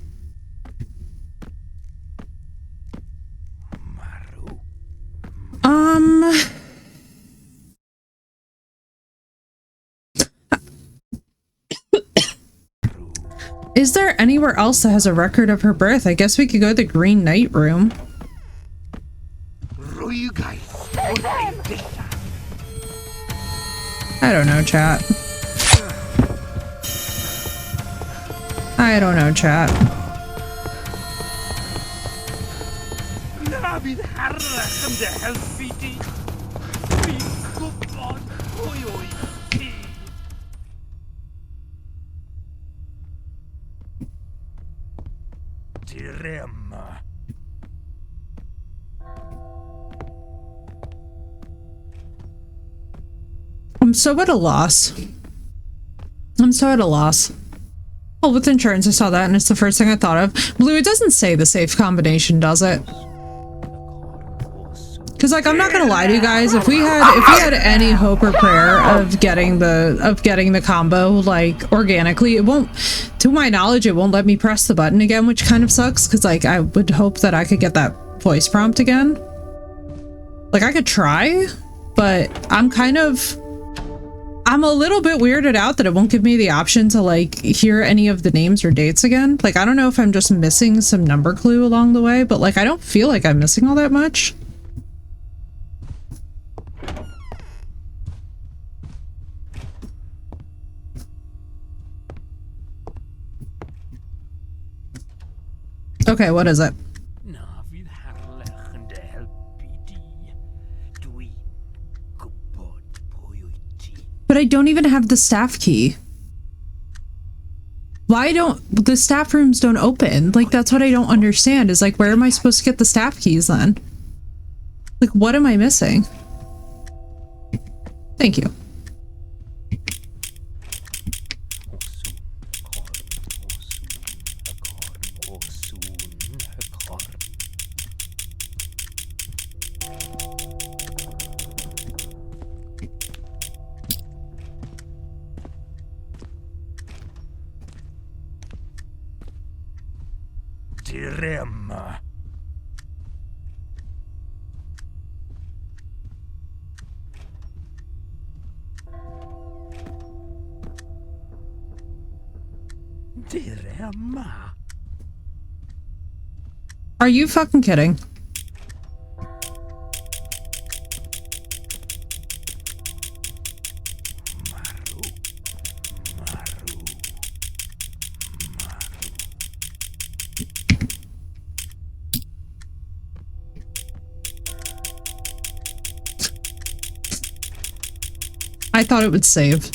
Speaker 1: Is there anywhere else that has a record of her birth? I guess we could go to the Green Knight room. I don't know, chat. I don't know, chat. I'm so at a loss. I'm so at a loss. Oh, with insurance, I saw that, and it's the first thing I thought of. Blue, it doesn't say the safe combination, does it? Because, like, I'm not gonna lie to you guys. If we had any hope or prayer of getting the combo like organically, it won't. To my knowledge, it won't let me press the button again, which kind of sucks. Because, like, I would hope that I could get that voice prompt again. Like, I could try, but I'm a little bit weirded out that it won't give me the option to like hear any of the names or dates again. Like, I don't know if I'm just missing some number clue along the way, but like, I don't feel like I'm missing all that much. Okay, what is it? But I don't even have the staff key. Why don't the staff rooms don't open? Like, that's what I don't understand, is like, where am I supposed to get the staff keys then? Like, what am I missing? Thank you. Are you fucking kidding? I thought it would save.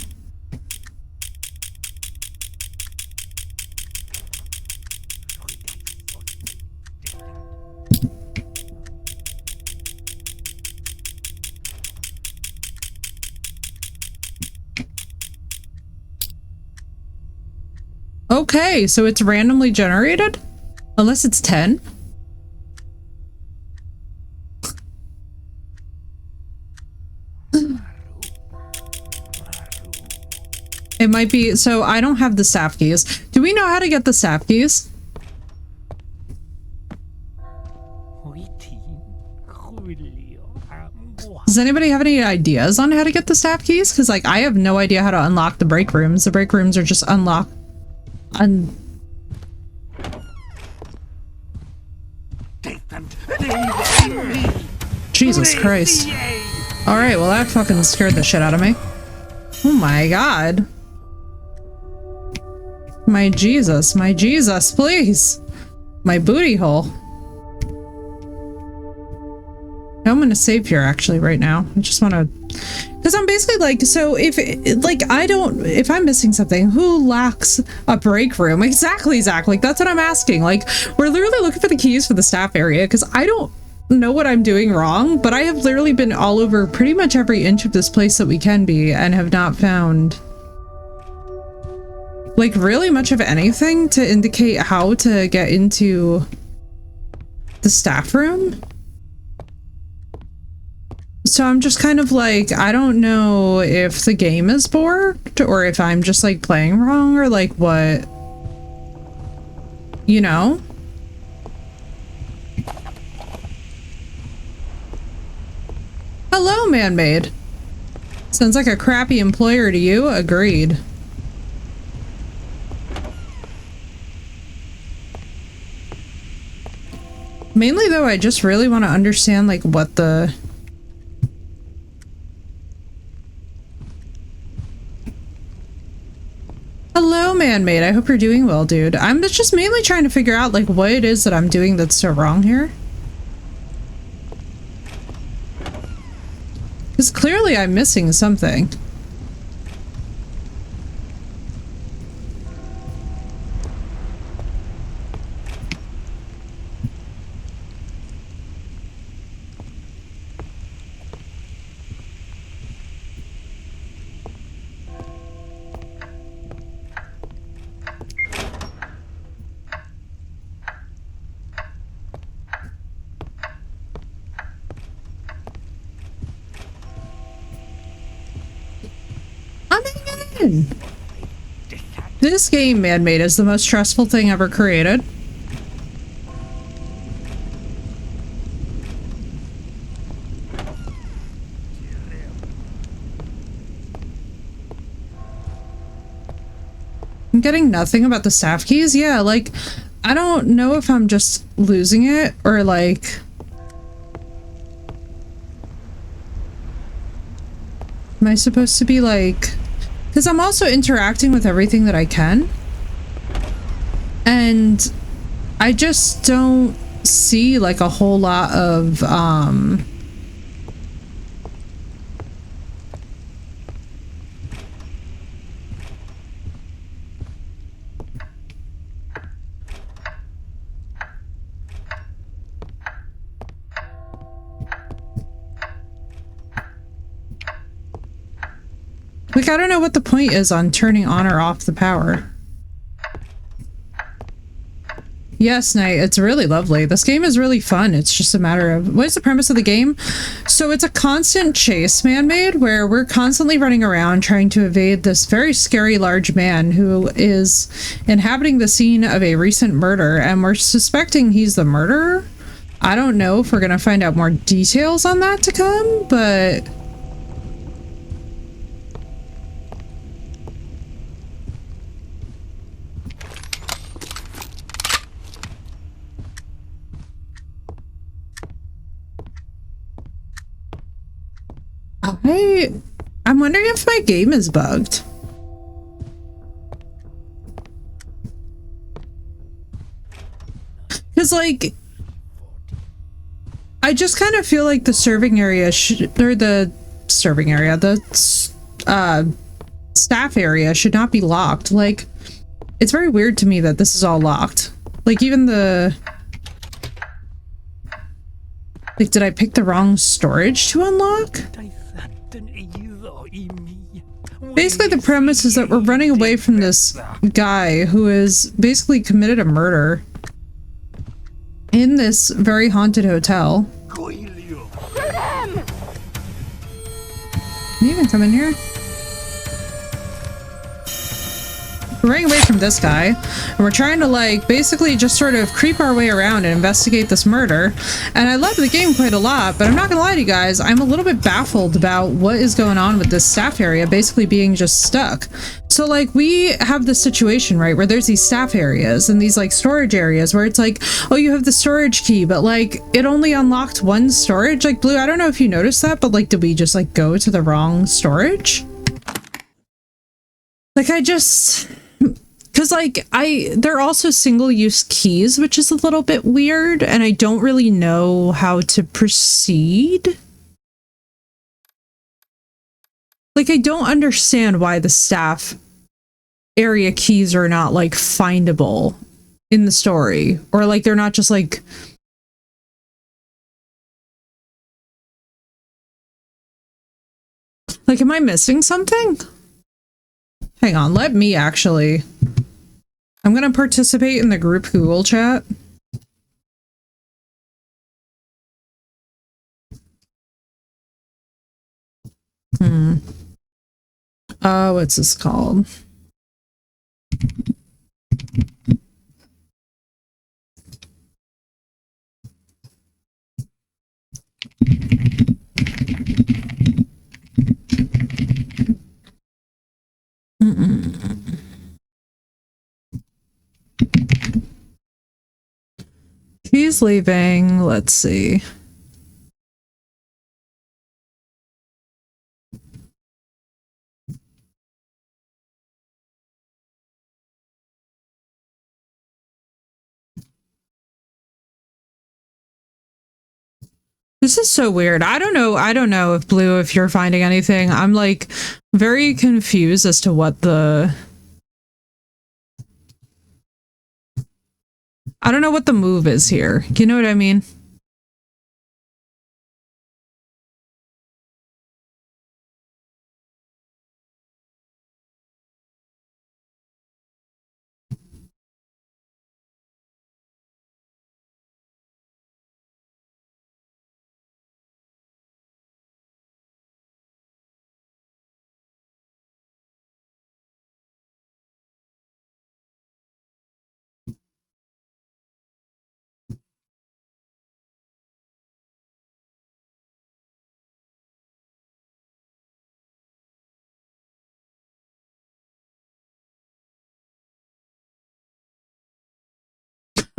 Speaker 1: Okay, so it's randomly generated? Unless it's 10? It might be, so I don't have the staff keys. Do we know how to get the staff keys? Does anybody have any ideas on how to get the staff keys? Because, like, I have no idea how to unlock the break rooms. The break rooms are just unlocked. Jesus Christ. Alright, well that fucking scared the shit out of me. Oh my god. My Jesus, please. My booty hole. I'm gonna save here actually right now. I just want to, because I'm basically like, so if I'm missing something, who lacks a break room? Exactly, Zach. Like, that's what I'm asking. Like, we're literally looking for the keys for the staff area because I don't know what I'm doing wrong, but I have literally been all over pretty much every inch of this place that we can be and have not found like really much of anything to indicate how to get into the staff room. So I'm just kind of like, I don't know if the game is bored or if I'm just like playing wrong or like what, you know? Hello, man-made. Sounds like a crappy employer to you. Agreed. Mainly though, I just really want to understand like what the... Hello, man-made. I hope you're doing well, dude. I'm just mainly trying to figure out like what it is that I'm doing that's so wrong here. Because clearly I'm missing something. This game, man-made, is the most stressful thing ever created. I'm getting nothing about the staff keys. Yeah, like, I don't know if I'm just losing it or like... Am I supposed to be like... Because I'm also interacting with everything that I can. And I just don't see like a whole lot of, like, I don't know what the point is on turning on or off the power. Yes, Knight, it's really lovely. This game is really fun. It's just a matter of... What is the premise of the game? So it's a constant chase, man-made, where we're constantly running around trying to evade this very scary large man who is inhabiting the scene of a recent murder, and we're suspecting he's the murderer. I don't know if we're gonna find out more details on that to come, but... I'm wondering if my game is bugged. Because, like, I just kind of feel like the serving area should, or the serving area, the staff area should not be locked. Like, it's very weird to me that this is all locked. Like, even the... Like, did I pick the wrong storage to unlock? Basically, the premise is that we're running away from this guy who has basically committed a murder in this very haunted hotel. Can you even come in here? We're running away from this guy, and we're trying to, like, basically just sort of creep our way around and investigate this murder. And I love the game quite a lot, but I'm not gonna lie to you guys, I'm a little bit baffled about what is going on with this staff area basically being just stuck. So, like, we have this situation, right, where there's these staff areas and these, like, storage areas where it's like, oh, you have the storage key, but, like, it only unlocked one storage. Like, Blue, I don't know if you noticed that, but, like, did we just, like, go to the wrong storage? Like, I just... Because, like, they're also single-use keys, which is a little bit weird, and I don't really know how to proceed. Like, I don't understand why the staff area keys are not, like, findable in the story. Or, like, they're not just, like... Like, am I missing something? Hang on, let me actually... I'm gonna participate in the group Google chat. What's this called? He's leaving. Let's see. This is so weird. I don't know. I don't know if Blue, if you're finding anything. I'm like very confused as to what the... I don't know what the move is here. You know what I mean?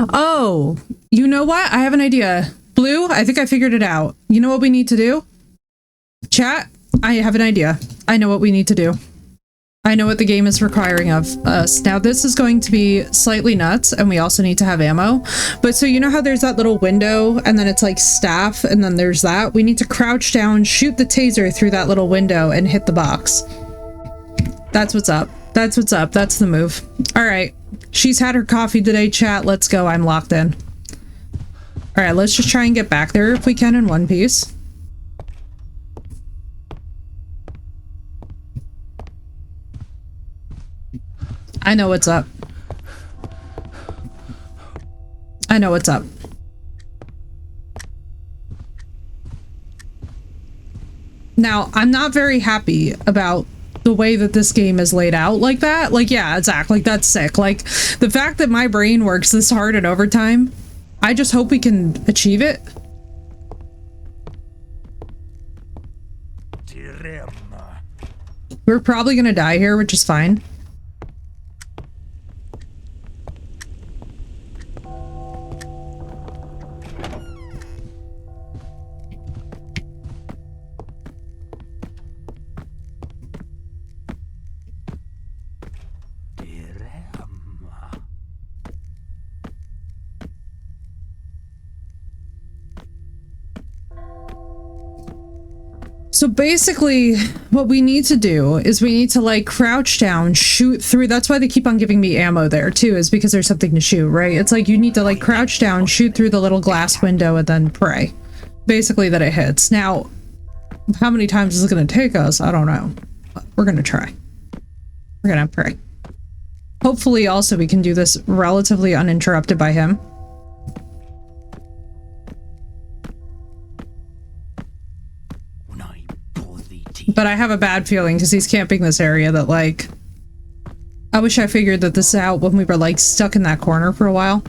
Speaker 1: Oh, you know what? I have an idea. Blue, I think I figured it out. You know what we need to do? Chat, I have an idea. I know what we need to do. I know what the game is requiring of us. Now, this is going to be slightly nuts, and we also need to have ammo. But so you know how there's that little window, and then it's like staff, and then there's that? We need to crouch down, shoot the taser through that little window, and hit the box. That's what's up. That's what's up. That's the move. All right. She's had her coffee today, chat. Let's go. I'm locked in. All right, let's just try and get back there if we can in one piece. I know what's up. I know what's up. Now, I'm not very happy about the way that this game is laid out like that. Like, yeah, Zach, like, that's sick. Like, the fact that my brain works this hard in overtime, I just hope we can achieve it. We're probably gonna die here, which is fine. So basically, what we need to do is we need to like crouch down, shoot through. That's why they keep on giving me ammo there too, is because there's something to shoot, right? It's like you need to like crouch down, shoot through the little glass window, and then pray. Basically that it hits. Now, how many times is it going to take us? I don't know. But we're going to try. We're going to pray. Hopefully also we can do this relatively uninterrupted by him. But I have a bad feeling because he's camping this area that, like... I wish I figured that this out when we were, like, stuck in that corner for a while.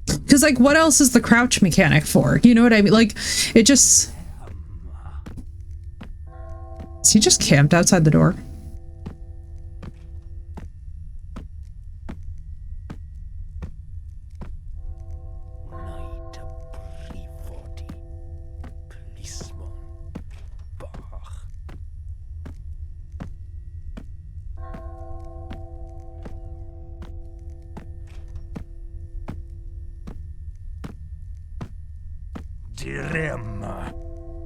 Speaker 1: Because, like, what else is the crouch mechanic for? You know what I mean? Like, it just... Is he just camped outside the door?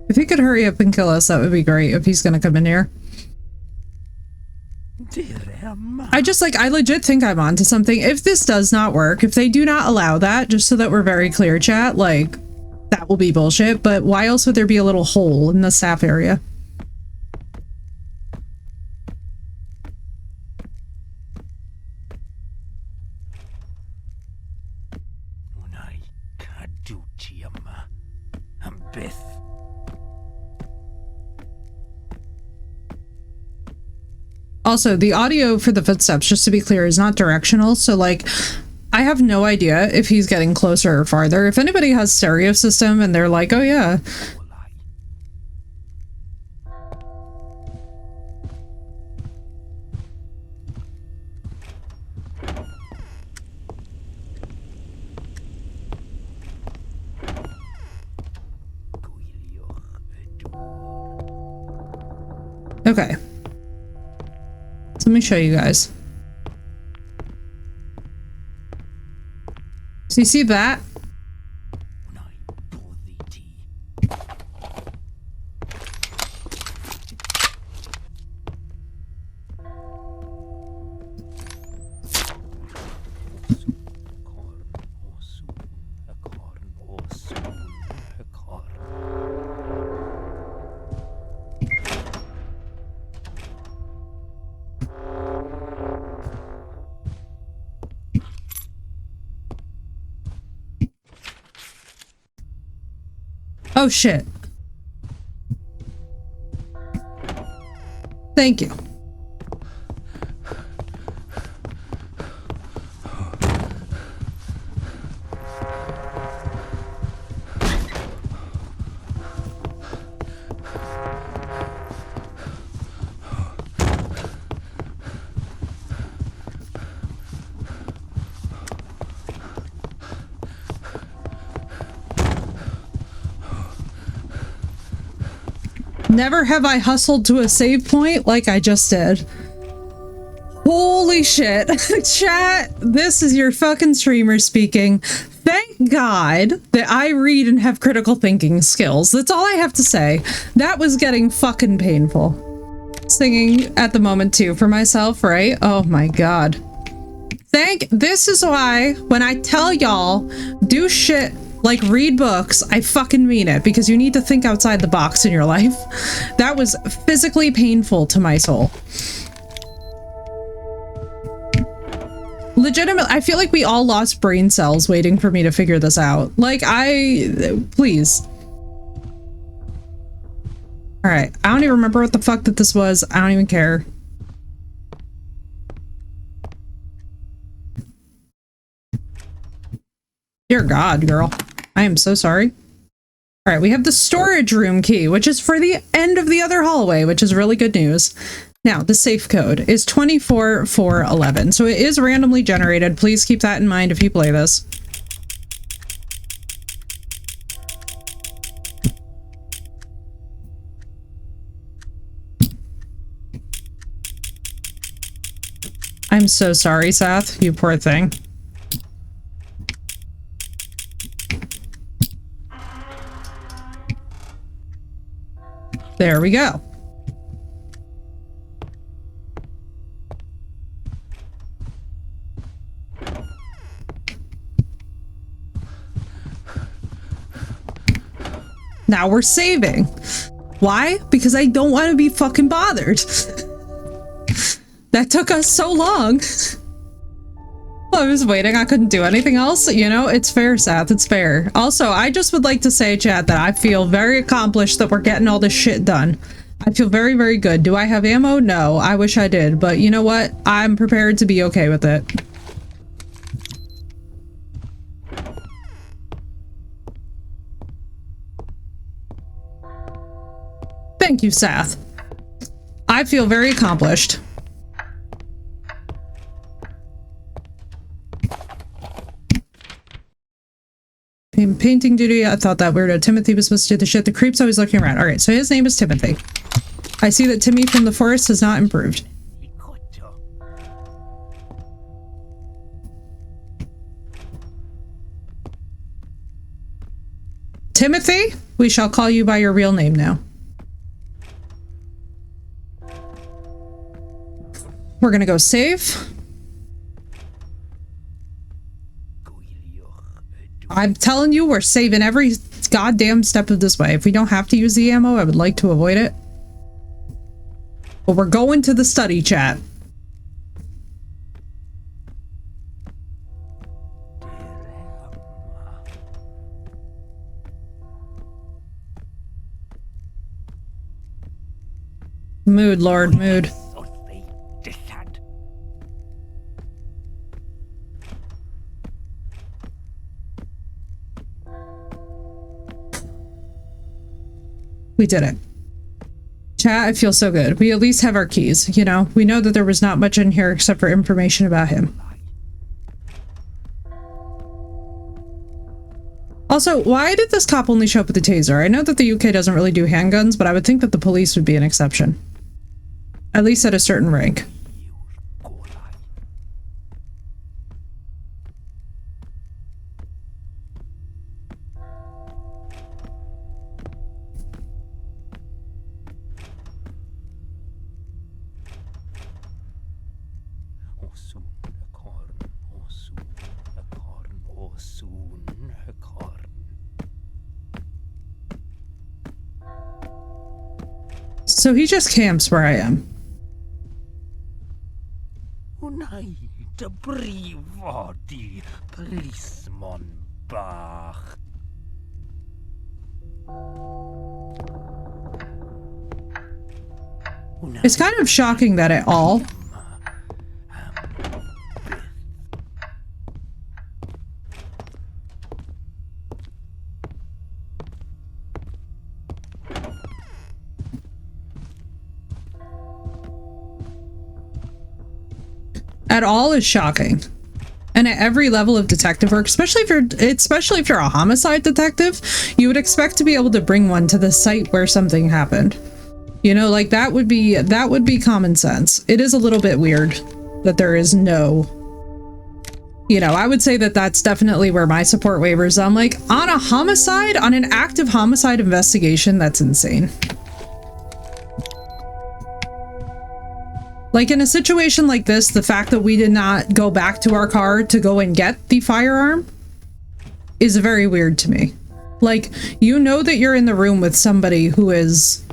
Speaker 1: If he could hurry up and kill us, that would be great if he's gonna come in here. I legit think I'm onto something. If this does not work, if they do not allow that, just so that we're very clear, chat, like, that will be bullshit. But why else would there be a little hole in the staff area? Also, the audio for the footsteps, just to be clear, is not directional. So, like, I have no idea if he's getting closer or farther. If anybody has stereo system and they're like, oh yeah. Okay. So let me show you guys. So you see that? Oh shit. Thank you. Never have I hustled to a save point like I just did. Holy shit. Chat, this is your fucking streamer speaking. Thank God that I read and have critical thinking skills. That's all I have to say. That was getting fucking painful. Singing at the moment too for myself, right? Oh my God. This is why when I tell y'all do shit like read books, I fucking mean it, because you need to think outside the box in your life. That was physically painful to my soul. Legitimately, I feel like we all lost brain cells waiting for me to figure this out. Like, please. All right, I don't even remember what the fuck that this was. I don't even care. Dear God, girl. I am so sorry. All right, we have the storage room key, which is for the end of the other hallway, which is really good news. Now, the safe code is 24411, so it is randomly generated. Please keep that in mind if you play this. I'm so sorry, Seth, you poor thing. There we go. Now we're saving. Why? Because I don't want to be fucking bothered. That took us so long. I was waiting. I couldn't do anything else. You know, it's fair, Seth. It's fair. Also, I just would like to say, chat, that I feel very accomplished that we're getting all this shit done. I feel very, very good. Do I have ammo? No. I wish I did. But you know what? I'm prepared to be okay with it. Thank you, Seth. I feel very accomplished. Painting duty. I thought that weirdo Timothy was supposed to do the shit. The creep's always looking around. All right, so his name is Timothy. I see that Timmy from the forest has not improved. Timothy, we shall call you by your real name now. We're gonna go save. I'm telling you, we're saving every goddamn step of this way. If we don't have to use the ammo, I would like to avoid it. But we're going to the study, chat. Mood, Lord, mood. We did it. Chat, I feel so good. We at least have our keys, you know? We know that there was not much in here except for information about him. Also, why did this cop only show up with a taser? I know that the UK doesn't really do handguns, but I would think that the police would be an exception. At least at a certain rank. So he just camps where I am.
Speaker 6: Wnaed y brifodi, plismon bach.
Speaker 1: It's kind of shocking that at all. At all is shocking. And at every level of detective work, especially if you're a homicide detective, you would expect to be able to bring one to the site where something happened. You know, like that would be common sense. It is a little bit weird that there is no, you know, I would say that that's definitely where my support wavers. I'm like, on a homicide, on an active homicide investigation, that's insane. Like in a situation like this, the fact that we did not go back to our car to go and get the firearm is very weird to me. Like, you know that you're in the room with somebody who is...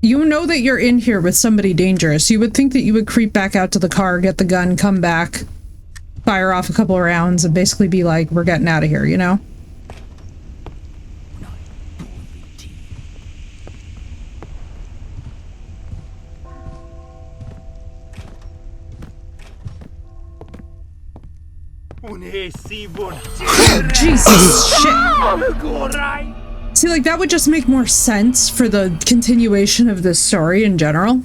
Speaker 1: You know that you're in here with somebody dangerous. You would think that you would creep back out to the car, get the gun, come back, fire off a couple of rounds, and basically be like, we're getting out of here, you know? Jesus shit. See, like, that would just make more sense for the continuation of this story in general.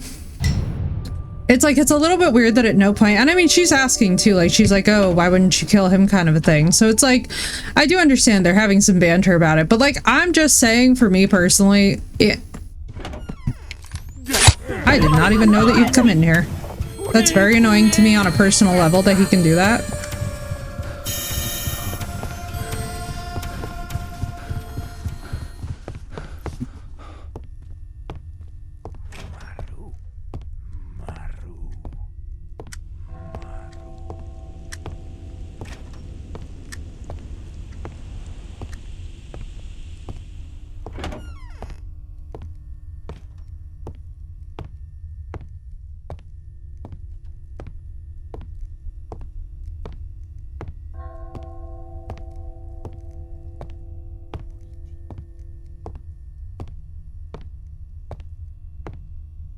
Speaker 1: It's like, it's a little bit weird that at no point, and I mean, she's asking too, like, she's like, oh, why wouldn't you kill him, kind of a thing. So it's like, I do understand they're having some banter about it, but like, I'm just saying, for me personally, I did not even know that you'd come in here. That's very annoying to me on a personal level that he can do that.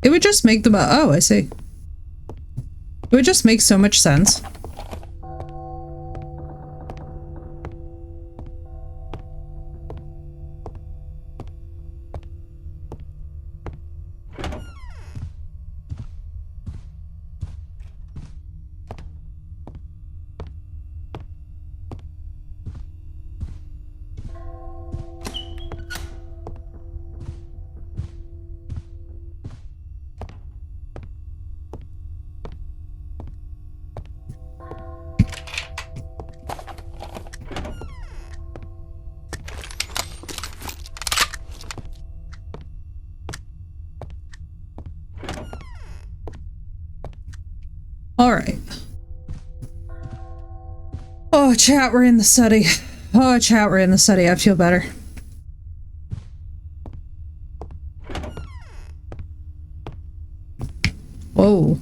Speaker 1: It would just make them, oh, I see. It would just make so much sense. All right. Oh, chat, we're in the study. Oh, chat, we're in the study. I feel better. Whoa.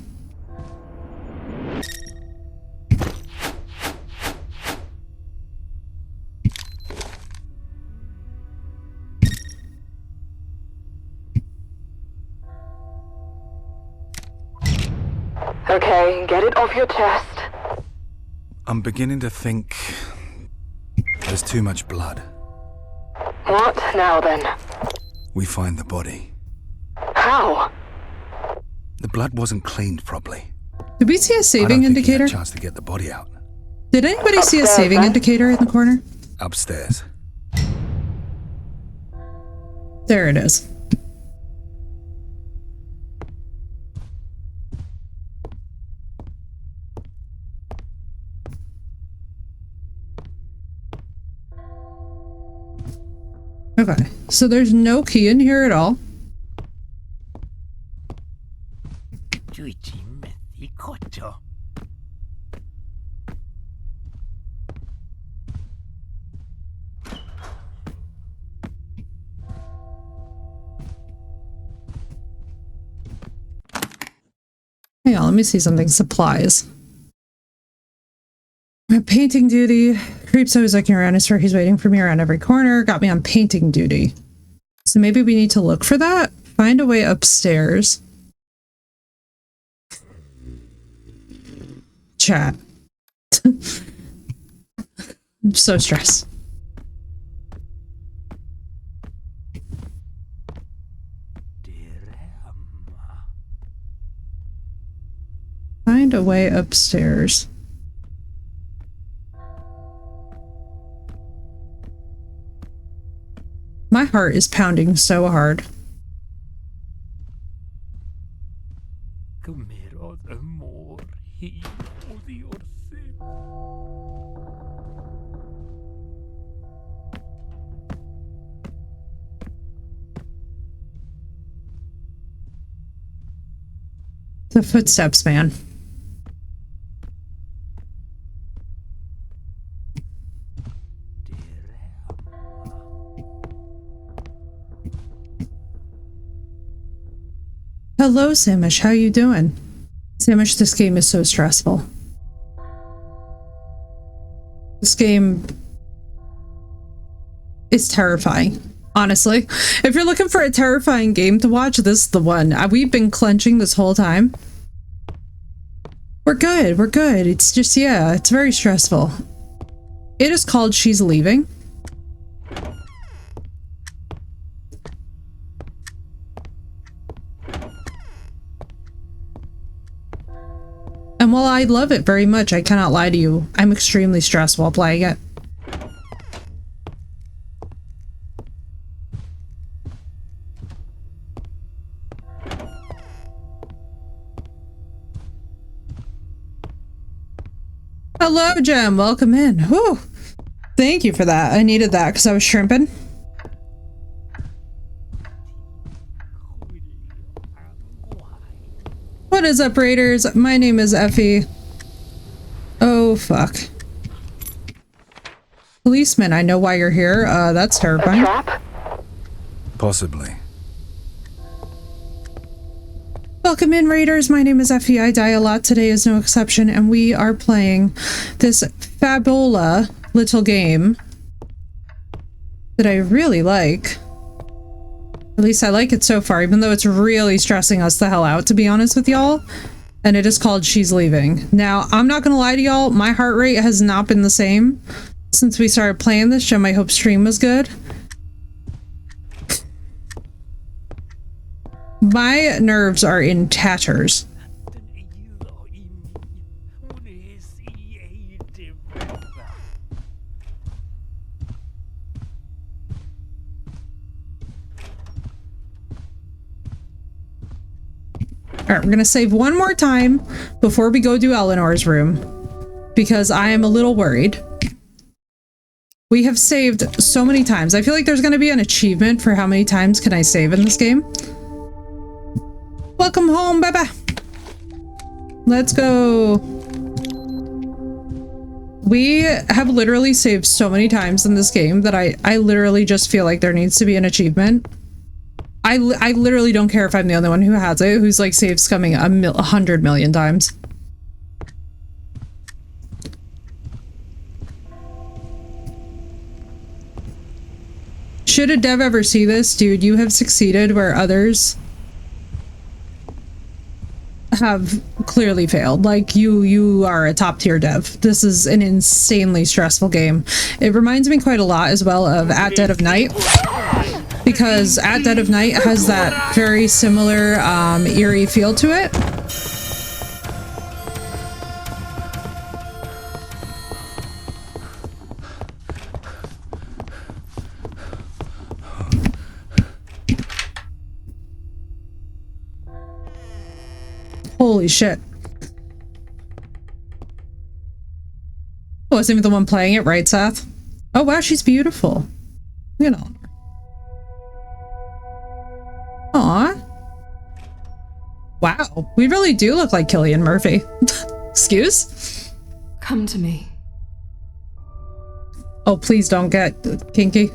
Speaker 3: Okay, get it off your chest.
Speaker 4: I'm beginning to think there's too much blood.
Speaker 3: What now then?
Speaker 4: We find the body.
Speaker 3: How?
Speaker 4: The blood wasn't cleaned properly.
Speaker 1: Did we see a saving indicator?
Speaker 4: I chance to get the body out.
Speaker 1: Did anybody see a saving indicator in the corner?
Speaker 4: Upstairs.
Speaker 1: There it is. Okay, so there's no key in here at all. Hang on, let me see something. Supplies. Painting duty. Creep's always looking around. I swear he's waiting for me around every corner. Got me on painting duty. So maybe we need to look for that. Find a way upstairs. Chat. I'm so stressed. Find a way upstairs. My heart is pounding so hard. The footsteps, man. Hello, Samish. How you doing? Samish, this game is so stressful. This game is terrifying. Honestly, if you're looking for a terrifying game to watch, this is the one. We've been clenching this whole time. We're good. We're good. It's just, yeah, it's very stressful. It is called She's Leaving. And while I love it very much, I cannot lie to you. I'm extremely stressed while playing it. Hello, Jem. Welcome in. Whew. Thank you for that. I needed that because I was shrimping. What is up, Raiders? My name is Ephy. Oh, fuck. Policeman, I know why you're here. That's terrifying.
Speaker 3: A trap?
Speaker 4: Possibly.
Speaker 1: Welcome in, Raiders. My name is Ephy. I die a lot. Today is no exception, and we are playing this fabula little game that I really like. At least I like it so far, even though it's really stressing us the hell out, to be honest with y'all. And it is called She's Leaving. Now, I'm not gonna lie to y'all, my heart rate has not been the same since we started playing this. Jem, I hope stream was good. My nerves are in tatters. Alright, we're gonna save one more time before we go do Eleanor's room, because I am a little worried. We have saved so many times. I feel like there's gonna be an achievement for how many times can I save in this game. Welcome home, Baba. Let's go. We have literally saved so many times in this game that I literally just feel like there needs to be an achievement. I literally don't care if I'm the only one who has it, who's like saved scumming 100 million times. Should a dev ever see this, dude, you have succeeded where others have clearly failed. Like you are a top tier dev. This is an insanely stressful game. It reminds me quite a lot as well of At Dead of Night, because At Dead of Night has that very similar eerie feel to it. Holy shit. Oh, isn't even the one playing it, right, Seth? Oh wow, she's beautiful. You know. Wow, we really do look like Cillian Murphy. Excuse?
Speaker 3: Come to me.
Speaker 1: Oh, please don't get kinky.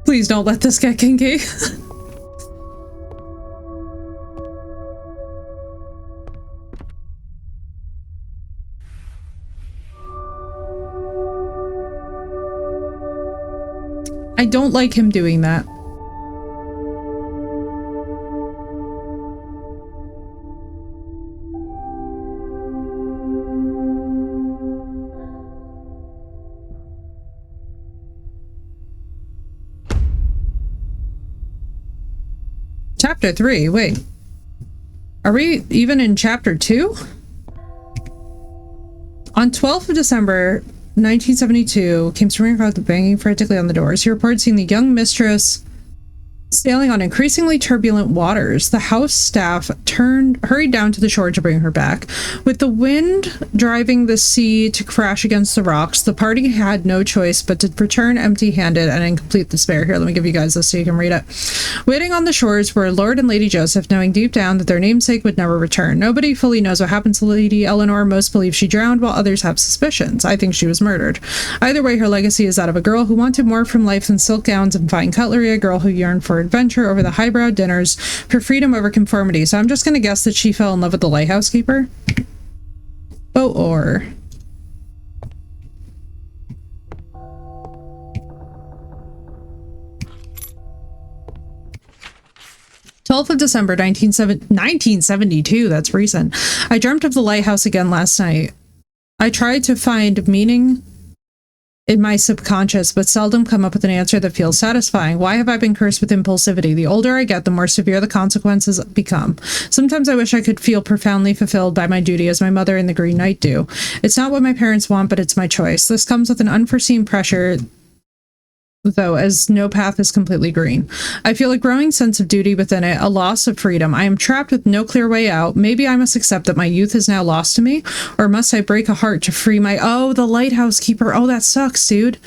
Speaker 1: Please don't let this get kinky. I don't like him doing that. Chapter 3, wait. Are we even in chapter 2? On 12th of December, 1972, came storming across the banging frantically on the doors. He reported seeing the young mistress sailing on increasingly turbulent waters. The house staff hurried down to the shore to bring her back. With the wind driving the sea to crash against the rocks, the party had no choice but to return empty-handed and in complete despair. Here, let me give you guys this so you can read it. Waiting on the shores were Lord and Lady Joseph, knowing deep down that their namesake would never return. Nobody fully knows what happened to Lady Eleanor. Most believe she drowned, while others have suspicions. I think she was murdered. Either way, her legacy is that of a girl who wanted more from life than silk gowns and fine cutlery, a girl who yearned for adventure over the highbrow dinners, for freedom over conformity. So I'm just going to guess that she fell in love with the lighthouse keeper. Oh, or... "12th of December, 1972, that's recent. I dreamt of the lighthouse again last night. I tried to find meaning in my subconscious, but seldom come up with an answer that feels satisfying. Why have I been cursed with impulsivity? The older I get, the more severe the consequences become. Sometimes I wish I could feel profoundly fulfilled by my duty as my mother and the Green Knight do. It's not what my parents want, but it's my choice. This comes with an unforeseen pressure, though, as no path is completely green. I feel a growing sense of duty within it, a loss of freedom. I am trapped with no clear way out. Maybe I must accept that my youth is now lost to me, or must I break a heart to free my... Oh, the lighthouse keeper. Oh, that sucks, dude.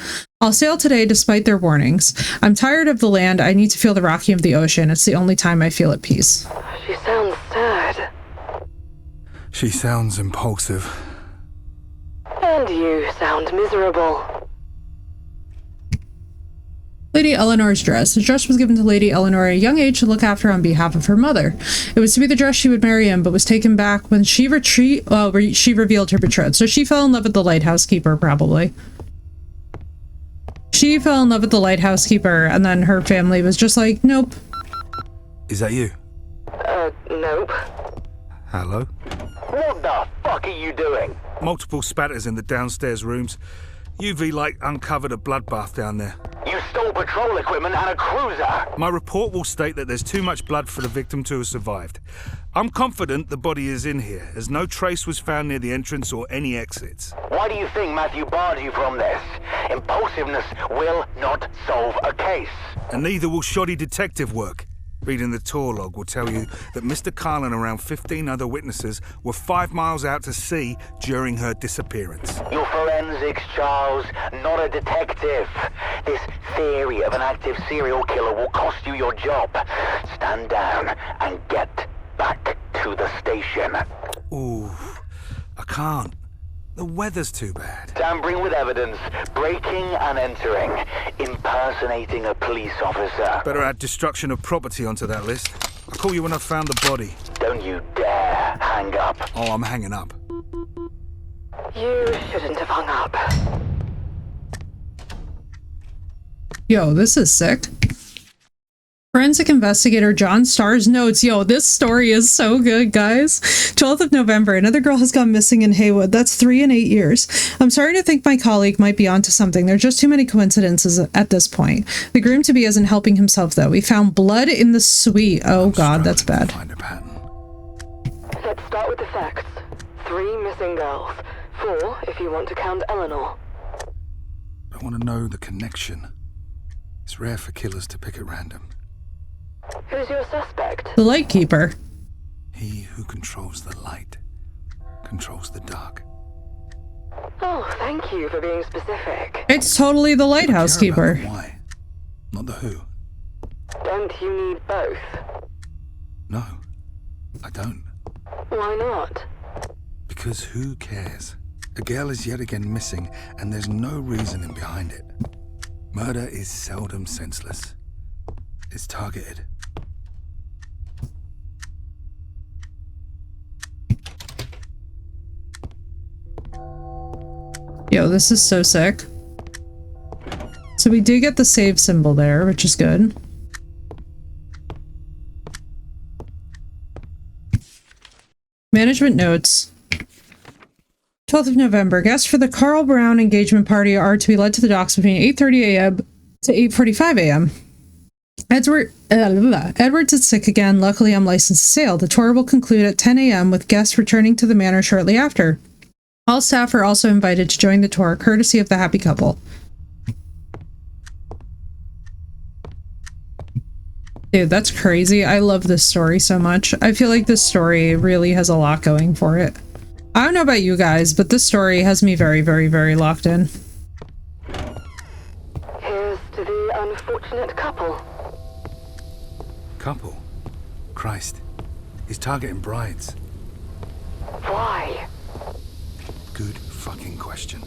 Speaker 1: I'll sail today despite their warnings. I'm tired of the land. I need to feel the rocking of the ocean. It's the only time I feel at peace."
Speaker 3: She sounds sad.
Speaker 4: She sounds impulsive.
Speaker 3: And you sound miserable.
Speaker 1: Lady Eleanor's dress. The dress was given to Lady Eleanor at a young age to look after on behalf of her mother. It was to be the dress she would marry in, but was taken back when she revealed her betrothed. So she fell in love with the lighthouse keeper, probably. She fell in love with the lighthouse keeper, and then her family was just like, nope.
Speaker 4: Is that you?
Speaker 3: Nope.
Speaker 4: Hello?
Speaker 5: What the fuck are you doing?
Speaker 4: Multiple spatters in the downstairs rooms. UV light uncovered a bloodbath down there.
Speaker 5: You stole patrol equipment and a cruiser.
Speaker 4: My report will state that there's too much blood for the victim to have survived. I'm confident the body is in here, as no trace was found near the entrance or any exits.
Speaker 5: Why do you think Matthew barred you from this? Impulsiveness will not solve a case.
Speaker 4: And neither will shoddy detective work. Reading the tour log will tell you that Mr. Carl and around 15 other witnesses were 5 miles out to sea during her disappearance.
Speaker 5: You're forensics, Charles, not a detective. This theory of an active serial killer will cost you your job. Stand down and get back to the station.
Speaker 4: Ooh, I can't. The weather's too bad.
Speaker 5: Tampering with evidence, breaking and entering, impersonating a police officer.
Speaker 4: Better add destruction of property onto that list. I'll call you when I've found the body.
Speaker 5: Don't you dare hang up.
Speaker 4: Oh, I'm hanging up.
Speaker 3: You shouldn't have hung up.
Speaker 1: Yo, this is sick. Forensic investigator John Starr's notes. Yo, this story is so good, guys. 12th of November, another girl has gone missing in Haywood. That's 3 and 8 years. I'm starting to think my colleague might be onto something. There are just too many coincidences at this point. The groom-to-be isn't helping himself, though. We found blood in the suite. Oh, God, that's bad.
Speaker 4: Find a pattern.
Speaker 3: Let's start with the facts. 3 missing girls. 4 if you want to count Eleanor.
Speaker 4: I want to know the connection. It's rare for killers to pick at random.
Speaker 3: Who's your suspect?
Speaker 1: The Lightkeeper.
Speaker 4: He who controls the light controls the dark.
Speaker 3: Oh, thank you for being specific.
Speaker 1: It's totally the Lighthouse
Speaker 4: I care about
Speaker 1: Keeper.
Speaker 4: the why, not the who.
Speaker 3: Don't you need both?
Speaker 4: No. I don't.
Speaker 3: Why not?
Speaker 4: Because who cares? A girl is yet again missing, and there's no reasoning behind it. Murder is seldom senseless. It's targeted.
Speaker 1: Yo, this is so sick. So we do get the save symbol there, which is good. Management notes. 12th of November. Guests for the Carl Brown engagement party are to be led to the docks between 8:30 a.m. to 8:45 a.m. Edward's is sick again. Luckily, I'm licensed to sail. The tour will conclude at 10 a.m. with guests returning to the manor shortly after. All staff are also invited to join the tour, courtesy of the happy couple. Dude, that's crazy. I love this story so much. I feel like this story really has a lot going for it. I don't know about you guys, but this story has me very, very, very locked in.
Speaker 3: Here's to the unfortunate couple.
Speaker 4: Couple? Christ. He's targeting brides.
Speaker 3: Why?
Speaker 4: Good fucking question.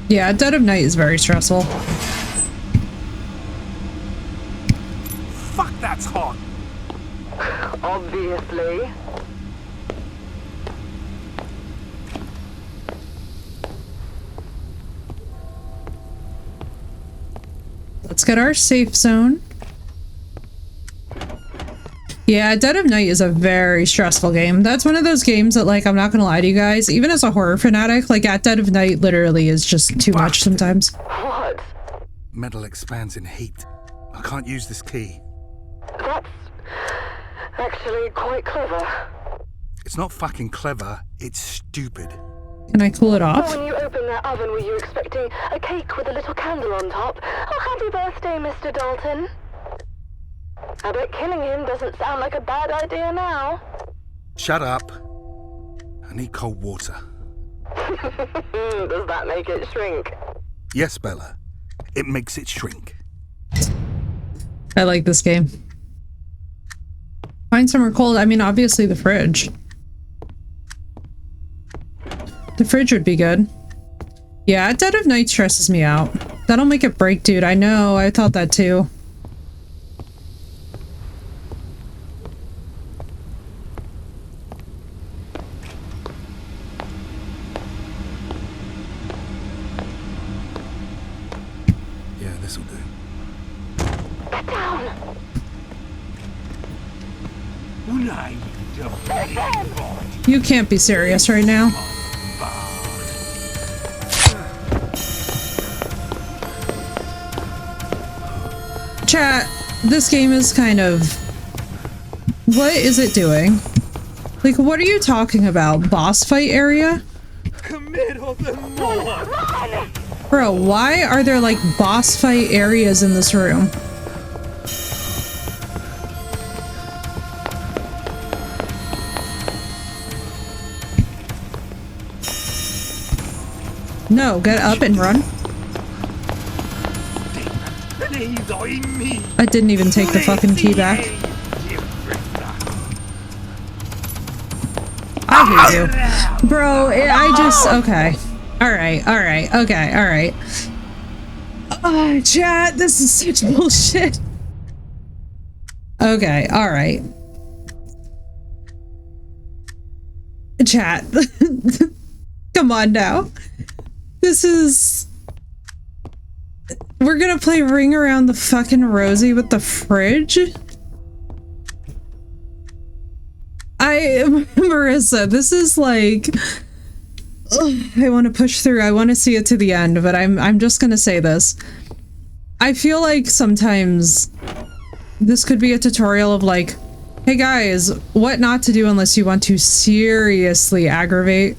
Speaker 1: Yeah, Dead of Night is very stressful.
Speaker 6: Fuck, that's hot.
Speaker 3: Obviously.
Speaker 1: Let's get our safe zone. Yeah, Dead of Night is a very stressful game. That's one of those games that, like, I'm not gonna lie to you guys, even as a horror fanatic, like, at Dead of Night literally is just too much sometimes.
Speaker 3: What?
Speaker 4: Metal expands in heat. I can't use this key.
Speaker 3: That's actually quite clever.
Speaker 4: It's not fucking clever, it's stupid.
Speaker 1: Can I cool it off?
Speaker 3: When you opened that oven, were you expecting a cake with a little candle on top? Oh, happy birthday, Mr. Dalton. I bet killing him doesn't sound like a bad idea now.
Speaker 4: Shut up. I need cold water.
Speaker 3: Does that make it shrink?
Speaker 4: Yes, Bella. It makes it shrink.
Speaker 1: I like this game. Find somewhere cold. I mean, obviously the fridge. The fridge would be good. Yeah, Dead of Night stresses me out. That'll make it break, dude. I know. I thought that too.
Speaker 4: Yeah, this'll do.
Speaker 3: Get down!
Speaker 1: You can't be serious right now. Chat, this game is kind of... What is it doing? Like, what are you talking about? Boss fight area? Bro, why are there, like, boss fight areas in this room? No, get up and run. I didn't even take the fucking key back. I hate you. Bro, I just... Okay. Alright, alright, okay, alright. Chat, this is such bullshit. Okay, alright. Chat. Come on now. This is... We're gonna play Ring Around the fucking Rosie with the fridge? Marissa, this is like... Ugh, I want to push through. I want to see it to the end, but I'm just gonna say this. I feel like sometimes this could be a tutorial of like, hey guys, what not to do unless you want to seriously aggravate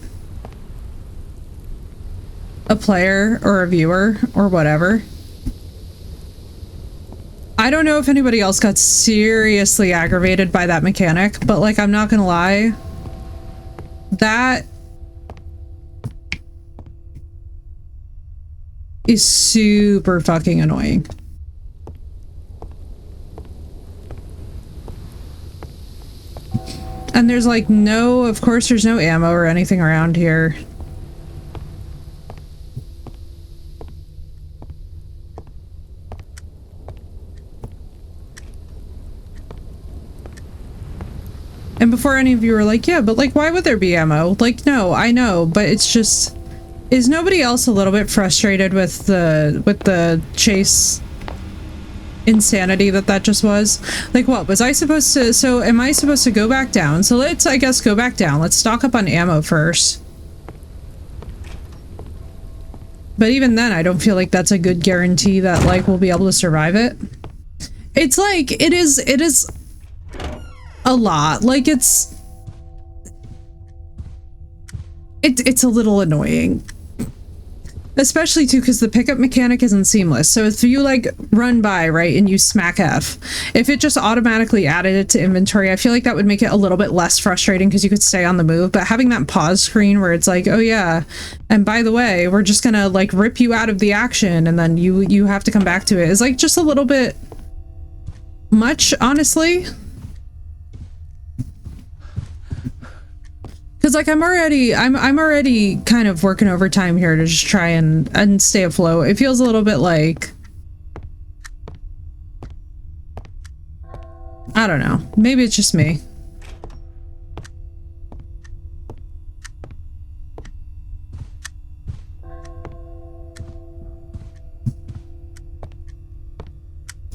Speaker 1: a player or a viewer or whatever. I don't know if anybody else got seriously aggravated by that mechanic, but like, I'm not gonna lie. That is super fucking annoying. And there's like no, of course there's no ammo or anything around here. And before any of you were like, yeah, but like, why would there be ammo? Like, no, I know, but it's just, is nobody else a little bit frustrated with the chase insanity that just was? Like, what was I supposed to, so am I supposed to go back down? So let's, I guess, go back down. Let's stock up on ammo first. But even then, I don't feel like that's a good guarantee that like we'll be able to survive it. It's like, it is a lot. Like it's a little annoying. Especially too because the pickup mechanic isn't seamless. So if you like run by, right, and you smack F, if it just automatically added it to inventory, I feel like that would make it a little bit less frustrating because you could stay on the move. But having that pause screen where it's like, oh yeah, and by the way, we're just gonna like rip you out of the action and then you have to come back to it is like just a little bit much, honestly. Because like I'm already kind of working overtime here to just try and stay afloat. It feels a little bit like, I don't know. Maybe it's just me.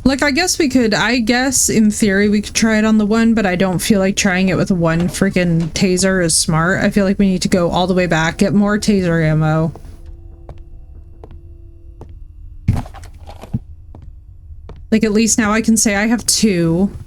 Speaker 1: Like, I guess in theory we could try it on the one, but I don't feel like trying it with one freaking taser is smart. I feel like we need to go all the way back, get more taser ammo. Like, at least now I can say I have 2.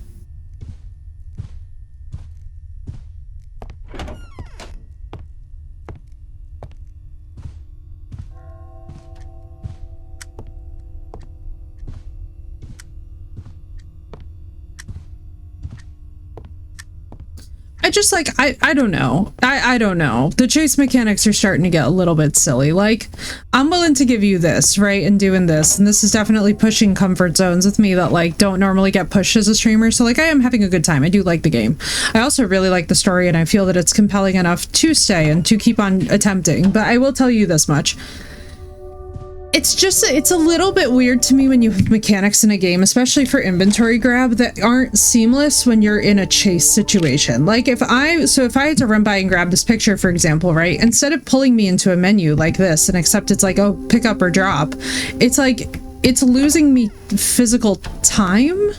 Speaker 1: I just like, I don't know. I don't know. The chase mechanics are starting to get a little bit silly. Like, I'm willing to give you this, right? And doing this. And this is definitely pushing comfort zones with me that like don't normally get pushed as a streamer. So like I am having a good time. I do like the game. I also really like the story and I feel that it's compelling enough to stay and to keep on attempting. But I will tell you this much. It's a little bit weird to me when you have mechanics in a game, especially for inventory grab, that aren't seamless when you're in a chase situation. Like if I had to run by and grab this picture, for example, right? Instead of pulling me into a menu like this and except it's like, oh, pick up or drop, it's like, it's losing me physical time.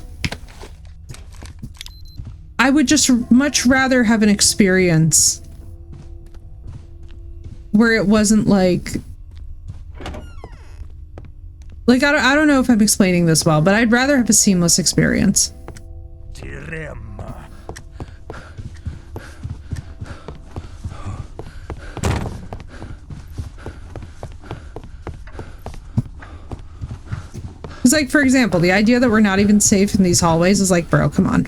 Speaker 1: I would just much rather have an experience where it wasn't like I don't know if I'm explaining this well, but I'd rather have a seamless experience. It's like, for example, the idea that we're not even safe in these hallways is like, bro, come on.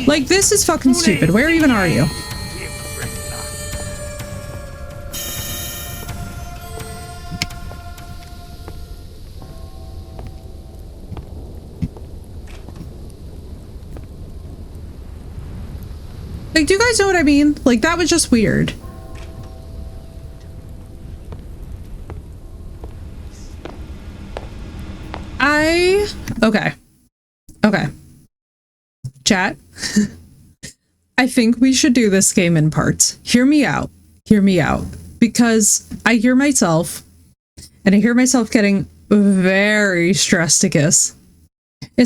Speaker 1: Like, this is fucking stupid. Where even are you? Like, do you guys know what I mean? Like, that was just weird. Okay. Chat. I think we should do this game in parts. Hear me out. Because I hear myself, and I hear myself getting very stressed. It's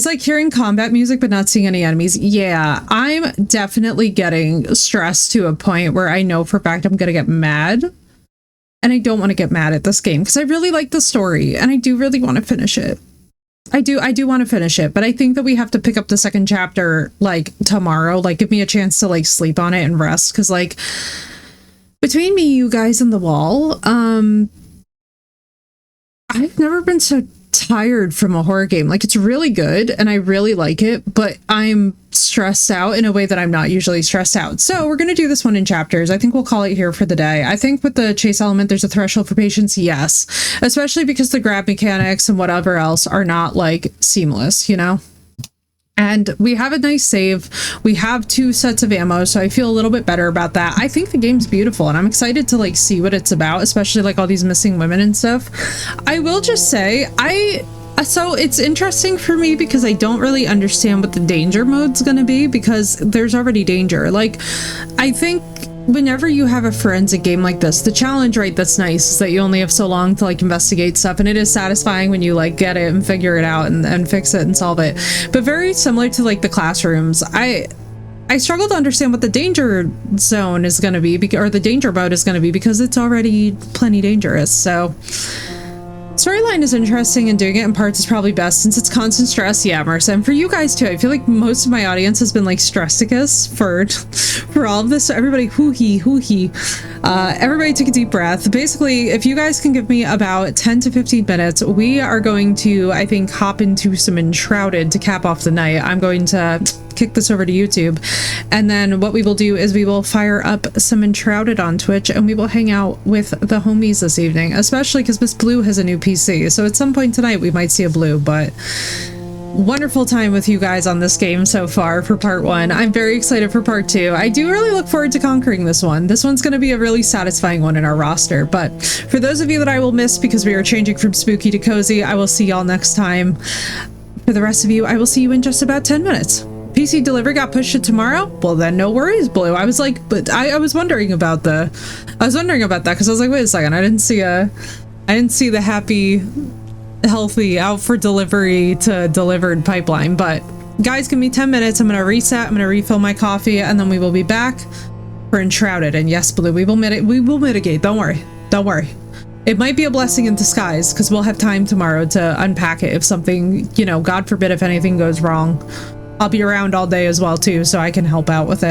Speaker 1: like hearing combat music but not seeing any enemies. Yeah, I'm definitely getting stressed to a point where I know for a fact I'm gonna get mad. And I don't want to get mad at this game because I really like the story and I do really want to finish it. I do want to finish it, but I think that we have to pick up the second chapter like tomorrow. Like, give me a chance to like sleep on it and rest, because like between me, you guys, and the wall, I've never been so tired from a horror game. Like, it's really good and I really like it, but I'm stressed out in a way that I'm not usually stressed out. So we're going to do this one in chapters. I think we'll call it here for the day. I think with the chase element, there's a threshold for patience. Yes. Especially because the grab mechanics and whatever else are not like seamless, you know? And we have a nice save. We have 2 sets of ammo, so I feel a little bit better about that. I think the game's beautiful, and I'm excited to like see what it's about, especially like all these missing women and stuff. I will just say, so it's interesting for me because I don't really understand what the danger mode's gonna be, because there's already danger. Like, I think whenever you have a forensic game like this, the challenge, right, that's nice is that you only have so long to like investigate stuff, and it is satisfying when you like get it and figure it out and fix it and solve it. But very similar to like the classrooms, I struggle to understand what the danger zone is going to be, or the danger mode is going to be, because it's already plenty dangerous. So storyline is interesting, and doing it in parts is probably best since it's constant stress. Yeah, Marissa, and for you guys too. I feel like most of my audience has been like stressicus for all of this. So everybody, hoo-hee. Everybody take a deep breath. Basically, if you guys can give me about 10 to 15 minutes, we are going to, I think, hop into some Enshrouded to cap off the night. I'm going to kick this over to YouTube, and then what we will do is we will fire up some Enshrouded on Twitch, and we will hang out with the homies this evening, especially because Miss Blue has a new PC, so at some point tonight we might see a Blue. But wonderful time with you guys on this game so far for part 1. I'm very excited for part 2. I do really look forward to conquering this one. This one's going to be a really satisfying one in our roster. But for those of you that I will miss because we are changing from spooky to cozy, I will see y'all next time. For the rest of you, I will see you in just about 10 minutes. PC delivery got pushed to tomorrow? Well, then no worries, Blue. I was like, but I was wondering about that because I was like, wait a second, I didn't see the happy, healthy, out for delivery to delivered pipeline. But guys, give me 10 minutes. I'm gonna reset. I'm gonna refill my coffee, and then we will be back for Enshrouded. And yes, Blue, we will mitigate. Don't worry. It might be a blessing in disguise because we'll have time tomorrow to unpack it if something, you know, God forbid, if anything goes wrong. I'll be around all day as well too, so I can help out with it.